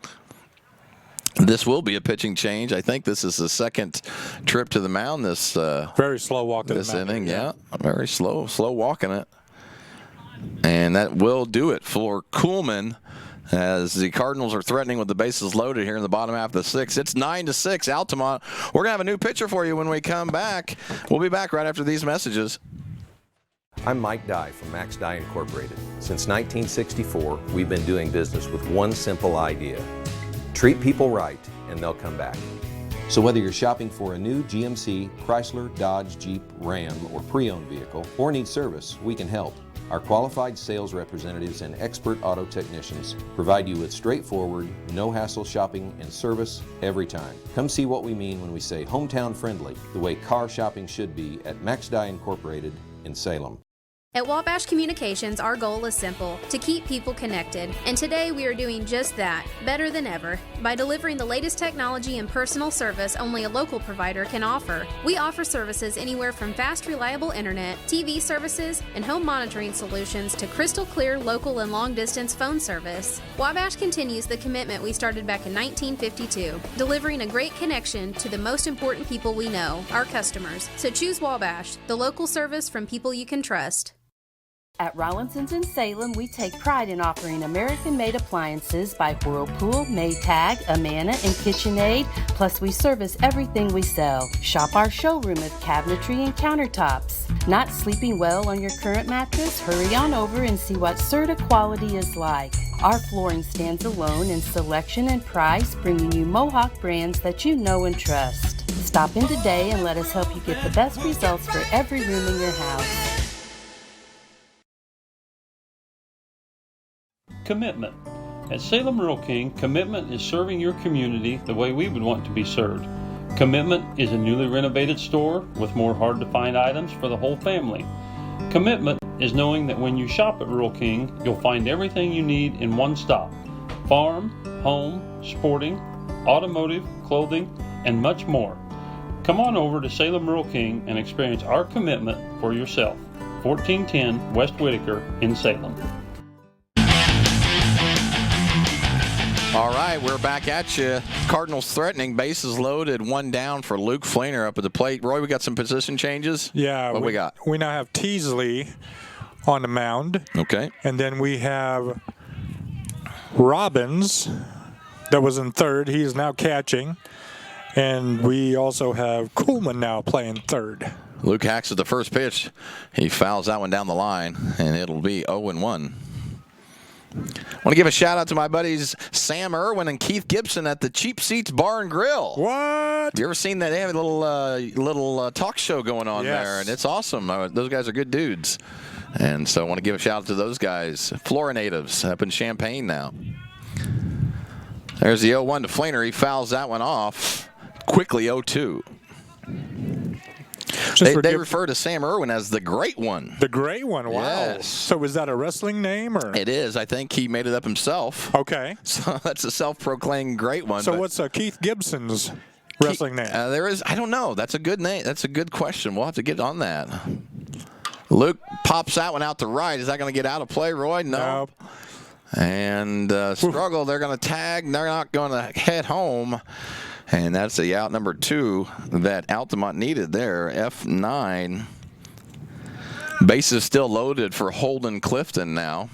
This will be a pitching change. I think this is the second trip to the mound this very slow walk to this the mound. Inning. Yeah, very slow walking it. And that will do it for Kuhlman as the Cardinals are threatening with the bases loaded here in the bottom half of the 6th. It's 9-6, Altamont. We're going to have a new pitcher for you when we come back. We'll be back right after these messages. I'm Mike Dye from Max Dye Incorporated. Since 1964, we've been doing business with one simple idea. Treat people right, and they'll come back. So whether you're shopping for a new GMC, Chrysler, Dodge, Jeep, Ram, or pre-owned vehicle, or need service, we can help. Our qualified sales representatives and expert auto technicians provide you with straightforward, no-hassle shopping and service every time. Come see what we mean when we say hometown friendly, the way car shopping should be at Max Dye Incorporated in Salem. At Wabash Communications, our goal is simple, to keep people connected. And today we are doing just that, better than ever, by delivering the latest technology and personal service only a local provider can offer. We offer services anywhere from fast, reliable internet, TV services, and home monitoring solutions to crystal clear local and long-distance phone service. Wabash continues the commitment we started back in 1952, delivering a great connection to the most important people we know, our customers. So choose Wabash, the local service from people you can trust. At Rollinson's in Salem, we take pride in offering American-made appliances by Whirlpool, Maytag, Amana, and KitchenAid, plus we service everything we sell. Shop our showroom of cabinetry and countertops. Not sleeping well on your current mattress? Hurry on over and see what Serta quality is like. Our flooring stands alone in selection and price, bringing you Mohawk brands that you know and trust. Stop in today and let us help you get the best results for every room in your house. Commitment. At Salem Rural King, Commitment is serving your community the way we would want to be served. Commitment is a newly renovated store with more hard-to-find items for the whole family. Commitment is knowing that when you shop at Rural King, you'll find everything you need in one stop. Farm, home, sporting, automotive, clothing, and much more. Come on over to Salem Rural King and experience our commitment for yourself. 1410 West Whitaker in Salem. All right, we're back at you. Cardinals threatening, bases loaded, one down for Luke Fleener up at the plate. Roy, we got some position changes? Yeah. What we got? We now have Teasley on the mound. Okay. And then we have Robbins that was in third. He is now catching. And we also have Kuhlman now playing third. Luke hacks at the first pitch. He fouls that one down the line, and it'll be 0-1. I want to give a shout out to my buddies Sam Irwin and Keith Gibson at the Cheap Seats Bar and Grill. What? You ever seen that? They have a little talk show going on there, and it's awesome. Those guys are good dudes. And so I want to give a shout out to those guys. Florida natives up in Champaign now. There's the 0-1 to Fleener. He fouls that one off. Quickly 0-2. They refer to Sam Irwin as the Great One. The Great One, wow. Yes. So is that a wrestling name? Or? It is. I think he made it up himself. Okay. So that's a self-proclaimed Great One. So what's Keith Gibson's wrestling name? There is. I don't know. That's a good name. That's a good question. We'll have to get on that. Luke pops that one out to right. Is that going to get out of play, Roy? No. Nope. And struggle. They're going to tag. They're not going to head home. And that's the out number 2 that Altamont needed there. F9. Bases still loaded for Holden Clifton now.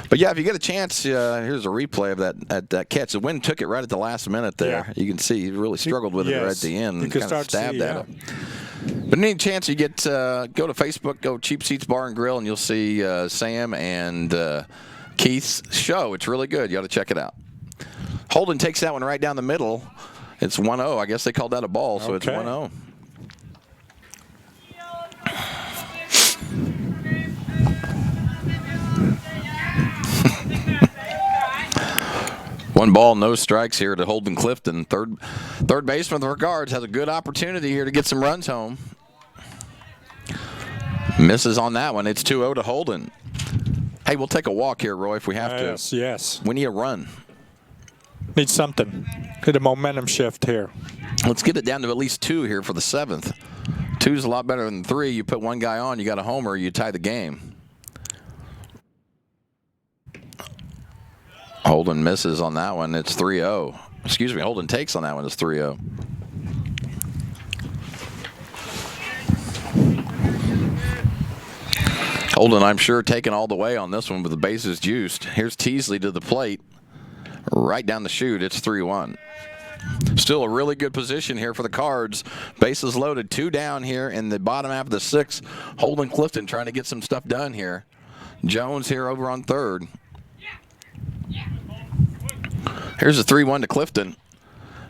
But, yeah, if you get a chance, here's a replay of that catch. The wind took it right at the last minute there. Yeah. You can see he really struggled with it right at the end. You can kind of stabbed at it. But any chance you get, go to Facebook, go Cheap Seats Bar and Grill, and you'll see Sam and Keith's show. It's really good. You ought to check it out. Holden takes that one right down the middle. It's 1-0. I guess they called that a ball, so it's 1-0. One ball, no strikes here to Holden Clifton. Third baseman for the Guards has a good opportunity here to get some runs home. Misses on that one. It's 2-0 to Holden. Hey, we'll take a walk here, Roy, if we have to. Yes. We need a run. Need something. Get a momentum shift here. Let's get it down to at least 2 here for the 7th. 2's a lot better than 3. You put one guy on, you got a homer, you tie the game. Holden misses on that one. It's 3-0. Excuse me, Holden takes on that one. It's 3-0. Holden, I'm sure, taking all the way on this one with the bases juiced. Here's Teasley to the plate. Right down the chute, it's 3-1. Still a really good position here for the Cards. Bases loaded, 2 down here in the bottom half of the 6th. Holden Clifton trying to get some stuff done here. Jones here over on third. Here's a 3-1 to Clifton.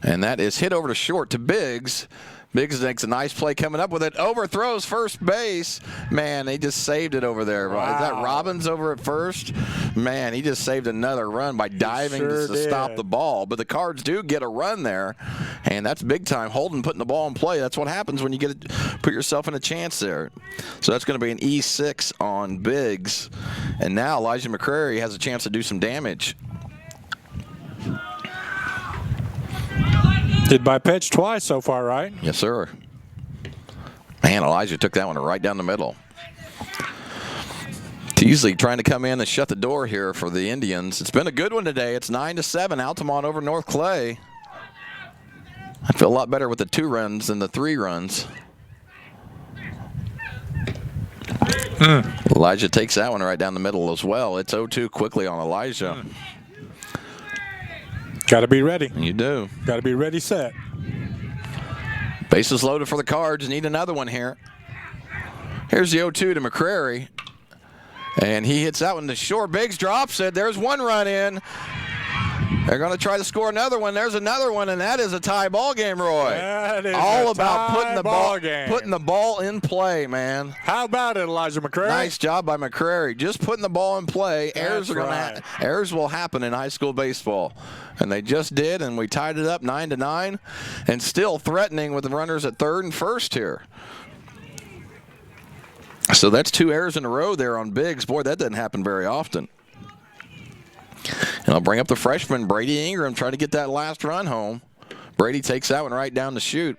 And that is hit over to short to Biggs. Biggs makes a nice play coming up with it. Overthrows first base. Man, he just saved it over there. Wow. Is that Robbins over at first? Man, he just saved another run by diving to stop the ball. But the Cards do get a run there, and that's big time. Holden putting the ball in play. That's what happens when you put yourself in a chance there. So that's going to be an E6 on Biggs. And now Elijah McCrary has a chance to do some damage. Did by pitch twice so far, right? Yes, sir. Man, Elijah took that one right down the middle. Teasley trying to come in and shut the door here for the Indians. It's been a good one today. It's 9-7, Altamont over North Clay. I feel a lot better with the 2 runs than the 3 runs. Elijah takes that one right down the middle as well. It's 0-2 quickly on Elijah. Got to be ready. You do. Got to be ready, set. Bases loaded for the Cards. Need another one here. Here's the 0-2 to McCrary. And he hits that one to short. Biggs drops it. There's one run in. They're going to try to score another one. There's another one, and that is a tie ball game, Roy. That is all a about tie putting the ball in play, man. How about it, Elijah McCrary? Nice job by McCrary. Just putting the ball in play. Errors will happen in high school baseball, and they just did. And we tied it up 9-9, and still threatening with the runners at third and first here. So that's 2 errors in a row there on Biggs. Boy, that doesn't happen very often. And I'll bring up the freshman, Brady Ingram, trying to get that last run home. Brady takes that one right down the chute.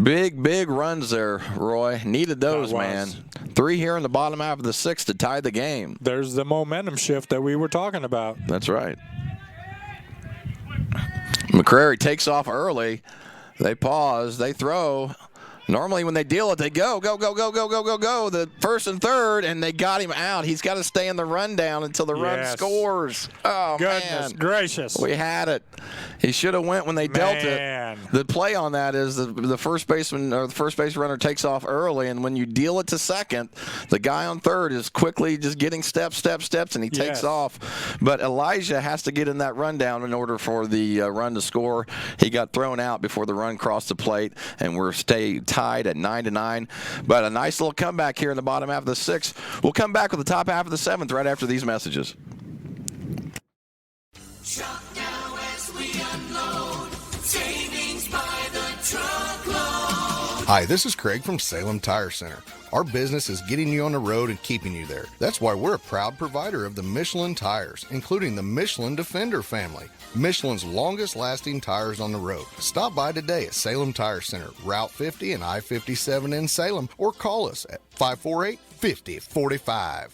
Big runs there, Roy. Needed those, man. 3 here in the bottom half of the 6th to tie the game. There's the momentum shift that we were talking about. That's right. McCrary takes off early. They pause. They throw. Normally when they deal it, they go. The first and third, and they got him out. He's got to stay in the rundown until the run scores. Oh, goodness gracious. We had it. He should have went when they dealt it. The play on that is the first baseman or the first base runner takes off early, and when you deal it to second, the guy on third is quickly just getting steps, and he takes off. But Elijah has to get in that rundown in order for the run to score. He got thrown out before the run crossed the plate, and we're tied at 9-9. But a nice little comeback here in the bottom half of the 6th. We'll come back with the top half of the 7th right after these messages. Shop now as we unload. Savings by the truckload. Hi, this is Craig from Salem Tire Center. Our business is getting you on the road and keeping you there. That's why we're a proud provider of the Michelin tires, including the Michelin Defender family, Michelin's longest-lasting tires on the road. Stop by today at Salem Tire Center, Route 50 and I-57 in Salem, or call us at 548-5045.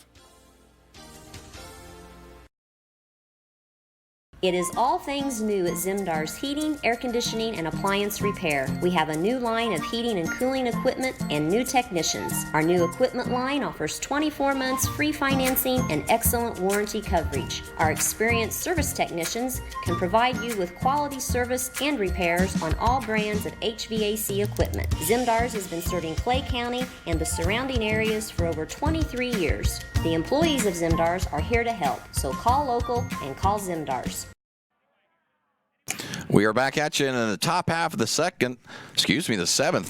It is all things new at Zimdar's Heating, Air Conditioning, and Appliance Repair. We have a new line of heating and cooling equipment and new technicians. Our new equipment line offers 24 months free financing and excellent warranty coverage. Our experienced service technicians can provide you with quality service and repairs on all brands of HVAC equipment. Zimdar's has been serving Clay County and the surrounding areas for over 23 years. The employees of Zimdar's are here to help, so call local and call Zimdar's. We are back at you in the top half of the 7th,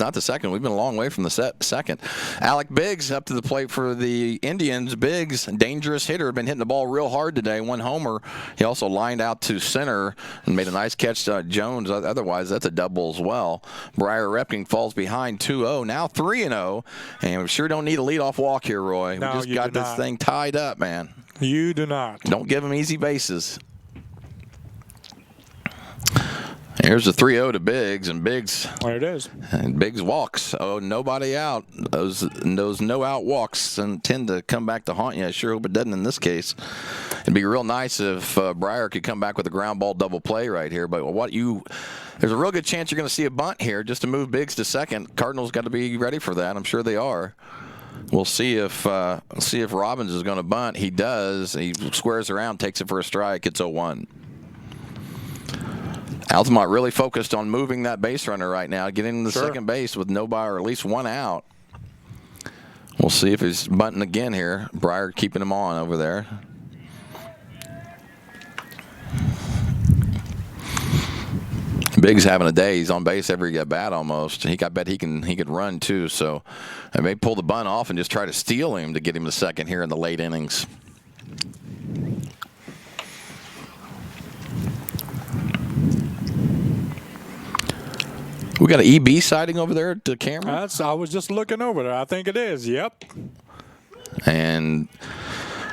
not the second. We've been a long way from the second. Alec Biggs up to the plate for the Indians. Biggs, dangerous hitter, been hitting the ball real hard today. 1 homer. He also lined out to center and made a nice catch to Jones. Otherwise, that's a double as well. Briar Repking falls behind 2-0. Now 3-0. And we sure don't need a leadoff walk here, Roy. No, we just got this thing tied up, man. You do not. Don't give him easy bases. Here's the 3-0 to Biggs, and Biggs. There it is. And Biggs walks. Oh, nobody out. Those no-out walks tend to come back to haunt you. I sure hope it doesn't in this case. It'd be real nice if Briar could come back with a ground ball double play right here. But there's a real good chance you're going to see a bunt here just to move Biggs to second. Cardinals got to be ready for that. I'm sure they are. We'll see if Robbins is going to bunt. He does. He squares around, takes it for a strike. It's 0-1. Altamont really focused on moving that base runner right now, getting to the second base with nobody or at least 1 out. We'll see if he's bunting again here. Briar keeping him on over there. Biggs having a day. He's on base every at bat almost. I bet he could run too. So I may pull the bunt off and just try to steal him to get him to second here in the late innings. We got an EB sighting over there at the camera. I was just looking over there. I think it is. Yep. And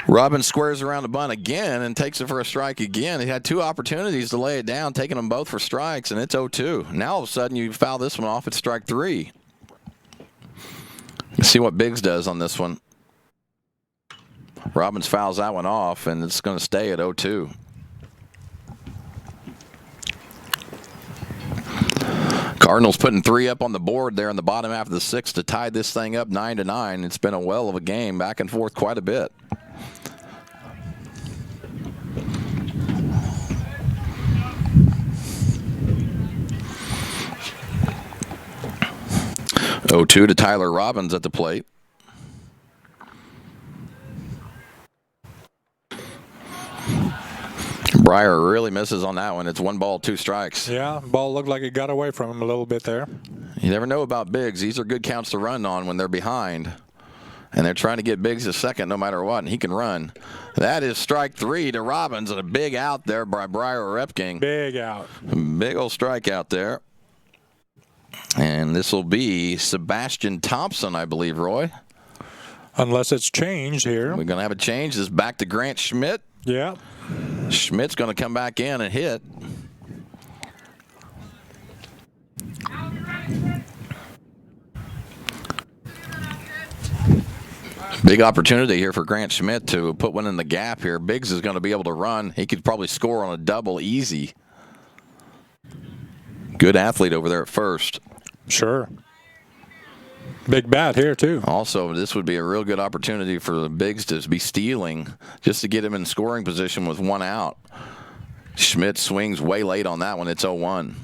Robbins squares around the bunt again and takes it for a strike again. He had 2 opportunities to lay it down, taking them both for strikes, and it's 0-2. Now all of a sudden you foul this one off at strike 3. Let's see what Biggs does on this one. Robbins fouls that one off, and it's going to stay at 0-2. Cardinals putting 3 up on the board there in the bottom half of the 6th to tie this thing up 9-9. It's been a well of a game, back and forth quite a bit. Oh, 2 to Tyler Robbins at the plate. Breyer really misses on that one. It's 1 ball, 2 strikes. Yeah, ball looked like it got away from him a little bit there. You never know about Biggs. These are good counts to run on when they're behind. And they're trying to get Biggs a second no matter what, and he can run. That is strike 3 to Robbins, and a big out there by Breyer Repking. Big out. Big old strike out there. And this will be Sebastian Thompson, I believe, Roy. Unless it's changed here. We're going to have a change. This is back to Grant Schmidt. Yeah. Schmidt's going to come back in and hit. Big opportunity here for Grant Schmidt to put one in the gap here. Biggs is going to be able to run. He could probably score on a double easy. Good athlete over there at first. Sure. Big bat here, too. Also, this would be a real good opportunity for the Biggs to be stealing just to get him in scoring position with 1 out. Schmidt swings way late on that one. It's 0-1.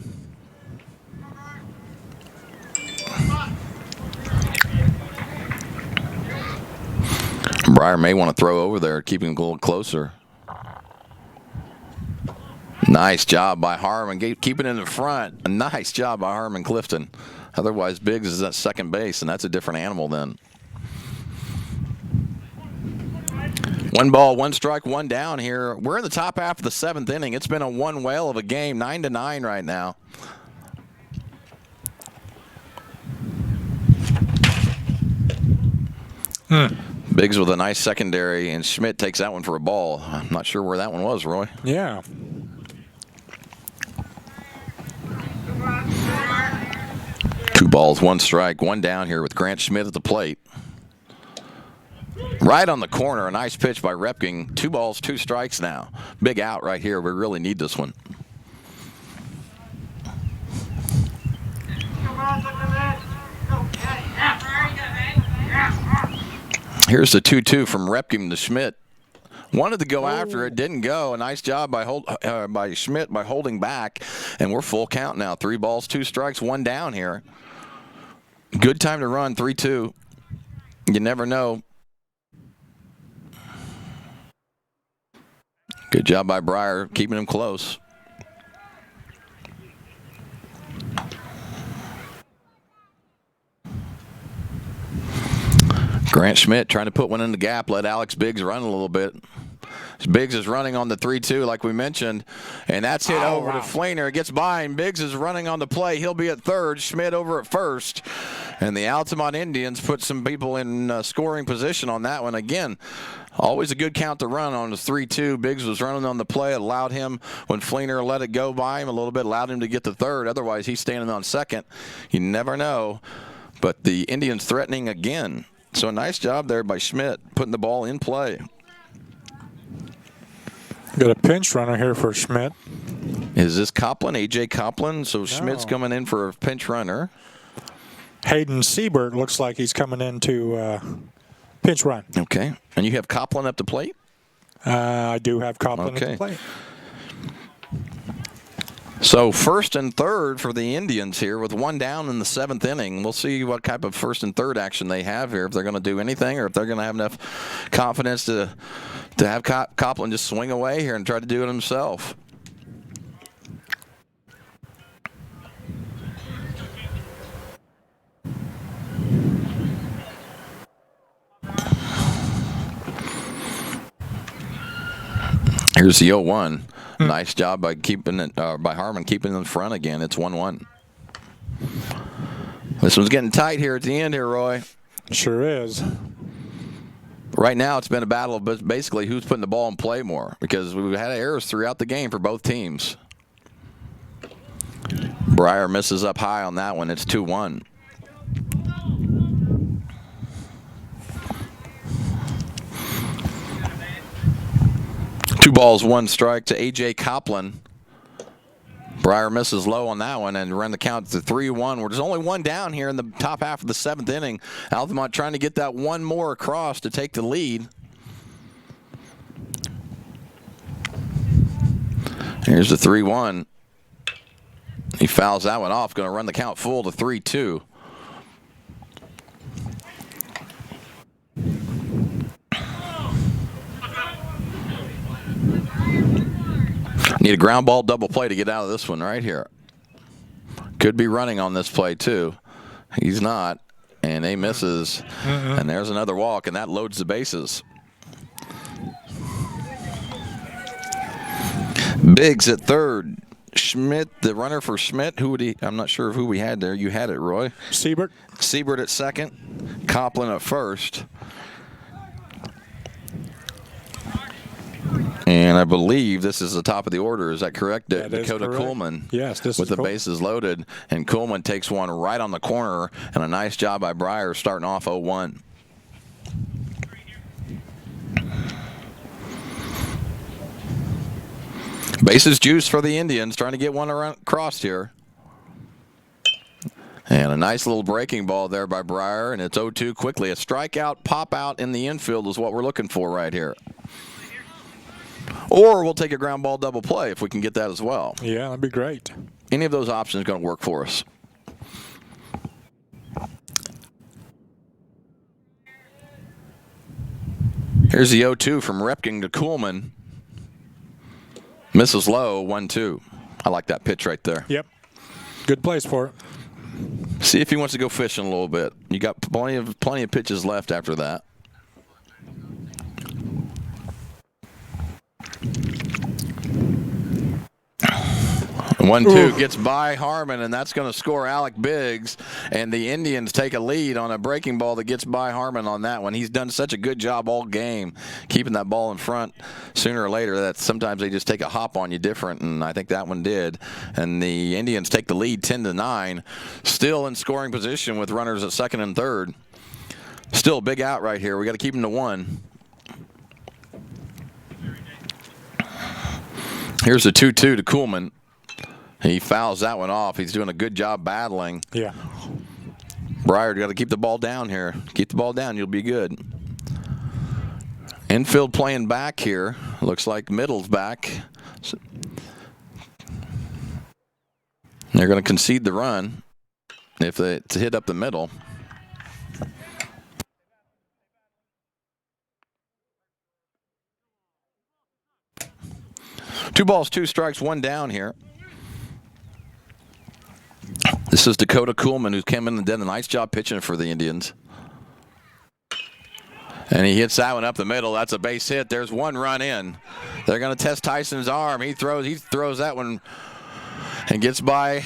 Breyer may want to throw over there, keeping him a little closer. Nice job by Harmon, keeping it in the front. A nice job by Harmon Clifton. Otherwise, Biggs is at second base, and that's a different animal then. 1 ball, 1 strike, 1 down here. We're in the top half of the 7th inning. It's been a one whale of a game, 9-9 right now. Biggs with a nice secondary, and Schmidt takes that one for a ball. I'm not sure where that one was, Roy. Yeah. Two balls, 1 strike, 1 down here with Grant Schmidt at the plate. Right on the corner, a nice pitch by Repking. 2 balls, 2 strikes now. Big out right here. We really need this one. Here's the 2-2 from Repking to Schmidt. Wanted to go after it, didn't go. A nice job by Schmidt by holding back, and we're full count now. 3 balls, 2 strikes, 1 down here. Good time to run, 3-2. You never know. Good job by Breyer, keeping him close. Grant Schmidt trying to put one in the gap, let Alex Biggs run a little bit. Biggs is running on the 3-2 like we mentioned, and that's hit over to Fleener. It gets by him. Biggs is running on the play. He'll be at third. Schmidt over at first. And the Altamont Indians put some people in scoring position on that one. Again, always a good count to run on the 3-2. Biggs was running on the play. It allowed him, when Fleener let it go by him a little bit, allowed him to get to third. Otherwise, he's standing on second. You never know. But the Indians threatening again. So a nice job there by Schmidt, putting the ball in play. Got a pinch runner here for Schmidt. Is this Copland, A.J. Copland? So Schmidt's coming in for a pinch runner. Hayden Siebert looks like he's coming in to pinch run. Okay. And you have Copland up the plate? I do have Copland at the plate. So first and third for the Indians here with 1 down in the 7th inning. We'll see what type of first and third action they have here, if they're going to do anything or if they're going to have enough confidence to have Copland just swing away here and try to do it himself. Here's the 0-1. Nice job by by Harmon keeping it in front again. It's 1-1. This one's getting tight here at the end here, Roy. Sure is. Right now, it's been a battle of basically who's putting the ball in play more, because we've had errors throughout the game for both teams. Breyer misses up high on that one. It's 2-1. Two balls, one strike to A.J. Copland. Breyer misses low on that one and run the count to 3-1. There's only one down here in the top half of the 7th inning. Altamont trying to get that one more across to take the lead. Here's the 3-1. He fouls that one off. Going to run the count full to 3-2. Need a ground ball double play to get out of this one right here. Could be running on this play too. He's not, and he misses. And there's another walk, and that loads the bases. Biggs at third. Schmidt, the runner for Schmidt. Who would he? I'm not sure who we had there. You had it, Roy. Siebert. Siebert at second. Copland at first. And I believe this is the top of the order. Is that correct? That is Dakota correct. Kuhlman. Yes, this with is the bases loaded, and Kuhlman takes one right on the corner, and a nice job by Breyer starting off 0-1. Bases juice for the Indians, trying to get one around crossed here. And a nice little breaking ball there by Breyer, and it's 0-2 quickly. A strikeout, pop out in the infield is what we're looking for right here. Or we'll take a ground ball double play if we can get that as well. Yeah, that'd be great. Any of those options are going to work for us. Here's the 0-2 from Repking to Kuhlman. Misses low, 1-2. I like that pitch right there. Yep. Good place for it. See if he wants to go fishing a little bit. You got plenty of pitches left after that. 1-2 gets by Harmon, and that's going to score Alec Biggs. And the Indians take a lead on a breaking ball that gets by Harmon on that one. He's done such a good job all game keeping that ball in front. Sooner or later, that sometimes they just take a hop on you different, and I think that one did. And the Indians take the lead 10-9, still in scoring position with runners at second and third. Still a big out right here. We got to keep them to 1. Here's the 2-2 to Kuhlman. He fouls that one off. He's doing a good job battling. Yeah. Breyer, got to keep the ball down here. Keep the ball down, you'll be good. Infield playing back here. Looks like middle's back. They're going to concede the run if it's hit up the middle. Two balls, two strikes, one down here. This is Dakota Kuhlman, who's come in and done a nice job pitching for the Indians. And he hits that one up the middle. That's a base hit. There's one run in. They're going to test Tyson's arm. He throws that one and gets by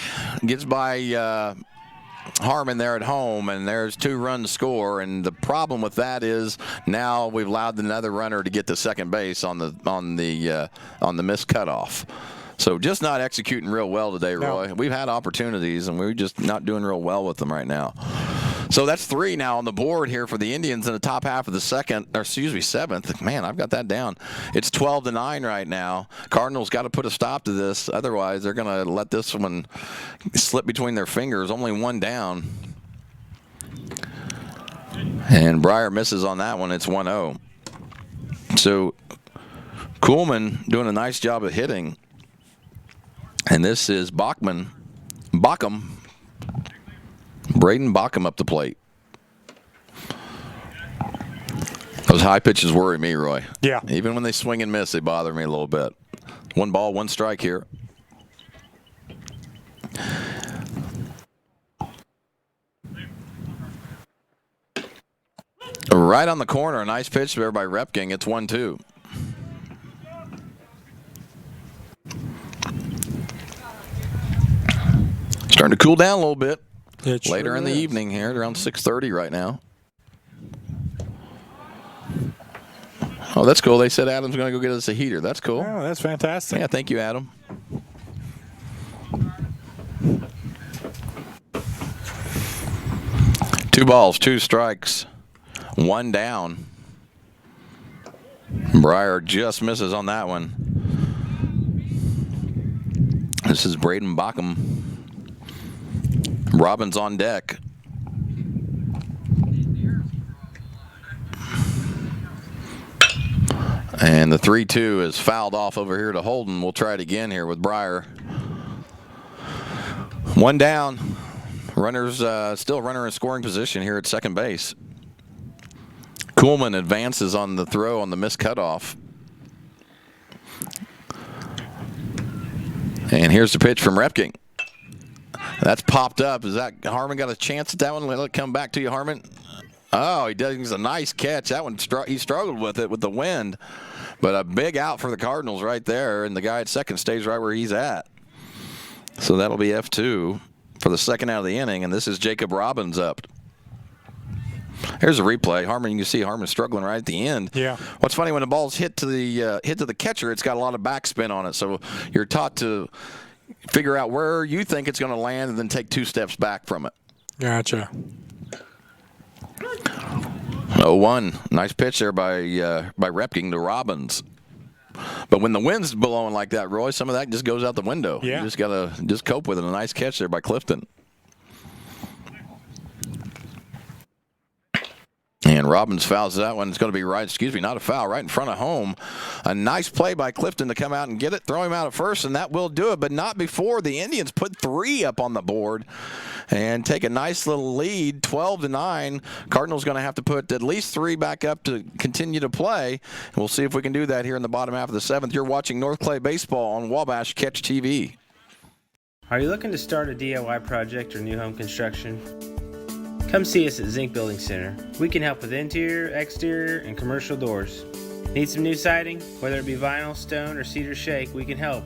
Harmon there at home, and there's 2 runs score. And the problem with that is now we've allowed another runner to get to second base on the missed cutoff. So just not executing real well today, Roy. No. We've had opportunities, and we're just not doing real well with them right now. So that's 3 now on the board here for the Indians in the top half of the 7th. Man, I've got that down. It's 12-9 right now. Cardinals got to put a stop to this. Otherwise, they're going to let this one slip between their fingers. Only 1 down. And Breyer misses on that one. It's 1-0. So Kuhlman doing a nice job of hitting. And this is Bachman. Braden Bachman up the plate. Those high pitches worry me, Roy. Yeah. Even when they swing and miss, they bother me a little bit. 1 ball, 1 strike here. Right on the corner, a nice pitch there by Repking. It's 1-2. Starting to cool down a little bit. It Later sure in the is. evening here, around 6:30 right now. Oh, that's cool. They said Adam's going to go get us a heater. That's cool. Oh, that's fantastic. Yeah, thank you, Adam. Two balls, 2 strikes, 1 down. Breyer just misses on that one. This is Braden Bockham. Robbins on deck. And the 3-2 is fouled off over here to Holden. We'll try it again here with Breyer. 1 down. Runners still runner in scoring position here at second base. Kuhlman advances on the throw on the missed cutoff. And here's the pitch from Repking. That's popped up. Is that Harmon got a chance at that one? Let it come back to you, Harmon. Oh, he does. It's a nice catch. That one he struggled with it with the wind, but a big out for the Cardinals right there, and the guy at second stays right where he's at. So that'll be F2 for the second out of the inning, and this is Jacob Robbins up. Here's a replay. Harmon, you can see Harmon struggling right at the end. Yeah. What's funny, when the ball's hit to the catcher, it's got a lot of backspin on it. So you're taught to figure out where you think it's going to land and then take 2 steps back from it. Gotcha. 0-1. Nice pitch there by Repking to Robbins. But when the wind's blowing like that, Roy, some of that just goes out the window. Yeah. You just got to cope with it. A nice catch there by Clifton. And Robbins fouls that one. It's going to be not a foul, right in front of home. A nice play by Clifton to come out and get it, throw him out at first, and that will do it, but not before the Indians put 3 up on the board and take a nice little lead, 12-9. Cardinals going to have to put at least 3 back up to continue to play. And we'll see if we can do that here in the bottom half of the 7th. You're watching North Clay Baseball on Wabash Catch TV. Are you looking to start a DIY project or new home construction? Come see us at Zinc Building Center. We can help with interior, exterior, and commercial doors. Need some new siding? Whether it be vinyl, stone, or cedar shake, we can help.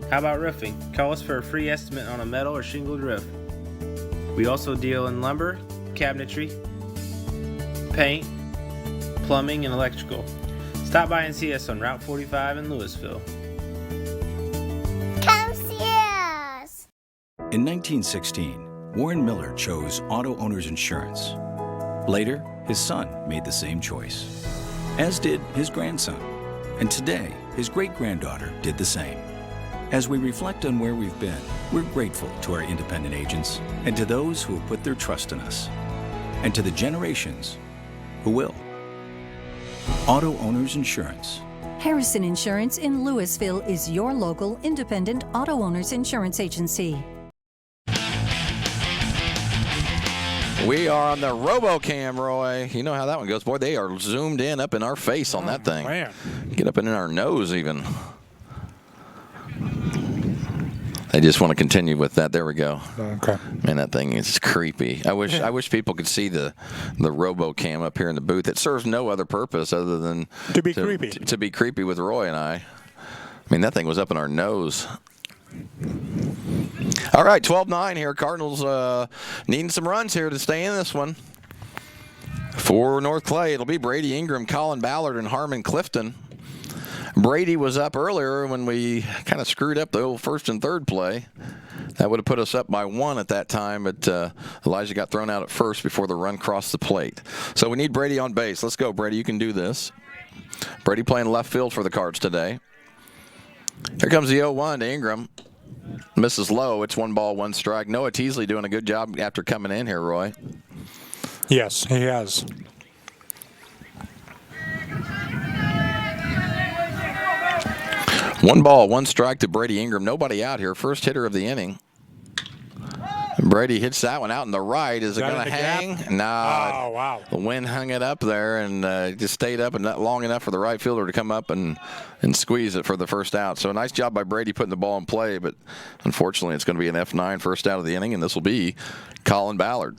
How about roofing? Call us for a free estimate on a metal or shingled roof. We also deal in lumber, cabinetry, paint, plumbing, and electrical. Stop by and see us on Route 45 in Louisville. Come see us. In 1916, Warren Miller chose Auto Owners Insurance. Later, his son made the same choice, as did his grandson. And today, his great-granddaughter did the same. As we reflect on where we've been, we're grateful to our independent agents and to those who have put their trust in us, and to the generations who will. Auto Owners Insurance. Harrison Insurance in Louisville is your local independent auto owners insurance agency. We are on the RoboCam, Roy. You know how that one goes. Boy, they are zoomed in up in our face on that thing. Man. Get up in our nose even. I just want to continue with that. There we go. Okay. Man, that thing is creepy. I wish people could see the RoboCam up here in the booth. It serves no other purpose other than To be creepy. To be creepy with Roy and I. I mean, that thing was up in our nose. All right, 12-9 here. Cardinals needing some runs here to stay in this one. For North Clay, it'll be Brady Ingram, Colin Ballard, and Harmon Clifton. Brady was up earlier when we kind of screwed up the old first and third play. That would have put us up by 1 at that time, but Elijah got thrown out at first before the run crossed the plate. So we need Brady on base. Let's go, Brady. You can do this. Brady playing left field for the Cards today. Here comes the 0-1 to Ingram. Misses low. It's 1 ball, 1 strike. Noah Teasley doing a good job after coming in here, Roy. Yes, he has. One ball, 1 strike to Brady Ingram. Nobody out here. First hitter of the inning. Brady hits that one out in the right. Is it going to hang? Nah. Oh, wow. The wind hung it up there and just stayed up and not long enough for the right fielder to come up and squeeze it for the first out. So a nice job by Brady putting the ball in play, but unfortunately it's going to be an F9 first out of the inning, and this will be Colin Ballard.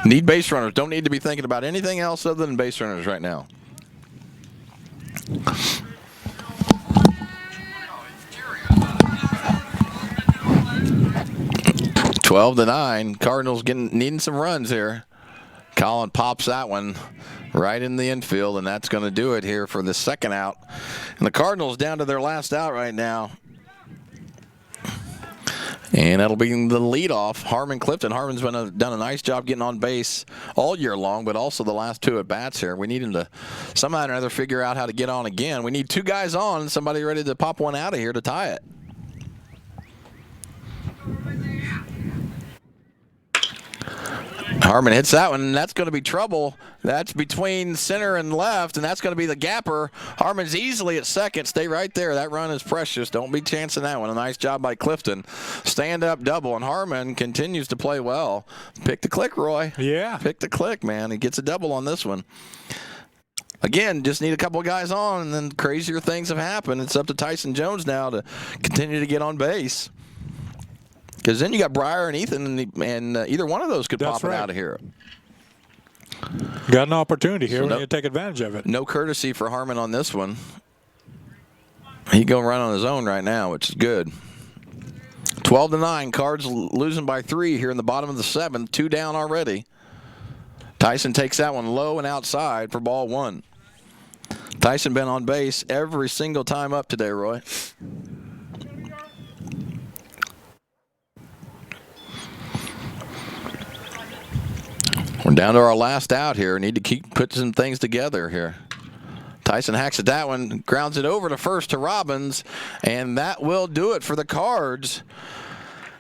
Need base runners. Don't need to be thinking about anything else other than base runners right now. 12-9. Cardinals needing some runs here. Colin pops that one right in the infield, and that's going to do it here for the second out. And the Cardinals down to their last out right now. And that'll be the leadoff, Harmon Clifton. Harmon's done a nice job getting on base all year long, but also the last two at-bats here. We need him to somehow or another figure out how to get on again. We need two guys on, somebody ready to pop one out of here to tie it. Harmon hits that one, and that's going to be trouble. That's between center and left, and that's going to be the gapper. Harmon's easily at second. Stay right there. That run is precious. Don't be chancing that one. A nice job by Clifton. Stand-up double, and Harmon continues to play well. Pick the click, Roy. Yeah. Pick the click, man. He gets a double on this one. Again, just need a couple of guys on, and then crazier things have happened. It's up to Tyson Jones now to continue to get on base. Because then you got Breyer and Ethan, and either one of those could pop it out of here. Got an opportunity here. So We need to take advantage of it. No courtesy for Harmon on this one. He going run on his own right now, which is good. 12-9. Cards losing by 3 here in the bottom of the 7th. 2 down already. Tyson takes that one low and outside for ball 1. Tyson been on base every single time up today, Roy. We're down to our last out here. Need to keep putting some things together here. Tyson hacks at that one, grounds it over to first to Robbins, and that will do it for the Cards.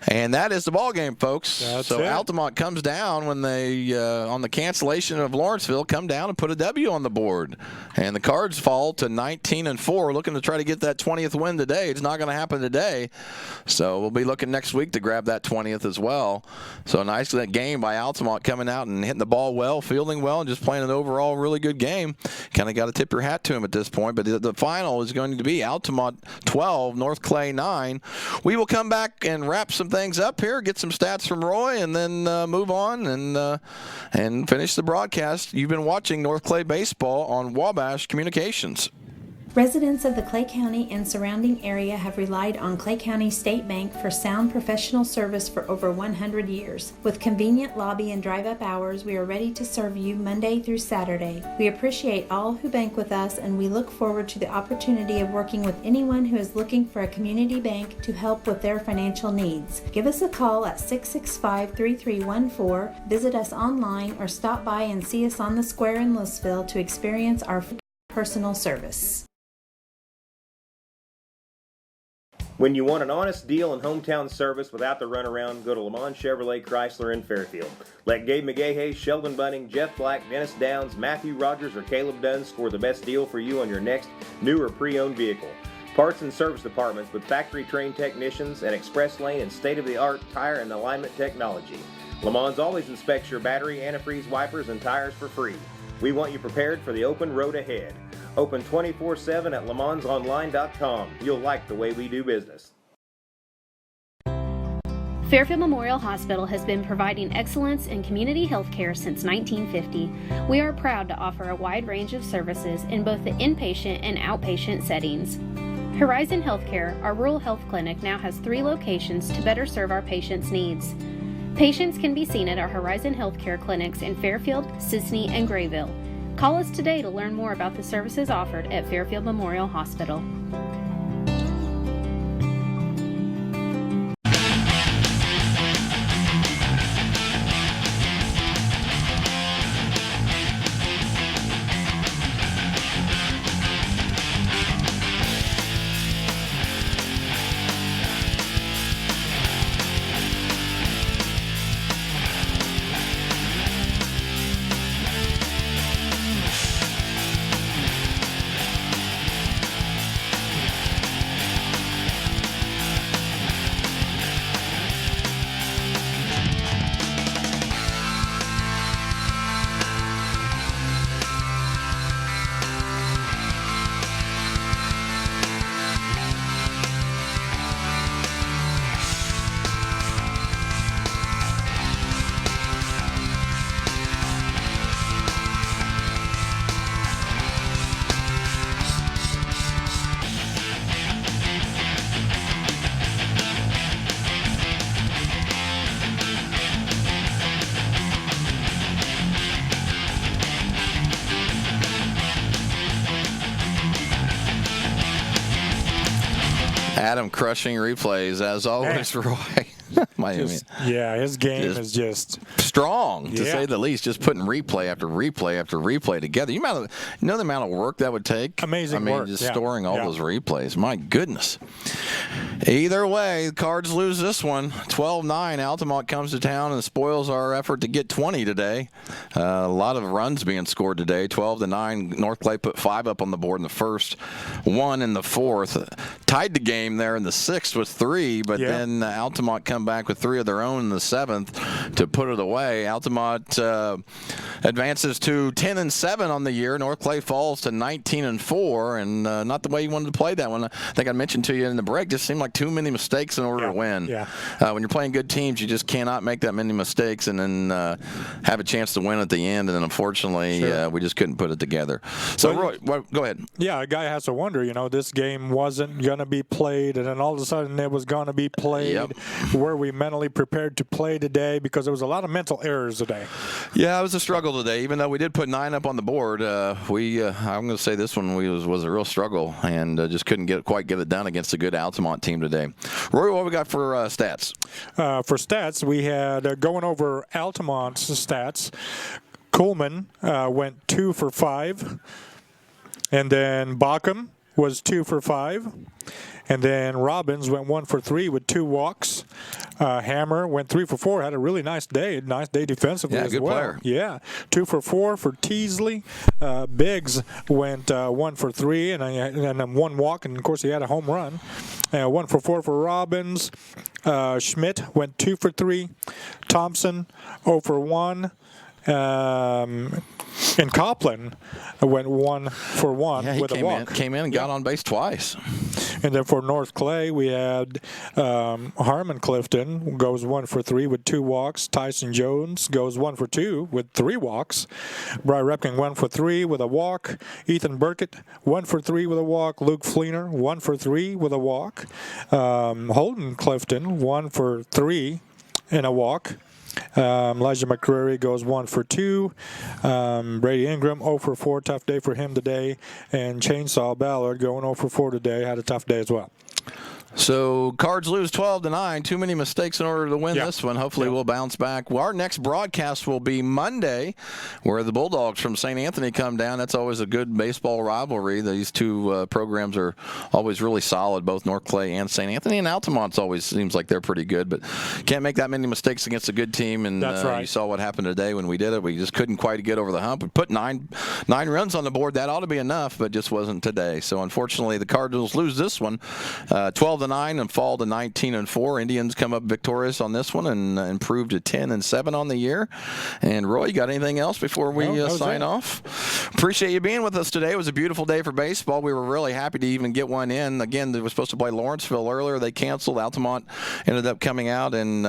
And that is the ball game, folks. So Altamont comes down when they, on the cancellation of Lawrenceville, come down and put a W on the board. And the Cards fall to 19-4, looking to try to get that 20th win today. It's not going to happen today. So we'll be looking next week to grab that 20th as well. So nice that game by Altamont coming out and hitting the ball well, fielding well, and just playing an overall really good game. Kind of got to tip your hat to him at this point. But the final is going to be Altamont 12, North Clay 9. We will come back and wrap some things up here, get some stats from Roy, and then move on and finish the broadcast. You've been watching North Clay Baseball on Wabash Communications. Residents of the Clay County and surrounding area have relied on Clay County State Bank for sound professional service for over 100 years. With convenient lobby and drive-up hours, we are ready to serve you Monday through Saturday. We appreciate all who bank with us, and we look forward to the opportunity of working with anyone who is looking for a community bank to help with their financial needs. Give us a call at 665-3314, visit us online, or stop by and see us on the square in Louisville to experience our personal service. When you want an honest deal and hometown service without the runaround, go to Lamont Chevrolet Chrysler in Fairfield. Let Gabe McGahey, Sheldon Bunning, Jeff Black, Dennis Downs, Matthew Rogers, or Caleb Dunn score the best deal for you on your next new or pre-owned vehicle. Parts and service departments with factory-trained technicians and express lane and state-of-the-art tire and alignment technology. Lamont's always inspects your battery, antifreeze, wipers, and tires for free. We want you prepared for the open road ahead. Open 24/7 at LeMansOnline.com. You'll like the way we do business. Fairfield Memorial Hospital has been providing excellence in community health care since 1950. We are proud to offer a wide range of services in both the inpatient and outpatient settings. Horizon Healthcare, our rural health clinic, now has 3 locations to better serve our patients' needs. Patients can be seen at our Horizon Healthcare clinics in Fairfield, Sisney, and Grayville. Call us today to learn more about the services offered at Fairfield Memorial Hospital. Adam crushing replays, as always, Roy. His game is just strong, to say the least. Just putting replay after replay after replay together. You know the amount of work that would take? Amazing work. Just storing all those replays. My goodness. Either way, the Cards lose this one. 12-9. Altamont comes to town and spoils our effort to get 20 today. A lot of runs being scored today. 12-9. North Clay put 5 up on the board in the first, 1 in the fourth. Tied the game there in the sixth with 3, but then Altamont come back with 3 of their own in the seventh to put it away. Altamont advances to 10-7 on the year. North Clay falls to 19-4, and not the way you wanted to play that one. I think I mentioned to you in the break, just seemed like too many mistakes in order to win. When you're playing good teams, you just cannot make that many mistakes and then have a chance to win at the end. And then unfortunately, we just couldn't put it together. So, Roy, go ahead. Yeah, a guy has to wonder, this game wasn't going to be played, and then all of a sudden it was going to be played. Were we mentally prepared to play today? Because there was a lot of mental errors today. Yeah, it was a struggle today. Even though we did put 9 up on the board, I'm going to say this one was a real struggle and just couldn't quite get it done against a good Altamont team today. Roy, what we got for stats? For stats, we had going over Altamont's stats. Coleman went 2 for 5, and then Bockham was 2 for 5. And then Robbins went 1 for 3 with 2 walks. Hammer went 3 for 4. Had a really nice day. Nice day defensively as good well. Player. Yeah, 2 for 4 for Teasley. Biggs went 1 for 3 and then 1 walk, and of course he had a home run. 1 for 4 for Robbins. Schmidt went 2 for 3. Thompson 0 for 1. And Copeland went 1 for 1 with a walk. Came in and got on base twice. And then for North Clay, we had Harmon Clifton goes 1 for 3 with 2 walks. Tyson Jones goes 1 for 2 with 3 walks. Brian Repking 1 for 3 with a walk. Ethan Burkett 1 for 3 with a walk. Luke Fleener 1 for 3 with a walk. Holden Clifton 1 for 3 in a walk. Elijah McCreary goes 1 for 2. Brady Ingram 0 for 4. Tough day for him today. And Chainsaw Ballard going 0 for 4 today. Had a tough day as well. So Cards lose 12-9. Too many mistakes in order to win this one. Hopefully we'll bounce back. Well, our next broadcast will be Monday, where the Bulldogs from St. Anthony come down. That's always a good baseball rivalry. These two programs are always really solid, both North Clay and St. Anthony. And Altamont always seems like they're pretty good, but can't make that many mistakes against a good team. And That's right. You saw what happened today when we did it. We just couldn't quite get over the hump. We put nine runs on the board. That ought to be enough, but just wasn't today. So unfortunately, the Cardinals lose this one, 12-9, and fall to 19-4. Indians come up victorious on this one and improved to 10-7 on the year. And Roy, you got anything else before we sign off? Appreciate you being with us today. It was a beautiful day for baseball. We were really happy to even get one in. Again, they were supposed to play Lawrenceville earlier. They canceled. Altamont ended up coming out and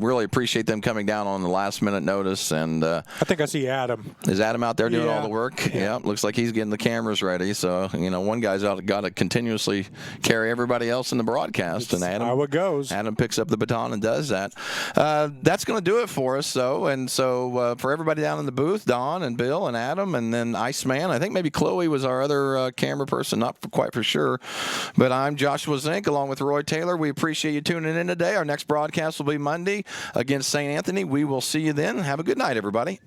really appreciate them coming down on the last minute notice. And I think I see Adam. Is Adam out there doing all the work? Yeah. Looks like he's getting the cameras ready. So, one guy's got to continuously carry everybody else in the broadcast. And Adam, how it goes. Adam picks up the baton and does that. That's going to do it for us, though. And so for everybody down in the booth, Don and Bill and Adam, and then Iceman, I think maybe Chloe was our other camera person, not quite for sure. But I'm Joshua Zink along with Roy Taylor. We appreciate you tuning in today. Our next broadcast will be Monday against St. Anthony. We will see you then. Have a good night, everybody.